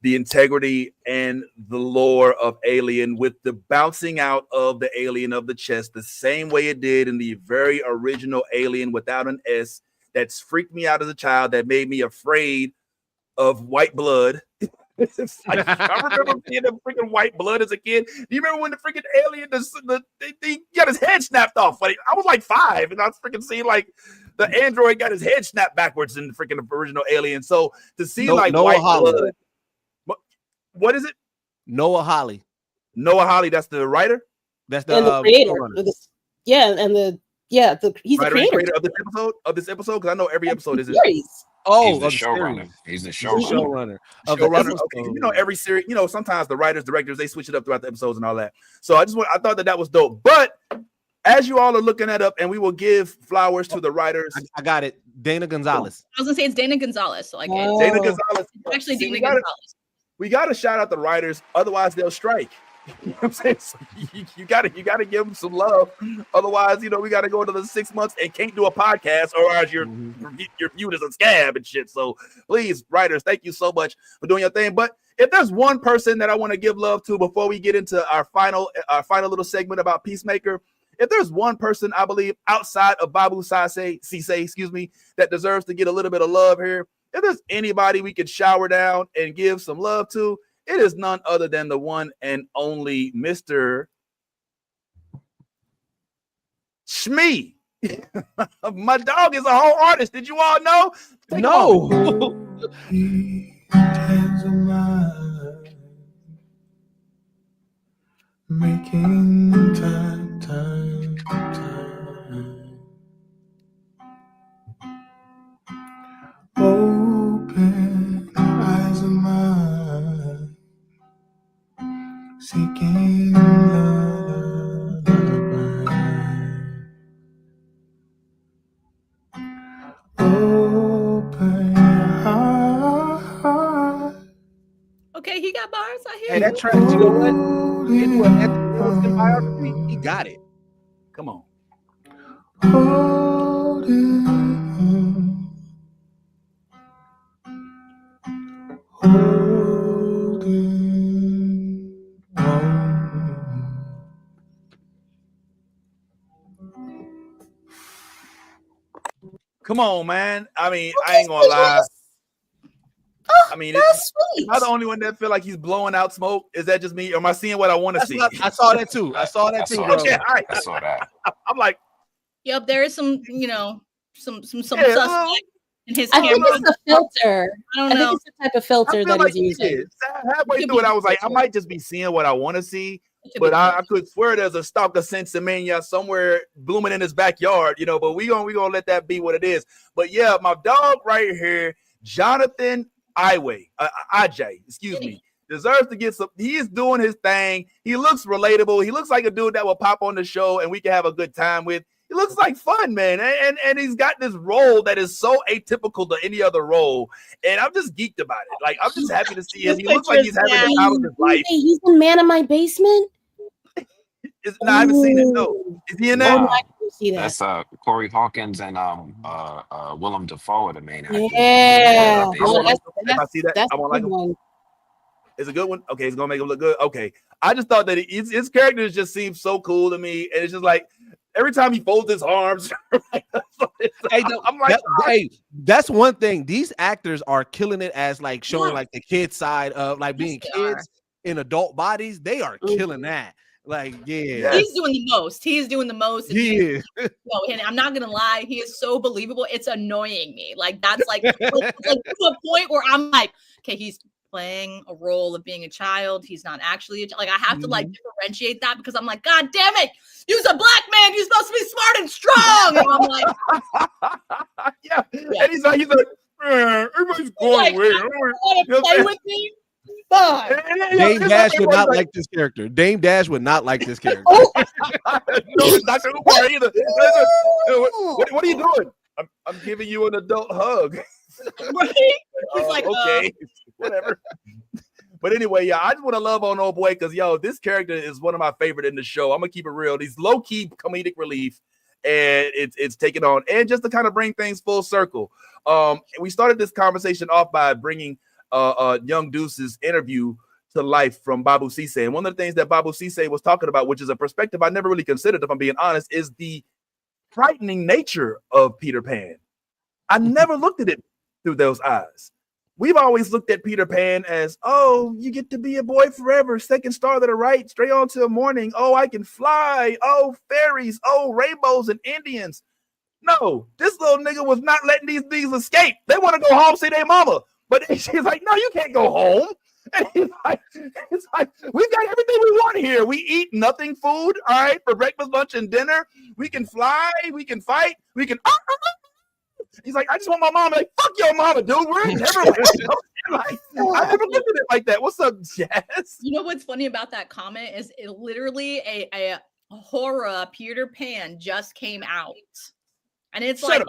integrity and the lore of Alien with the bouncing out of the alien of the chest the same way it did in the very original Alien without an S that's freaked me out as a child, that made me afraid of white blood. I remember seeing the freaking white blood as a kid. Do you remember when the freaking alien he got his head snapped off? Like, I was like 5 and I was freaking seeing like the android got his head snapped backwards in the freaking original Alien. So to see Noah white Hawley. Blood. What is it? Noah Hawley. Noah Hawley, that's the writer? That's the creator. He's the creator of this episode? Because I know every episode is Oh, He's the of the showrunner. series. He's the He's the showrunner. showrunner of the Showrunner. episode. Okay, you know every series. You know sometimes the writers, directors, they switch it up throughout the episodes and all that. So I thought that was dope. But as you all are looking that up, and we will give flowers to the writers. I got it. Dana Gonzalez. I was gonna say it's Dana Gonzalez. So like Dana Gonzalez. it's actually See, Dana we gotta- Gonzalez. We got to shout out the writers, otherwise they'll strike. You know what I'm saying? So you gotta give them some love. Otherwise, you know, we gotta go into the 6 months and can't do a podcast, or else you're viewed as a scab and shit. So please, writers, thank you so much for doing your thing. But if there's one person that I want to give love to before we get into our final little segment about Peacemaker, if there's one person I believe outside of Babu Cisse, that deserves to get a little bit of love here, if there's anybody we could shower down and give some love to, it is none other than the one and only Mr. Shmee. My dog is a whole artist. Did you all know? No. Making time. Open eyes of mine, seeking lullaby. Open your heart. Okay, he got bars. I hear Hey, that track, you know what? Anthony Hamilton biography, he got it. Come on. Holding on. Come on, man. I mean, I ain't gonna lie. I mean, That's sweet. am I the only one that feel like he's blowing out smoke? Is that just me? Or am I seeing what I want to see? I saw that too. I saw that too, bro. Okay, all right. I saw that. I'm like, Yep, there is some, you know, some Yeah, suspect in his I think camera. it's a filter. I don't I know. think it's the type of filter I feel that like he's it using. is. Halfway through it, I was like, I might just be seeing what I want to see. But I could swear there's a stalk of Sensimania somewhere blooming in his backyard, you know. But we gonna let that be what it is. But yeah, my dog right here, Jonathan Ajay, excuse me, deserves to get some. He is doing his thing. He looks relatable. He looks like a dude that will pop on the show and we can have a good time with. He looks like fun, man, and he's got this role that is so atypical to any other role, and I'm just geeked about it. Like, I'm just happy to see him. He looks like he's having the time of his life. He's in Man in My Basement. No, I haven't seen it. No, is he in there? Oh, I can see that. That's Corey Hawkins and Willem Dafoe are the main actors. Yeah. I won't like him. If I see that, That's I won't a like good him. one. It's a good one. Okay, it's gonna make him look good. Okay, I just thought that his characters just seem so cool to me, and it's just like every time he folds his arms, Hey, I'm like, hey, that's one thing. These actors are killing it as like showing like the kid side of like being kids in adult bodies. They are killing that. Like, yeah, He's doing the most. He is doing the most. And he is. and I'm not gonna lie, he is so believable. It's annoying me. Like that's like to a point where I'm like, okay, he's playing a role of being a child. He's not actually like I have to like differentiate that because I'm like, God damn it, you're a black man. You're supposed to be smart and strong. And I'm like, yeah. And he's like, everybody's going like, away. want to play with me? Fine. Dame Dash would not like this character. Dame Dash would not like this character. No, it's Dr. Umar either. What are you doing? I'm giving you an adult hug. Right? He's like, okay, whatever. But anyway, yeah, I just want to love on old boy because this character is one of my favorite in the show. I'm gonna keep it real. He's low key comedic relief, and it's taken on. And just to kind of bring things full circle, we started this conversation off by bringing Young Deuce's interview to life from Babu Cisse. And one of the things that Babu Cisse was talking about, which is a perspective I never really considered, if I'm being honest, is the frightening nature of Peter Pan. I never looked at it through those eyes. We've always looked at Peter Pan as, oh, you get to be a boy forever, second star to the right, straight on to the morning. Oh, I can fly. Oh, fairies. Oh, rainbows and Indians. No, this little nigga was not letting these things escape. They want to go home, see their mama. But she's like, no, you can't go home. And it's like, we've got everything we want here. We eat nothing food, all right, for breakfast, lunch, and dinner. We can fly, we can fight, we can He's like, I just want my mom. I'm like, fuck your mama, dude. We're never like, I never looked at it like that. What's up, Jazz? You know what's funny about that comment is it literally a horror Peter Pan just came out, and it's like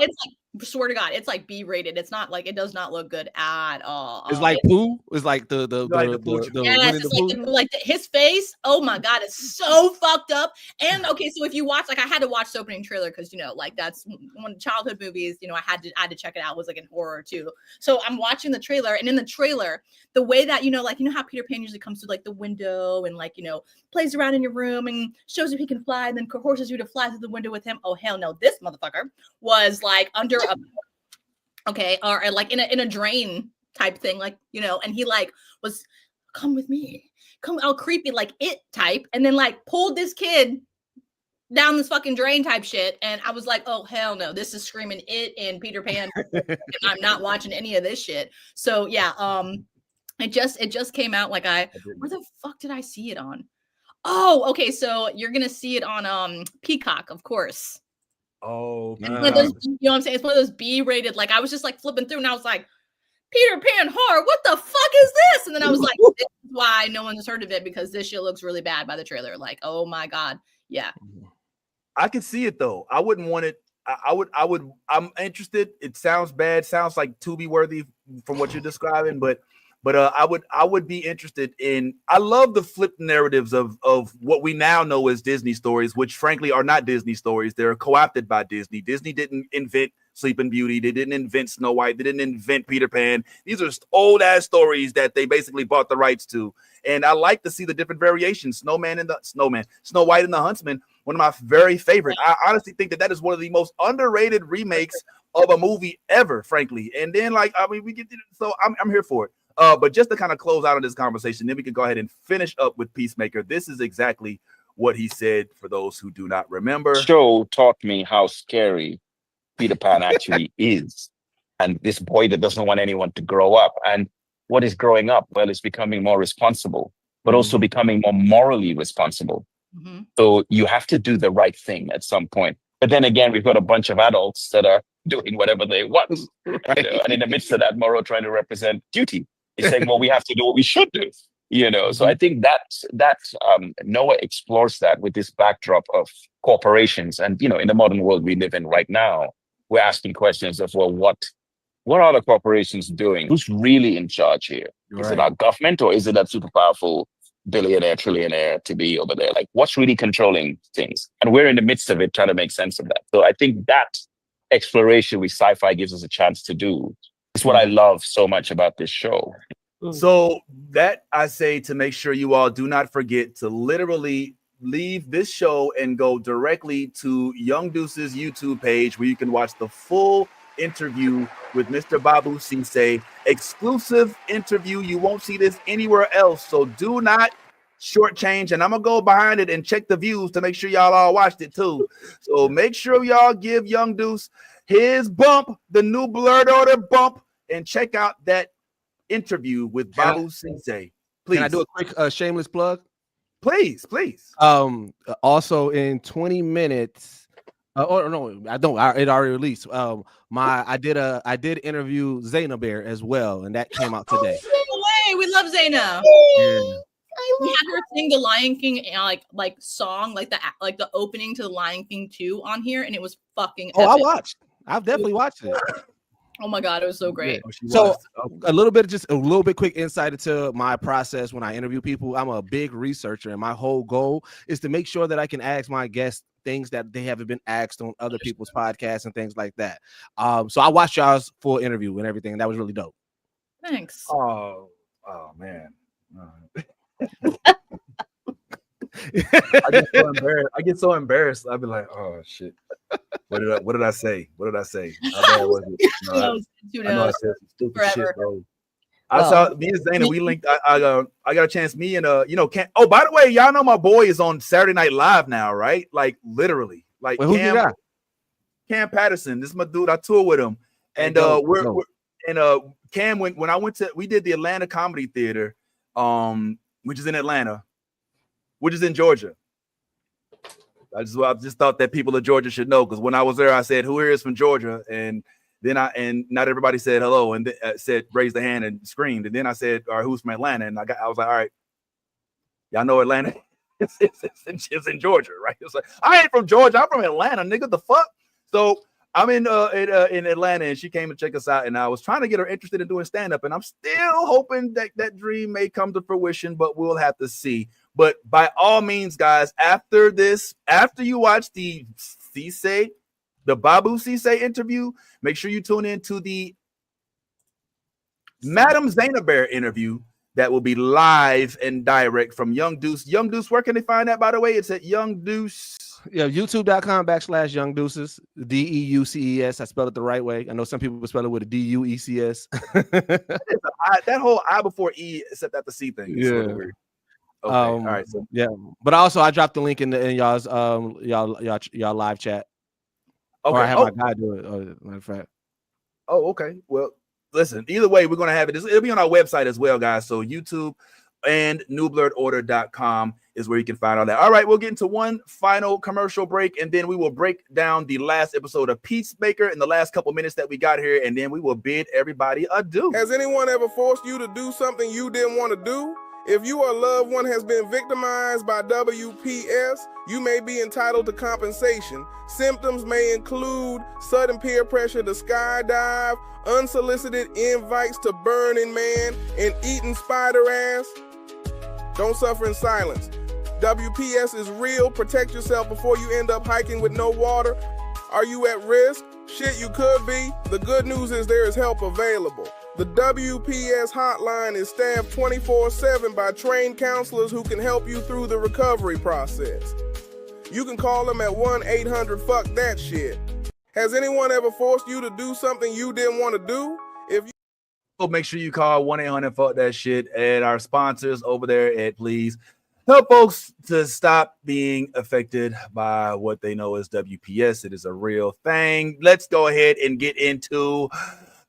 swear to God, it's like B-rated. It's not like, it does not look good at all. It's like Pooh. It's like the yes, it's like his face. Oh my God, it's so fucked up. And okay, so if you watch, like, I had to watch the opening trailer because, you know, like, that's one of childhood movies. You know, I had to check it out. It was like an horror too. So I'm watching the trailer, and in the trailer, the way that, you know, like, you know how Peter Pan usually comes through like the window and, like, you know, plays around in your room and shows you he can fly, and then coerces you to fly through the window with him. Oh hell no, this motherfucker was like under a or like in a drain type thing, like, you know, and he like was, come with me, come, all creepy, like It type, and then like pulled this kid down this fucking drain type shit. And I was like, oh hell no, this is screaming It and Peter Pan. And I'm not watching any of this shit. So yeah, it just came out. Like, where the fuck did I see it on? Oh, okay, so you're gonna see it on Peacock, of course. Oh, you know what I'm saying? It's one of those B-rated. Like, I was just like flipping through, and I was like, Peter Pan horror, what the fuck is this? And then I was like, this is why no one's heard of it, because this shit looks really bad by the trailer. Like, oh my God, yeah. I can see it though. I wouldn't want it. I'm interested. It sounds bad. Sounds like Tubi worthy from what you're describing, but I would be interested in. I love the flipped narratives of what we now know as Disney stories, which frankly are not Disney stories. They're co-opted by Disney. Disney didn't invent Sleeping Beauty. They didn't invent Snow White. They didn't invent Peter Pan. These are old ass stories that they basically bought the rights to. And I like to see the different variations. Snow White and the Huntsman, one of my very favorite. I honestly think that is one of the most underrated remakes of a movie ever, frankly. And then, like, I mean, we get so I'm here for it. But just to kind of close out on this conversation, then we can go ahead and finish up with Peacemaker. This is exactly what he said for those who do not remember. Show taught me how scary Peter Pan actually is. And this boy that doesn't want anyone to grow up. And what is growing up? Well, it's becoming more responsible, but also becoming more morally responsible. Mm-hmm. So you have to do the right thing at some point. But then again, we've got a bunch of adults that are doing whatever they want. You know? And in the midst of that, Morrow trying to represent duty. He's saying, well, we have to do what we should do. You know, so I think that Noah explores that with this backdrop of corporations. And, you know, in the modern world we live in right now, we're asking questions of, well, what are the corporations doing? Who's really in charge here? Right. Is it our government, or is it that super powerful billionaire, trillionaire to be over there? Like, what's really controlling things? And we're in the midst of it, trying to make sense of that. So I think that exploration with sci-fi gives us a chance to do. It's what I love so much about this show. So that I say to make sure you all do not forget to literally leave this show and go directly to Young Deuce's YouTube page, where you can watch the full interview with Mr. Babu Sise. Exclusive interview. You won't see this anywhere else. So do not shortchange. And I'm gonna go behind it and check the views to make sure y'all all watched it too. So make sure y'all give Young Deuce his bump, the new Blurred Order bump, and check out that interview with Babu Sise. Please. Can I do a quick shameless plug? Please. Also in 20 minutes. Oh no, I don't. It already released. I did interview Zaina Bear as well, and that came out today. No way, we love Zaina. We had her sing the Lion King like song, like the opening to the Lion King 2 on here, and it was fucking epic. I've definitely watched it. Oh my God, it was so great. So a little bit quick insight into my process when I interview people. I'm a big researcher, and my whole goal is to make sure that I can ask my guests things that they haven't been asked on other people's podcasts and things like that. So I watched y'all's full interview and everything, and that was really dope. Thanks. Oh man. I get so embarrassed. I'd be like, oh shit. What did I say? How bad was it? I know I said some stupid shit, bro. I saw me and Zaina, we linked. I got a chance. Me and Cam. Oh, by the way, y'all know my boy is on Saturday Night Live now, right? Like literally. Like wait, Cam Patterson. This is my dude. I tour with him. And Cam, when I went to, we did the Atlanta Comedy Theater, which is in Atlanta, which is in Georgia. I just thought that people of Georgia should know, because when I was there, I said, who here is from Georgia? And Then and not everybody said hello and said raise the hand and screamed. And then I said, all right, who's from Atlanta? And I was like, all right, y'all know Atlanta. It's in Georgia, right? It's like, I ain't from Georgia. I'm from Atlanta, nigga. The fuck? So I'm in Atlanta, and she came to check us out, and I was trying to get her interested in doing stand-up, and I'm still hoping that dream may come to fruition, but we'll have to see. But by all means, guys, after you watch the Babu Cisse interview, make sure you tune in to the Madam Zainaber interview that will be live and direct from Young Deuce. Young Deuce, where can they find that, by the way? It's at Young Deuce. Yeah, youtube.com/Young Deuces, DEUCES. I spelled it the right way. I know some people spell it with a DUECS. That whole I before E, except at the C thing. Yeah. Sort of weird. Okay, all right. So. Yeah, but also I dropped the link in y'all's y'all live chat. Okay. Or I have my guy do it. Matter of fact. Oh, okay. Well, listen. Either way, we're gonna have it. It'll be on our website as well, guys. So YouTube and newblurredorder.com is where you can find all that. All right, we'll get into one final commercial break, and then we will break down the last episode of Peacemaker in the last couple minutes that we got here, and then we will bid everybody adieu. Has anyone ever forced you to do something you didn't want to do? If you or a loved one has been victimized by WPS, you may be entitled to compensation. Symptoms may include sudden peer pressure to skydive, unsolicited invites to Burning Man, and eating spider ass. Don't suffer in silence. WPS is real. Protect yourself before you end up hiking with no water. Are you at risk? Shit, you could be. The good news is there is help available. The WPS hotline is staffed 24/7 by trained counselors who can help you through the recovery process. You can call them at 1-800-FUCK-THAT-SHIT. Has anyone ever forced you to do something you didn't want to do? Make sure you call 1-800-FUCK-THAT-SHIT and our sponsors over there at Please help folks to stop being affected by what they know as WPS. It is a real thing. Let's go ahead and get into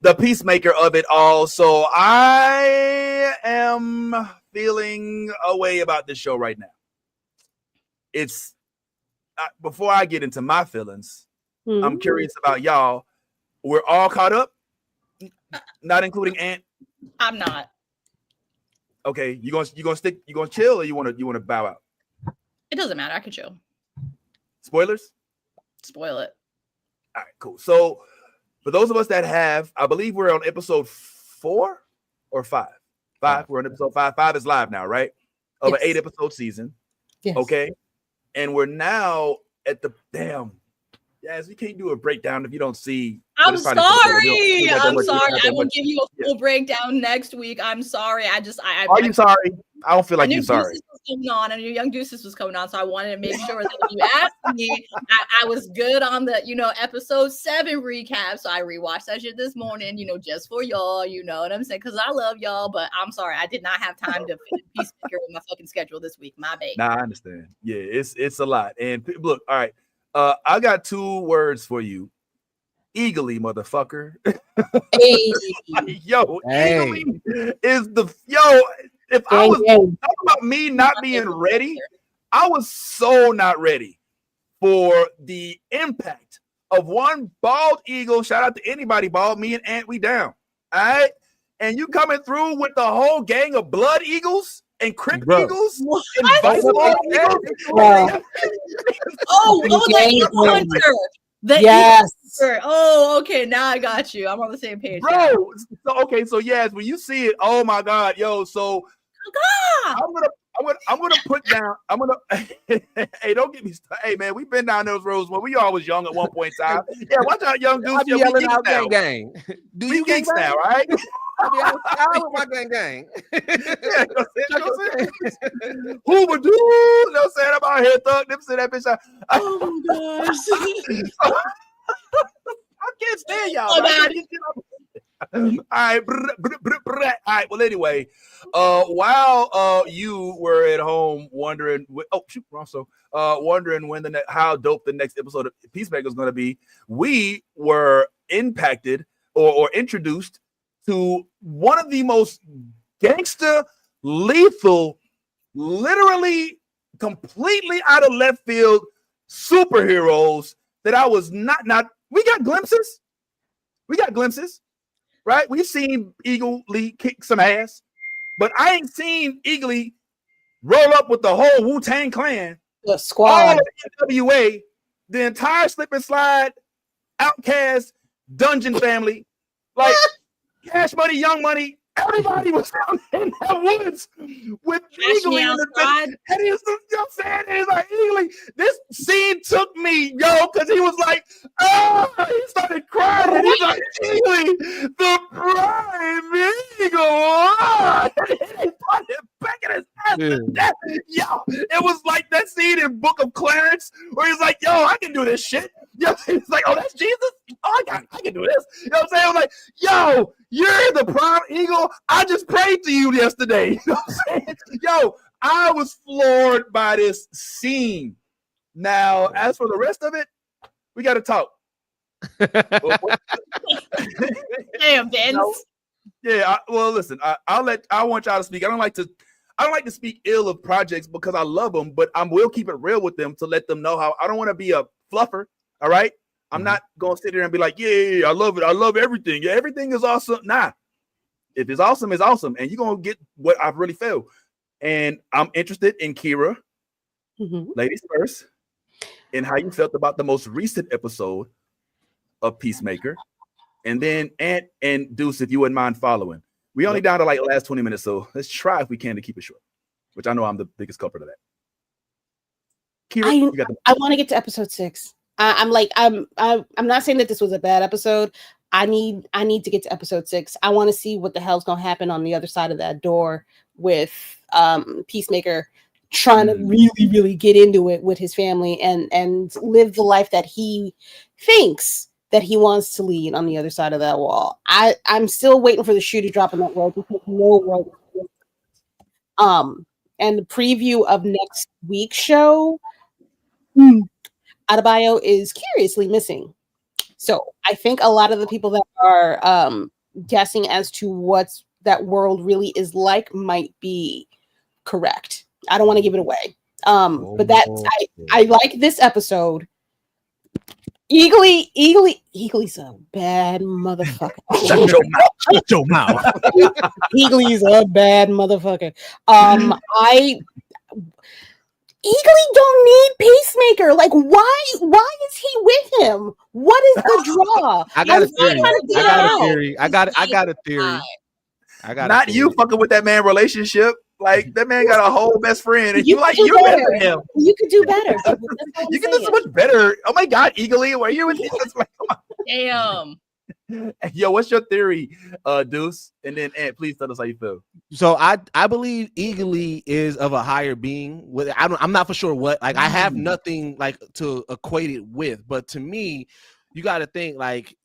the Peacemaker of it all. So I am feeling a way about this show right now. It's before I get into my feelings, I'm curious about y'all. We're all caught up, not including Ant. I'm not. Okay, you gonna chill, or you wanna bow out? It doesn't matter. I could chill. Spoilers? Spoil it. All right, cool. So for those of us that have, I believe we're on episode 4 or 5. 5. We're on episode 5. 5 is live now, right? Of an 8-episode season. Yes. Okay. And we're now at the Yes, you can't do a breakdown if you don't see. I'm sorry. I'm sorry. I will give you a full breakdown next week. I'm sorry. Are you sorry? I don't feel like you're sorry. I knew Young Deuces was coming on, so I wanted to make sure that if you asked me, I was good on the episode 7 recap. So I rewatched that shit this morning, just for y'all. You know what I'm saying? Because I love y'all, but I'm sorry, I did not have time to Peacemaker with my fucking schedule this week. My bad. Nah, I understand. Yeah, it's a lot. And look, all right. I got 2 words for you. Eagerly, motherfucker. Hey. Eagerly is if I was talking about me not being ready, I was so not ready for the impact of one bald eagle. Shout out to anybody bald. Me and Ant, we down. All right. And you coming through with the whole gang of blood eagles and Crip Eagles and Vice Eagles. Yes. Oh, okay. Now I got you. I'm on the same page, bro. So yes, when you see it, oh my god, yo. So I'm gonna put down. Hey, don't get me started. Hey man, we've been down those roads when we all was young at one point in time. Yeah, watch out, Young Deuce. I'm yelling out gang. Do you geeks now, right? I'll be out with my gang. Yeah, who would do? You know what I'm saying? I'm out here thug them, say that bitch. Oh my gosh. I can't stand y'all. All right. All right. Well, anyway, while you were at home wondering, wondering when how dope the next episode of Peacemaker is going to be, we were impacted or introduced to one of the most gangster, lethal, literally completely out of left field superheroes that I was not. We got glimpses. We got glimpses, right? We've seen Eagle Lee kick some ass, but I ain't seen Eagle Lee roll up with the whole Wu-Tang Clan, the squad, all of NWA, the entire Slip and Slide, Outkast, Dungeon Family, like Cash Money, Young Money. Everybody was down in the woods with Eagle Lee in the bed. And he was, you know what I'm saying? And he's like, Eagle Lee, this scene took me, yo, because he was like, oh, he started crying. And he's like, Eagle Lee, the prime Eagle. Oh. And he started banging his ass to death. Yo, it was like that scene in Book of Clarence where he's like, yo, I can do this shit. Yo, he's like, oh, that's Jesus? Oh, I can do this. You know what I'm saying? I was like, yo, you're the prime Eagle. I just prayed to you yesterday. You know what I'm saying? Yo, I was floored by this scene. Now, as for the rest of it, we got to talk. Damn, Vince. Yeah, well, listen, I want y'all to speak. I don't like to speak ill of projects because I love them, but I will keep it real with them to let them know how I don't want to be a fluffer. All right. I'm not going to sit there and be like, yeah, I love it. I love everything. Yeah, everything is awesome. Nah, if it's awesome, it's awesome. And you're going to get what I really feel. And I'm interested in Kira, ladies first, and how you felt about the most recent episode of Peacemaker. And then Ant and Deuce, if you wouldn't mind following. We only down to like the last 20 minutes. So let's try if we can to keep it short, which I know I'm the biggest culprit of that. Kira, I want to get to episode 6. I'm not saying that this was a bad episode. I need to get to episode 6. I want to see what the hell's gonna happen on the other side of that door with Peacemaker trying to really, really get into it with his family and live the life that he thinks that he wants to lead on the other side of that wall. I'm still waiting for the shoe to drop in that world because no world. And the preview of next week's show. Adebayo is curiously missing. So I think a lot of the people that are guessing as to what's that world really is like might be correct. I don't want to give it away. But that's I like this episode. Eagly's a bad motherfucker. Shut your mouth. Eagly's a bad motherfucker. Eagly don't need Peacemaker. Like, why is he with him? What is the draw? I got a theory. I got a theory. Not you fucking with that man relationship. Like, that man got a whole best friend, and you're better than him. You could do better. You can do so much better. Oh my God, Eagly, where you with me? Damn. Yo, what's your theory, Deuce? And then Ant, please tell us how you feel. So I believe Eagly is of a higher being. I'm not for sure what. Like, I have nothing like to equate it with, but to me, you got to think like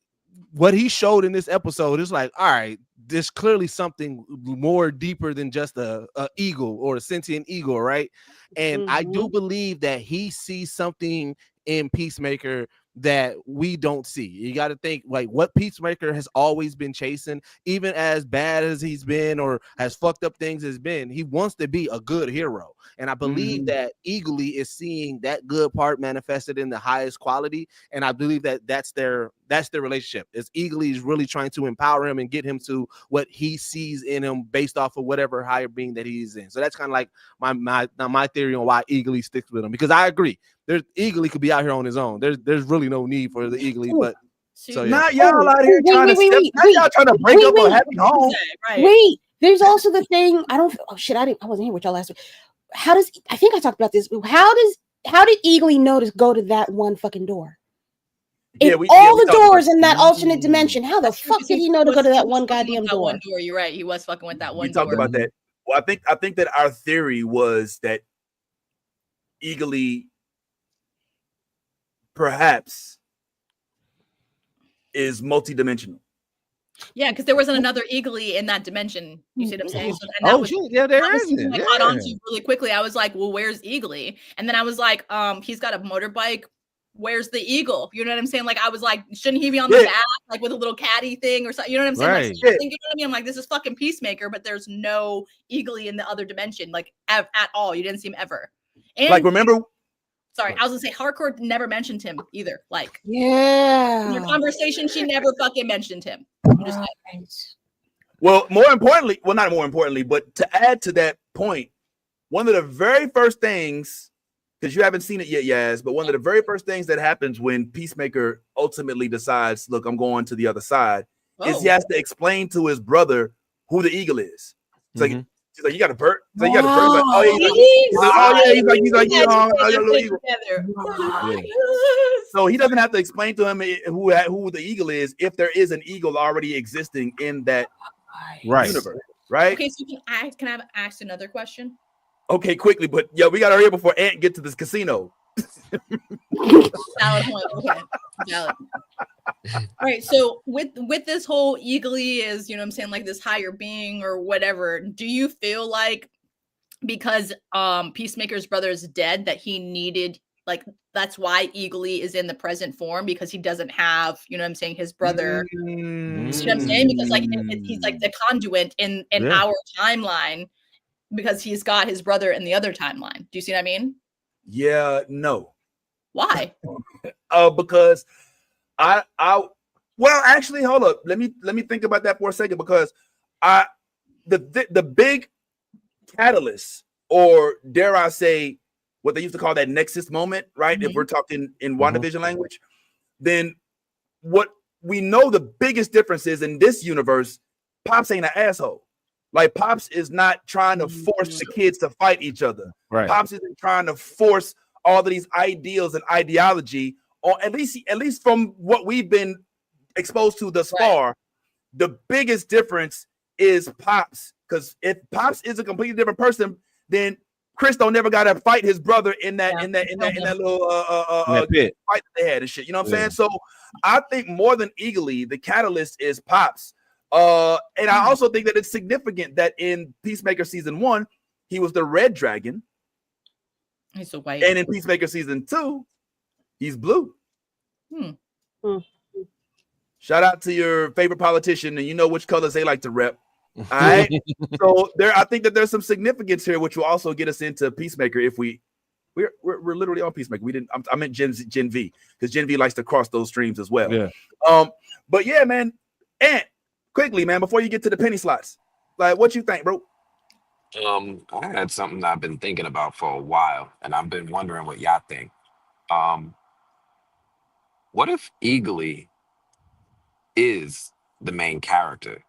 what he showed in this episode is like, all right, there's clearly something more deeper than just a eagle or a sentient eagle, right? And I do believe that he sees something in Peacemaker that we don't see. You got to think like what Peacemaker has always been chasing, even as bad as he's been or as fucked up things has been, he wants to be a good hero. And I believe that Eagly is seeing that good part manifested in the highest quality. And I believe that that's their relationship. Is Eagly is really trying to empower him and get him to what he sees in him based off of whatever higher being that he's in. So that's kind of like my theory on why Eagly sticks with him, because I agree. There's Eagly could be out here on his own. There's really no need for the Eagly, but so yeah. Not y'all out here trying to break up a happy home. Wait, there's also the thing. I wasn't here with y'all last week. I think I talked about this. How did Eagly know to go to that one fucking door? All the doors in that alternate dimension. How the fuck did he know to go to that one goddamn door? One door. You're right. He was fucking with that one door. We talked about that. Well, I think that our theory was that Eagly perhaps is multidimensional. Yeah, because there wasn't another Eagly in that dimension. You see what I'm saying? There is. I caught on to really quickly. I was like, well, where's Eagly? And then I was like, he's got a motorbike. Where's the eagle? You know what I'm saying? Like, I was like, shouldn't he be on the back, like with a little caddy thing or something? You know what I'm saying? Right. Like, you know what I mean? I'm like, this is fucking Peacemaker, but there's no Eagly in the other dimension, like at all. You didn't see him ever. And like, remember Sorry, I was gonna say Hardcore never mentioned him either. Like, yeah, in the conversation, she never fucking mentioned him. I'm just saying. Well, more importantly, well, not more importantly, but to add to that point, one of the very first things, because you haven't seen it yet, Yaz, but one of the very first things that happens when Peacemaker ultimately decides, look, I'm going to the other side, is he has to explain to his brother who the eagle is. It's like, he's like, you got a bird? So you got a bird? He's like, oh, yeah, he's like, you know, I got a little eagle. So he doesn't have to explain to him who the eagle is if there is an eagle already existing in that universe, right? Okay, so can I ask another question? Okay, quickly, but yeah, we gotta hurry before Ant get to this casino. Valid point. Okay, valid. All right, so with this whole eagly is, you know what I'm saying, like this higher being or whatever, do you feel like because Peacemaker's brother is dead that he needed, like, that's why eagly is in the present form, because he doesn't have, you know what I'm saying, his brother. You know what I'm saying? Because like he's like the conduit in our timeline, because he's got his brother in the other timeline. Do you see what I mean? Yeah, no. Why? Because I well, actually, hold up. Let me think about that for a second, because the big catalyst, or dare I say, what they used to call that nexus moment, right? If we're talking in WandaVision language, then what we know the biggest difference is in this universe, Pops ain't an asshole. Like, Pops is not trying to force the kids to fight each other. Right. Pops isn't trying to force all of these ideals and ideology, or at least from what we've been exposed to thus far. The biggest difference is Pops, because if Pops is a completely different person, then Chris don't never got to fight his brother in that little fight that they had and shit. You know what I'm saying? So I think more than eagerly, the catalyst is Pops. And I also think that it's significant that in Peacemaker season 1, he was the red dragon. He's a white. And in Peacemaker season 2, he's blue. Shout out to your favorite politician, and you know which colors they like to rep. All right. So I think that there's some significance here, which will also get us into Peacemaker. If we're literally on Peacemaker. I meant Gen V, because Gen V likes to cross those streams as well. Yeah. But yeah, man. And quickly, man, before you get to the penny slots, like, what you think, bro? I had something I've been thinking about for a while, and I've been wondering what y'all think. What if Eagly is the main character?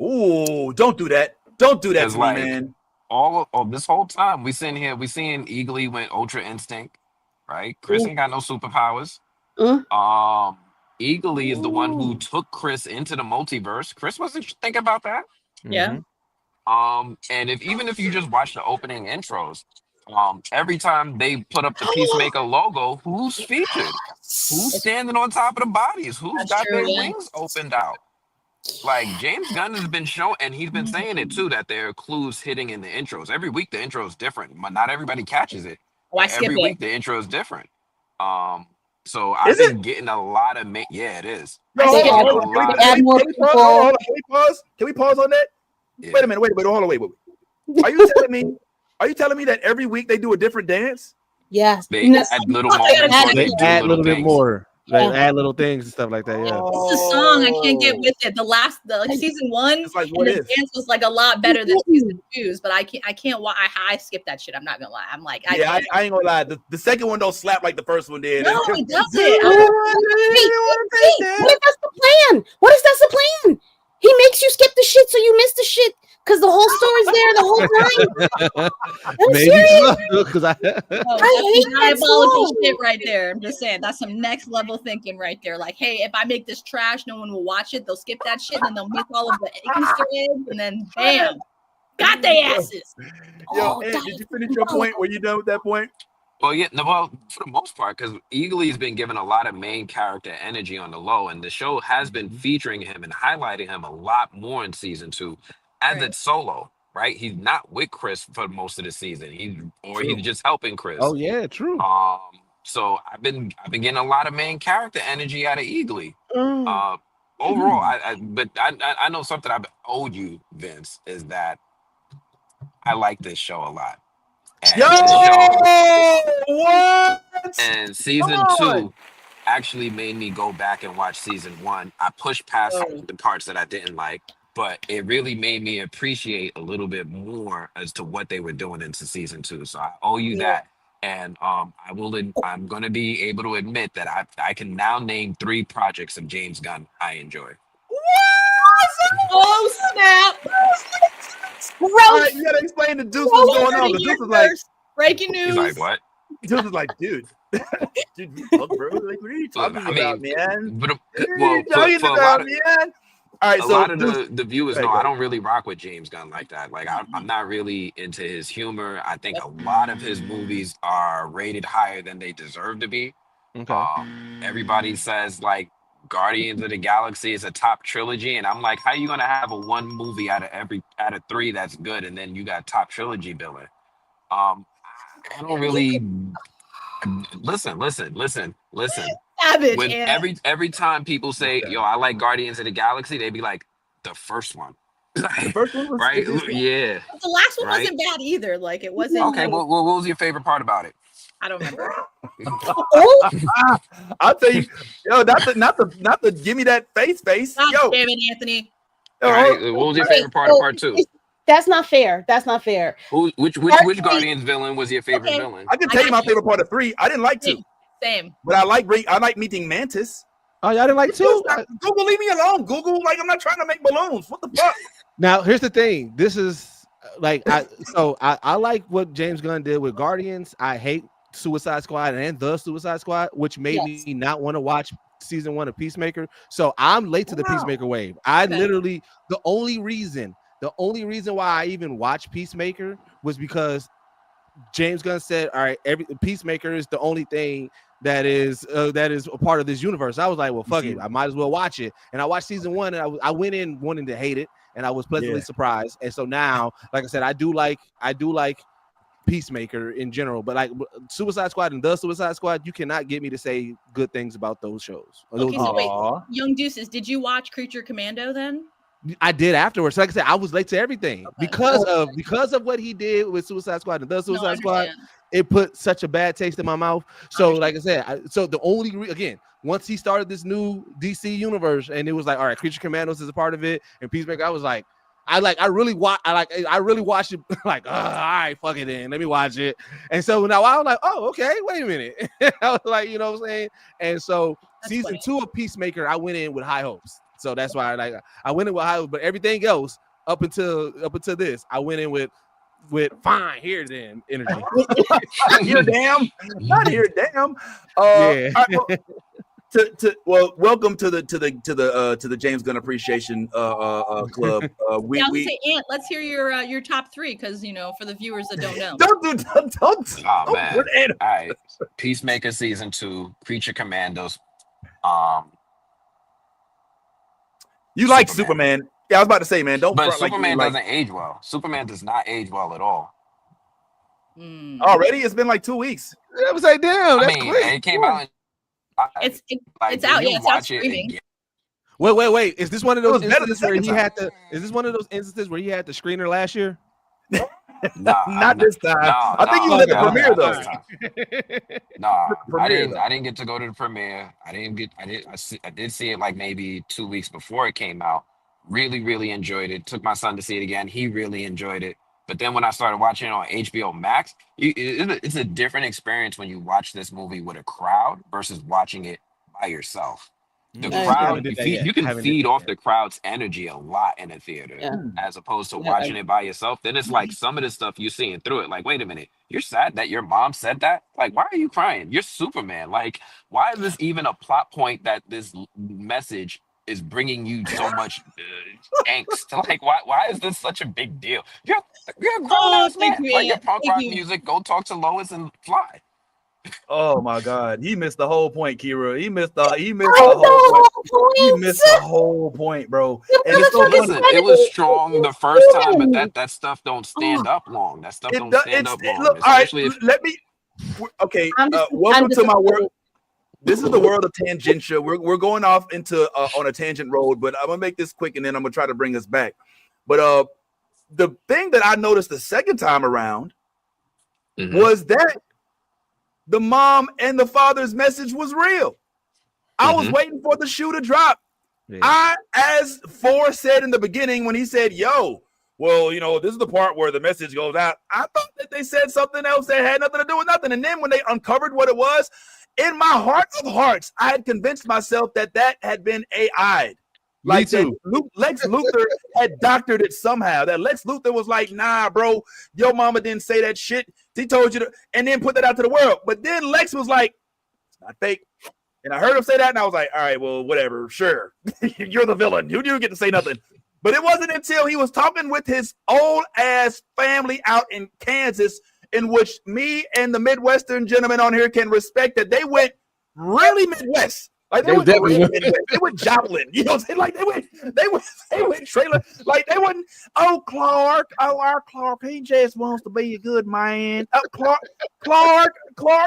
Ooh, don't do that. Don't do that to me, like, man. All this whole time we seeing Eagly went Ultra Instinct, right? Chris ain't got no superpowers. Eagly is the one who took Chris into the multiverse. Chris wasn't thinking about that. Yeah. And even if you just watch the opening intros, every time they put up the Peacemaker logo, who's featured? Who's standing on top of the bodies? Who's got their wings opened out? Like, James Gunn has been showing, and he's been saying it too, that there are clues hitting in the intros. Every week the intro is different, but not everybody catches it. Every week the intro is different. So I've been getting a lot of yeah, it is. Can we pause on that? Yeah. Wait a minute, hold on, wait. Are you telling me that every week they do a different dance? Yes. They add little moments. They add a little bit more. They add little things and stuff like that. Yeah. It's a song. I can't get with it. The season 1, like, and the dance was like a lot better than season 2's, but I can't. I skipped that shit. I'm not gonna lie. I'm like, I ain't gonna lie. The second one don't slap like the first one did. No, it doesn't. What if that's the plan? What if that's the plan? He makes you skip the shit so you miss the shit because the whole story's there the whole time. I'm serious. Because I hate diabolical shit right there. I'm just saying, that's some next level thinking right there. Like, hey, if I make this trash, no one will watch it. They'll skip that shit, and then they'll miss all of the Easter eggs, and then bam, got their asses. Yo, Ed, did you finish your point? Were you done with that point? Well, yeah, no, well, for the most part, because Eagly's been given a lot of main character energy on the low, and the show has been featuring him and highlighting him a lot more in season 2 as it's solo, right? He's not with Chris for most of the season. He's just helping Chris. Oh yeah, true. So I've been getting a lot of main character energy out of Eagly. Overall, I know something I've owed you, Vince, is that I like this show a lot. And Yo, this show, what? and season 2 actually made me go back and watch season 1. I pushed past the parts that I didn't like, but it really made me appreciate a little bit more as to what they were doing into season 2. So I owe you that. And I'm going to be able to admit that I can now name 3 projects of James Gunn I enjoy. Oh snap! All right, you gotta explain to Deuce what's going on. Deuce is like, breaking news. He's like, what? Deuce is like, dude, fuck, bro. Like, what are you talking about, man? But, What are you talking about, man? All right, a so lot of the viewers know go I don't really rock with James Gunn like that. Like I'm not really into his humor. I think a lot of his movies are rated higher than they deserve to be. Okay. Everybody says like Guardians of the Galaxy is a top trilogy, and I'm like, how you gonna have a 1 movie out of 3 that's good, and then you got top trilogy billing? I don't really listen. Savage, When every time people say, "Yo, I like Guardians of the Galaxy," they be like, "The first one." the first one was Right? Yeah. The last one Right? wasn't bad either. Like it wasn't. Okay. Well, what was your favorite part about it? I don't remember. I'll tell you, yo, not the give me that face. God Yo, damn it, Anthony. All right. What was your favorite part of part 2? That's not fair. That's not fair. Which Guardians villain was your favorite villain? I can tell you my favorite part of 3. I didn't like 2. Same. But I like meeting Mantis. Oh, y'all didn't like 2? Google, leave me alone. Google, like I'm not trying to make balloons. What the fuck? Now, here's the thing. This is like I like what James Gunn did with Guardians. I hate Suicide Squad and the Suicide Squad, which made me not want to watch season 1 of Peacemaker. So I'm late to the Peacemaker wave. Literally the only reason why I even watched Peacemaker was because James Gunn said, all right, Peacemaker is the only thing that is a part of this universe. I was like, well, fuck it, I might as well watch it. And I watched season 1, and I went in wanting to hate it, and I was pleasantly surprised. And so now, like I said, I do like Peacemaker in general, but like Suicide Squad and the Suicide Squad, you cannot get me to say good things about those shows. Okay, so wait, Young Deuces, did you watch Creature Commando then? I did afterwards. Like I said, I was late to everything because of what he did with Suicide Squad and the Suicide Squad. It put such a bad taste in my mouth. So, like I said, so the only again, once he started this new DC universe, and it was like, all right, Creature Commandos is a part of it, and Peacemaker, I was like, I really watched it. Like, all right, fuck it, then let me watch it. And so now I was like, oh, okay, wait a minute. I was like, you know what I'm saying? And so season 2 of Peacemaker, I went in with high hopes. So that's why I went in with high hopes, but everything else up until this, I went in with fine here then energy. Here damn, not here damn. Welcome to the James Gunn Appreciation Club. Let's hear your top 3 because for the viewers that don't know. Don't. Oh man! All right, Peacemaker season 2, Creature Commandos. You like Superman? Yeah, I was about to say, man. Don't. But Superman doesn't age well. Superman does not age well at all. Already, it's been like 2 weeks. I was like, damn, that's quick. It came out. It's out. Yeah, it's out streaming. Wait. Is this one of those instances where he had to? Is this one of those instances where he had the screener last year? Not this time. I think he was at the premiere though. I didn't get to go to the premiere. I did see it like maybe 2 weeks before it came out. Really enjoyed it. Took my son to see it again. He really enjoyed it. But then when I started watching it on HBO Max, it's a different experience when you watch this movie with a crowd versus watching it by yourself. The crowd, you can feed off the crowd's energy a lot in a theater as opposed to watching it by yourself. Then it's like some of the stuff you're seeing through it. Like, wait a minute, you're sad that your mom said that? Like, why are you crying? You're Superman. Like, why is this even a plot point that this message is bringing you so much angst? Like, why is this such a big deal? You're a grown-ass man. Like, your punk rock music, go talk to Lois and fly. Oh my God, he missed the whole point, Kira. He missed the whole point. He missed the whole point, bro. And it's so listen, it was strong the first time, but that stuff don't stand up long. That stuff don't stand up long. Look, all right, let me. Okay, welcome to my world. This is the world of tangential. We're going off into on a tangent road, but I'm gonna make this quick, and then I'm gonna try to bring us back. But the thing that I noticed the second time around was that the mom and the father's message was real. I was waiting for the shoe to drop. Yeah. As Forrest said in the beginning when he said, yo, well, this is the part where the message goes out. I thought that they said something else that had nothing to do with nothing. And then when they uncovered what it was, in my heart of hearts, I had convinced myself that had been AI'd. Like that Lex Luthor had doctored it somehow. That Lex Luthor was like, nah, bro, your mama didn't say that shit. He told you to, and then put that out to the world. But then Lex was like, it's not fake. And I heard him say that, and I was like, all right, well, whatever, sure. You're the villain. You get to say nothing. But it wasn't until he was talking with his old-ass family out in Kansas, in which me and the Midwestern gentlemen on here can respect that they went really Midwest. Like they went Joplin, you know what I'm saying? Like they went trailer, like they wouldn't. Oh, our Clark, he just wants to be a good man. Clark,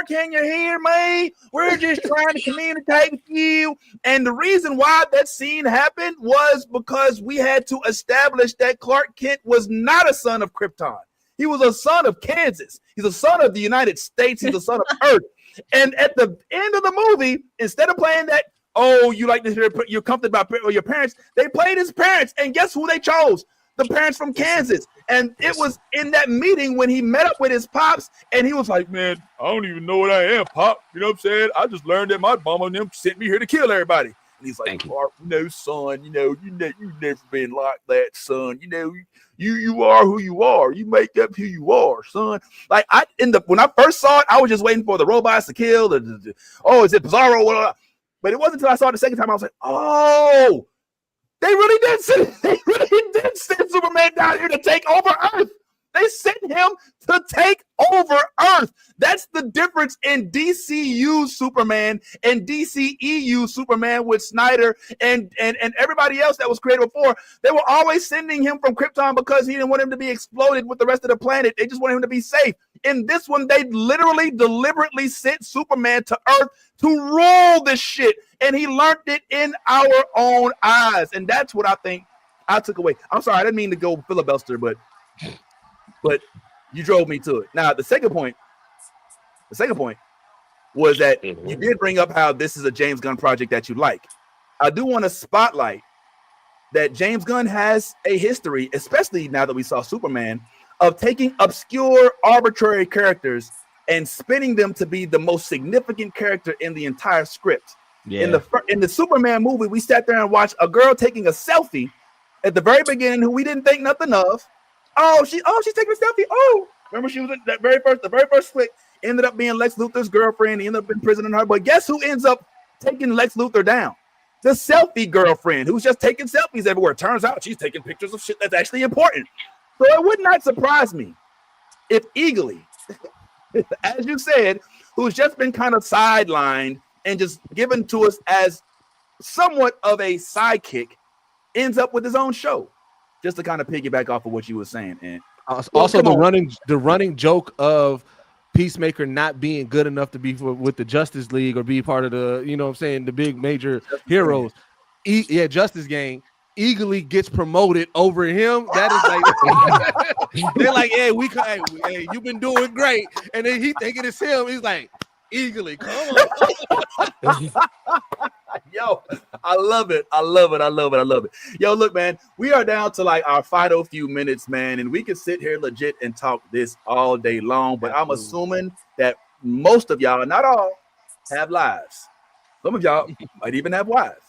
can you hear me? We're just trying to communicate with you. And the reason why that scene happened was because we had to establish that Clark Kent was not a son of Krypton. He was a son of Kansas. He's a son of the United States. He's a son of Earth. And at the end of the movie, instead of playing that, oh, you like to hear you're comforted by your parents, they played his parents. And guess who they chose? The parents from Kansas. And it was in that meeting when he met up with his pops, and he was like, man, I don't even know what I am, Pop. You know what I'm saying? I just learned that my mama and them sent me here to kill everybody. And he's like, Clark, son, you've never been like that, son. You are who you are. You make up who you are, son. Like when I first saw it, I was just waiting for the robots to kill. Is it Bizarro? But it wasn't until I saw it the second time I was like, oh, they really did send Superman down here to take over Earth. They sent him to take over Earth. That's the difference in DCU Superman and DCEU Superman with Snyder and everybody else that was created before. They were always sending him from Krypton because he didn't want him to be exploded with the rest of the planet. They just wanted him to be safe. In this one, they literally deliberately sent Superman to Earth to rule this shit. And he learned it in our own eyes. And that's what I think I took away. I'm sorry, I didn't mean to go filibuster, but you drove me to it. Now, the second point was that you did bring up how this is a James Gunn project that you like. I do want to spotlight that James Gunn has a history, especially now that we saw Superman, of taking obscure, arbitrary characters and spinning them to be the most significant character in the entire script. Yeah. In the Superman movie, we sat there and watched a girl taking a selfie at the very beginning who we didn't think nothing of. She's taking a selfie. Oh, remember she was in the very first flick, ended up being Lex Luthor's girlfriend. He ended up imprisoning her. But guess who ends up taking Lex Luthor down? The selfie girlfriend who's just taking selfies everywhere. Turns out she's taking pictures of shit that's actually important. So it would not surprise me if Eagly, as you said, who's just been kind of sidelined and just given to us as somewhat of a sidekick, ends up with his own show. Just to kind of piggyback off of what you were saying. And also the running joke of Peacemaker not being good enough to be with the Justice League or be part of the, the big major heroes. Justice Gang. Eagerly gets promoted over him. That is like they're like, hey, you've been doing great. And then he thinking it's him. He's like, Eagerly, come on. Yo, I love it. Yo, look, man, we are down to like our final few minutes, man, and we can sit here legit and talk this all day long. But I'm assuming that most of y'all, not all, have lives. Some of y'all might even have wives.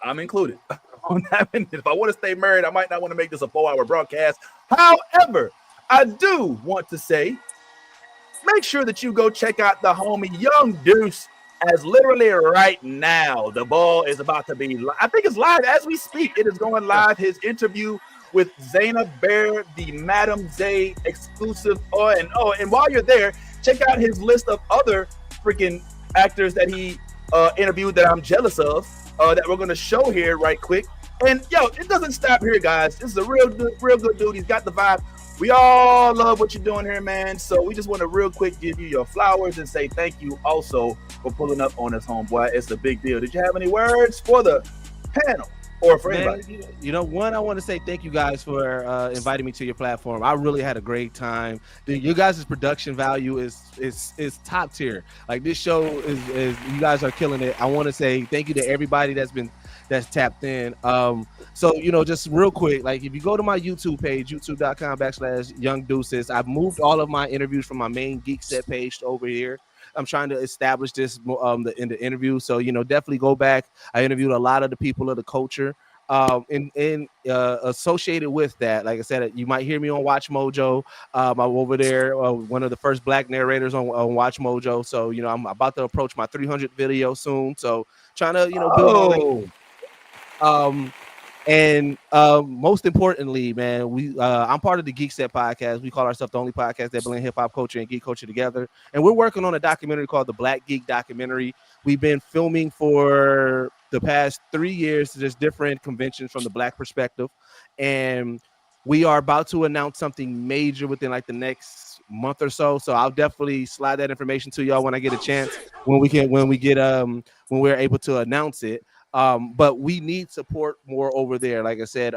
I'm included. If I want to stay married, I might not want to make this a 4-hour broadcast. However, I do want to say, make sure that you go check out the homie Young Deuce, as literally right now the ball is about to be I think it's live as we speak. It is going live. His interview with Zaina Bear, the Madam Zay exclusive. And while you're there, check out his list of other freaking actors that he interviewed that I'm jealous of, that we're going to show here right quick. And yo, it doesn't stop here, guys. This is a real good dude. He's got the vibe. We all love what you're doing here, man. So we just want to real quick give you your flowers and say thank you also for pulling up on us, homeboy. It's a big deal. Did you have any words for the panel or for Man, anybody. One, I want to say thank you guys for inviting me to your platform. I really had a great time. You guys' production value is top tier. Like this show is you guys are killing it. I want to say thank you to everybody that's tapped in. So just real quick, like if you go to my YouTube page, youtube.com/Young Deuces, I've moved all of my interviews from my main Geek Set page to over here. I'm trying to establish this in the interview. So, definitely go back. I interviewed a lot of the people of the culture. And associated with that, like I said, you might hear me on Watch Mojo. I'm over there, one of the first black narrators on Watch Mojo. So, I'm about to approach my 300th video soon. So trying to, build and most importantly, man, I'm part of the Geek Set podcast. We call ourselves the only podcast that blend hip hop culture and geek culture together. And we're working on a documentary called the Black Geek Documentary. We've been filming for the past 3 years, just different conventions from the Black perspective. And we are about to announce something major within like the next month or so. So I'll definitely slide that information to y'all when I get a chance, when we're able to announce it. But we need support more over there. Like I said,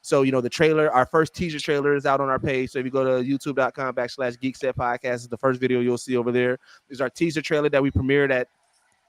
so the trailer, our first teaser trailer is out on our page. So if you go to youtube.com/Geekset Podcast, is the first video you'll see over there. Is our teaser trailer that we premiered at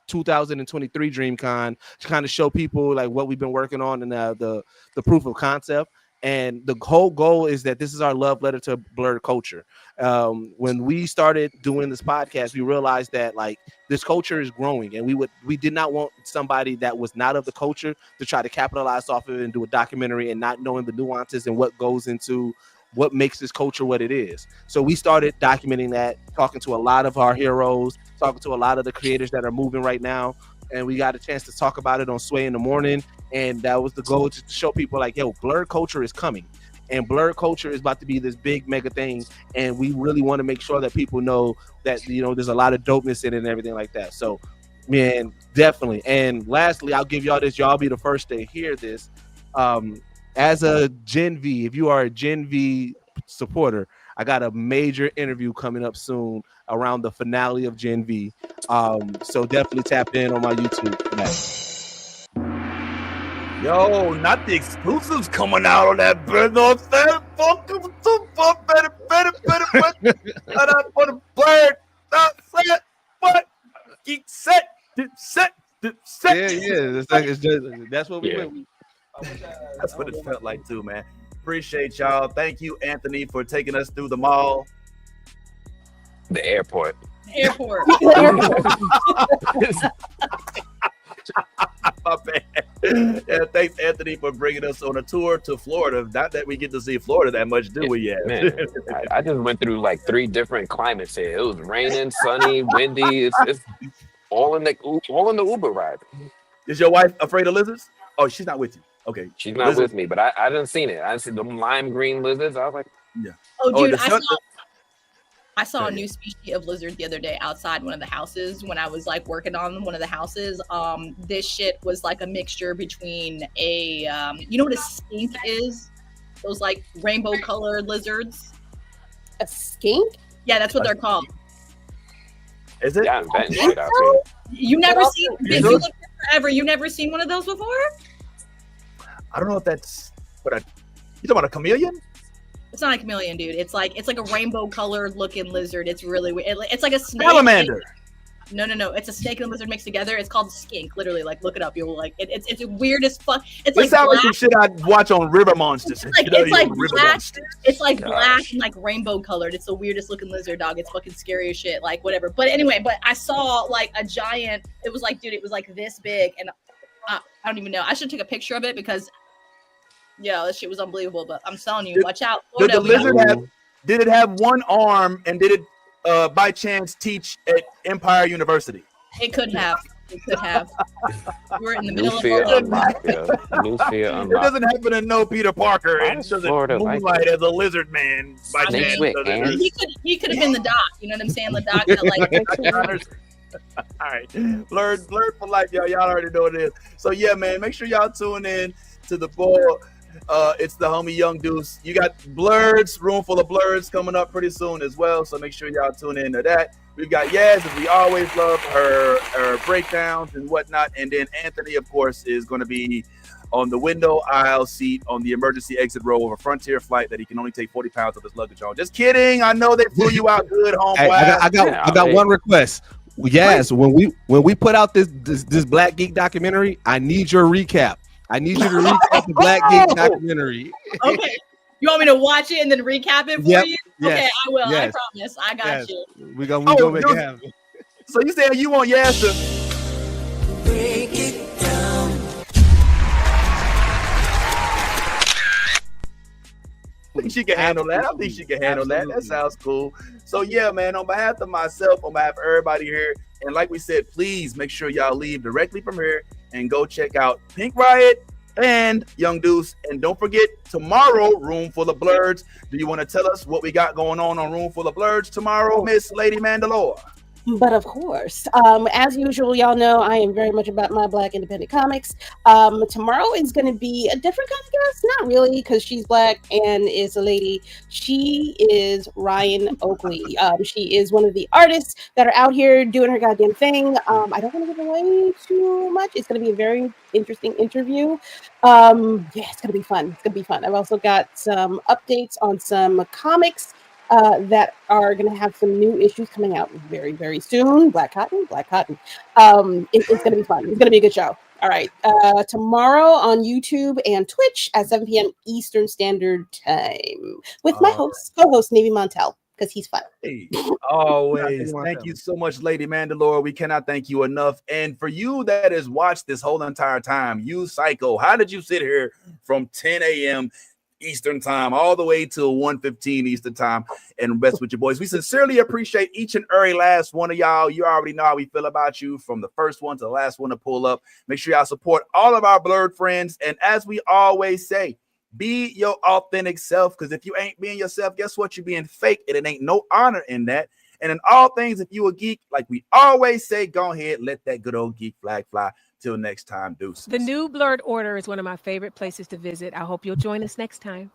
2023 DreamCon to kind of show people like what we've been working on and the proof of concept. And the whole goal is that this is our love letter to blurred culture. When we started doing this podcast, we realized that like this culture is growing, and we did not want somebody that was not of the culture to try to capitalize off of it and do a documentary and not knowing the nuances and what goes into what makes this culture what it is. So we started documenting that, talking to a lot of our heroes, talking to a lot of the creators that are moving right now. And we got a chance to talk about it on Sway in the Morning. And that was the goal, to show people like, yo, blurred culture is coming. And blurred culture is about to be this big mega thing. And we really want to make sure that people know that, there's a lot of dopeness in it and everything like that. So, man, definitely. And lastly, I'll give y'all this. Y'all be the first to hear this. As a Gen V, if you are a Gen V supporter, I got a major interview coming up soon around the finale of Gen V. So definitely tap in on my YouTube. Yo, not the exclusives coming out on that bird. No, better for the bird. Not set, but Geek Set. Yeah. That's what we went. That's what it felt like too, man. Appreciate y'all. Thank you, Anthony, for taking us through the mall. The airport. My bad. Yeah, thanks, Anthony, for bringing us on a tour to Florida. Not that we get to see Florida that much, do we yet? Man, I just went through like 3 different climates here. It was raining, sunny, windy. It's all in the Uber ride. Is your wife afraid of lizards? Oh, she's not with you. Okay. She's not with me, but I didn't see it. I didn't see the lime green lizards. I was like, yeah. Oh, dude, I saw a new species of lizard the other day outside one of the houses when I was like working on one of the houses. This shit was like a mixture between you know what a skink is? Those like rainbow colored lizards. A skink? Yeah, that's what they're called. Is it? Yeah, I'm betting shit out here. You never seen? Did you look forever? You never seen one of those before? I don't know if that's what you talking about, a chameleon? It's not a chameleon, dude. It's like a rainbow colored looking lizard. It's really weird. It's like a snake. Salamander. No. It's a snake and a lizard mixed together. It's called skink. Literally, like look it up. You'll like it. It's weird as fuck. It's like sounds like some shit I'd watch on River Monsters. It's like black. It's like black and like rainbow colored. It's the weirdest looking lizard, dog. It's fucking scary as shit. Like whatever. But anyway, I saw like a giant. It was like, dude, it was like this big, and I don't even know. I should take a picture of it because. Yeah, that shit was unbelievable, but I'm telling you, watch out. Did the lizard did it have one arm, and did it by chance teach at Empire University? It could have. We're in the middle of New fear unlocked. It doesn't happen to know Peter Parker and doesn't moonlight as a lizard man by chance. He could have been the doc, you know what I'm saying? The doc that like all right. Blurred for life, y'all. Y'all already know what it is. So yeah, man, make sure y'all tune in to the board. It's the homie Young Deuce. You got Blurs, Room Full of Blurs coming up pretty soon as well. So make sure y'all tune in to that. We've got Yaz, as we always love, her breakdowns and whatnot. And then Anthony, of course, is going to be on the window aisle seat on the emergency exit row of a Frontier flight that he can only take 40 pounds of his luggage on. Just kidding. I know they flew you out good, homeboy. Hey, I got one request. Yes, when we put out this Black Geek documentary, I need your recap. I need you to recap the Black Geek documentary. Okay. You want me to watch it and then recap it for you? Yes, okay, I will. yes. I promise. I got you. We go make it happen. So you saying you want Yas to Break it down. I think she can handle that. I think she can handle that. That sounds cool. So yeah, man, on behalf of myself, on behalf of everybody here, and like we said, please make sure y'all leave directly from here and go check out Pink Riot and Young Deuce. And don't forget, tomorrow, Room Full of Blurs. Do you want to tell us what we got going on Room Full of Blurs tomorrow, Miss Lady Mandalore? But of course, as usual, y'all know I am very much about my Black independent comics. Tomorrow is going to be a different kind of guest. Not really, because she's Black and is a lady. She is Ryan Oakley. She is one of the artists that are out here doing her goddamn thing. I don't want to give away too much. It's going to be a very interesting interview. Yeah, it's going to be fun. It's going to be fun. I've also got some updates on some comics that are going to have some new issues coming out very, very soon. Black Cotton. It's going to be fun. It's going to be a good show. All right. Tomorrow on YouTube and Twitch at 7 p.m. Eastern Standard Time with my co-host, Navy Montel, because he's fun. Hey, always. Thank you so much, Lady Mandalore. We cannot thank you enough. And for you that has watched this whole entire time, you psycho, how did you sit here from 10 a.m. Eastern time all the way till 1:15 Eastern time and rest with your boys? We sincerely appreciate each and every last one of y'all. You already know how we feel about you, from the first one to the last one to pull up. Make sure y'all support all of our blurred friends. And as we always say, be your authentic self, because if you ain't being yourself, guess what? You're being fake, and it ain't no honor in that. And in all things, if you a geek, like we always say, go ahead, let that good old geek flag fly. Till next time, deuces. The new Blurred Order is one of my favorite places to visit. I hope you'll join us next time.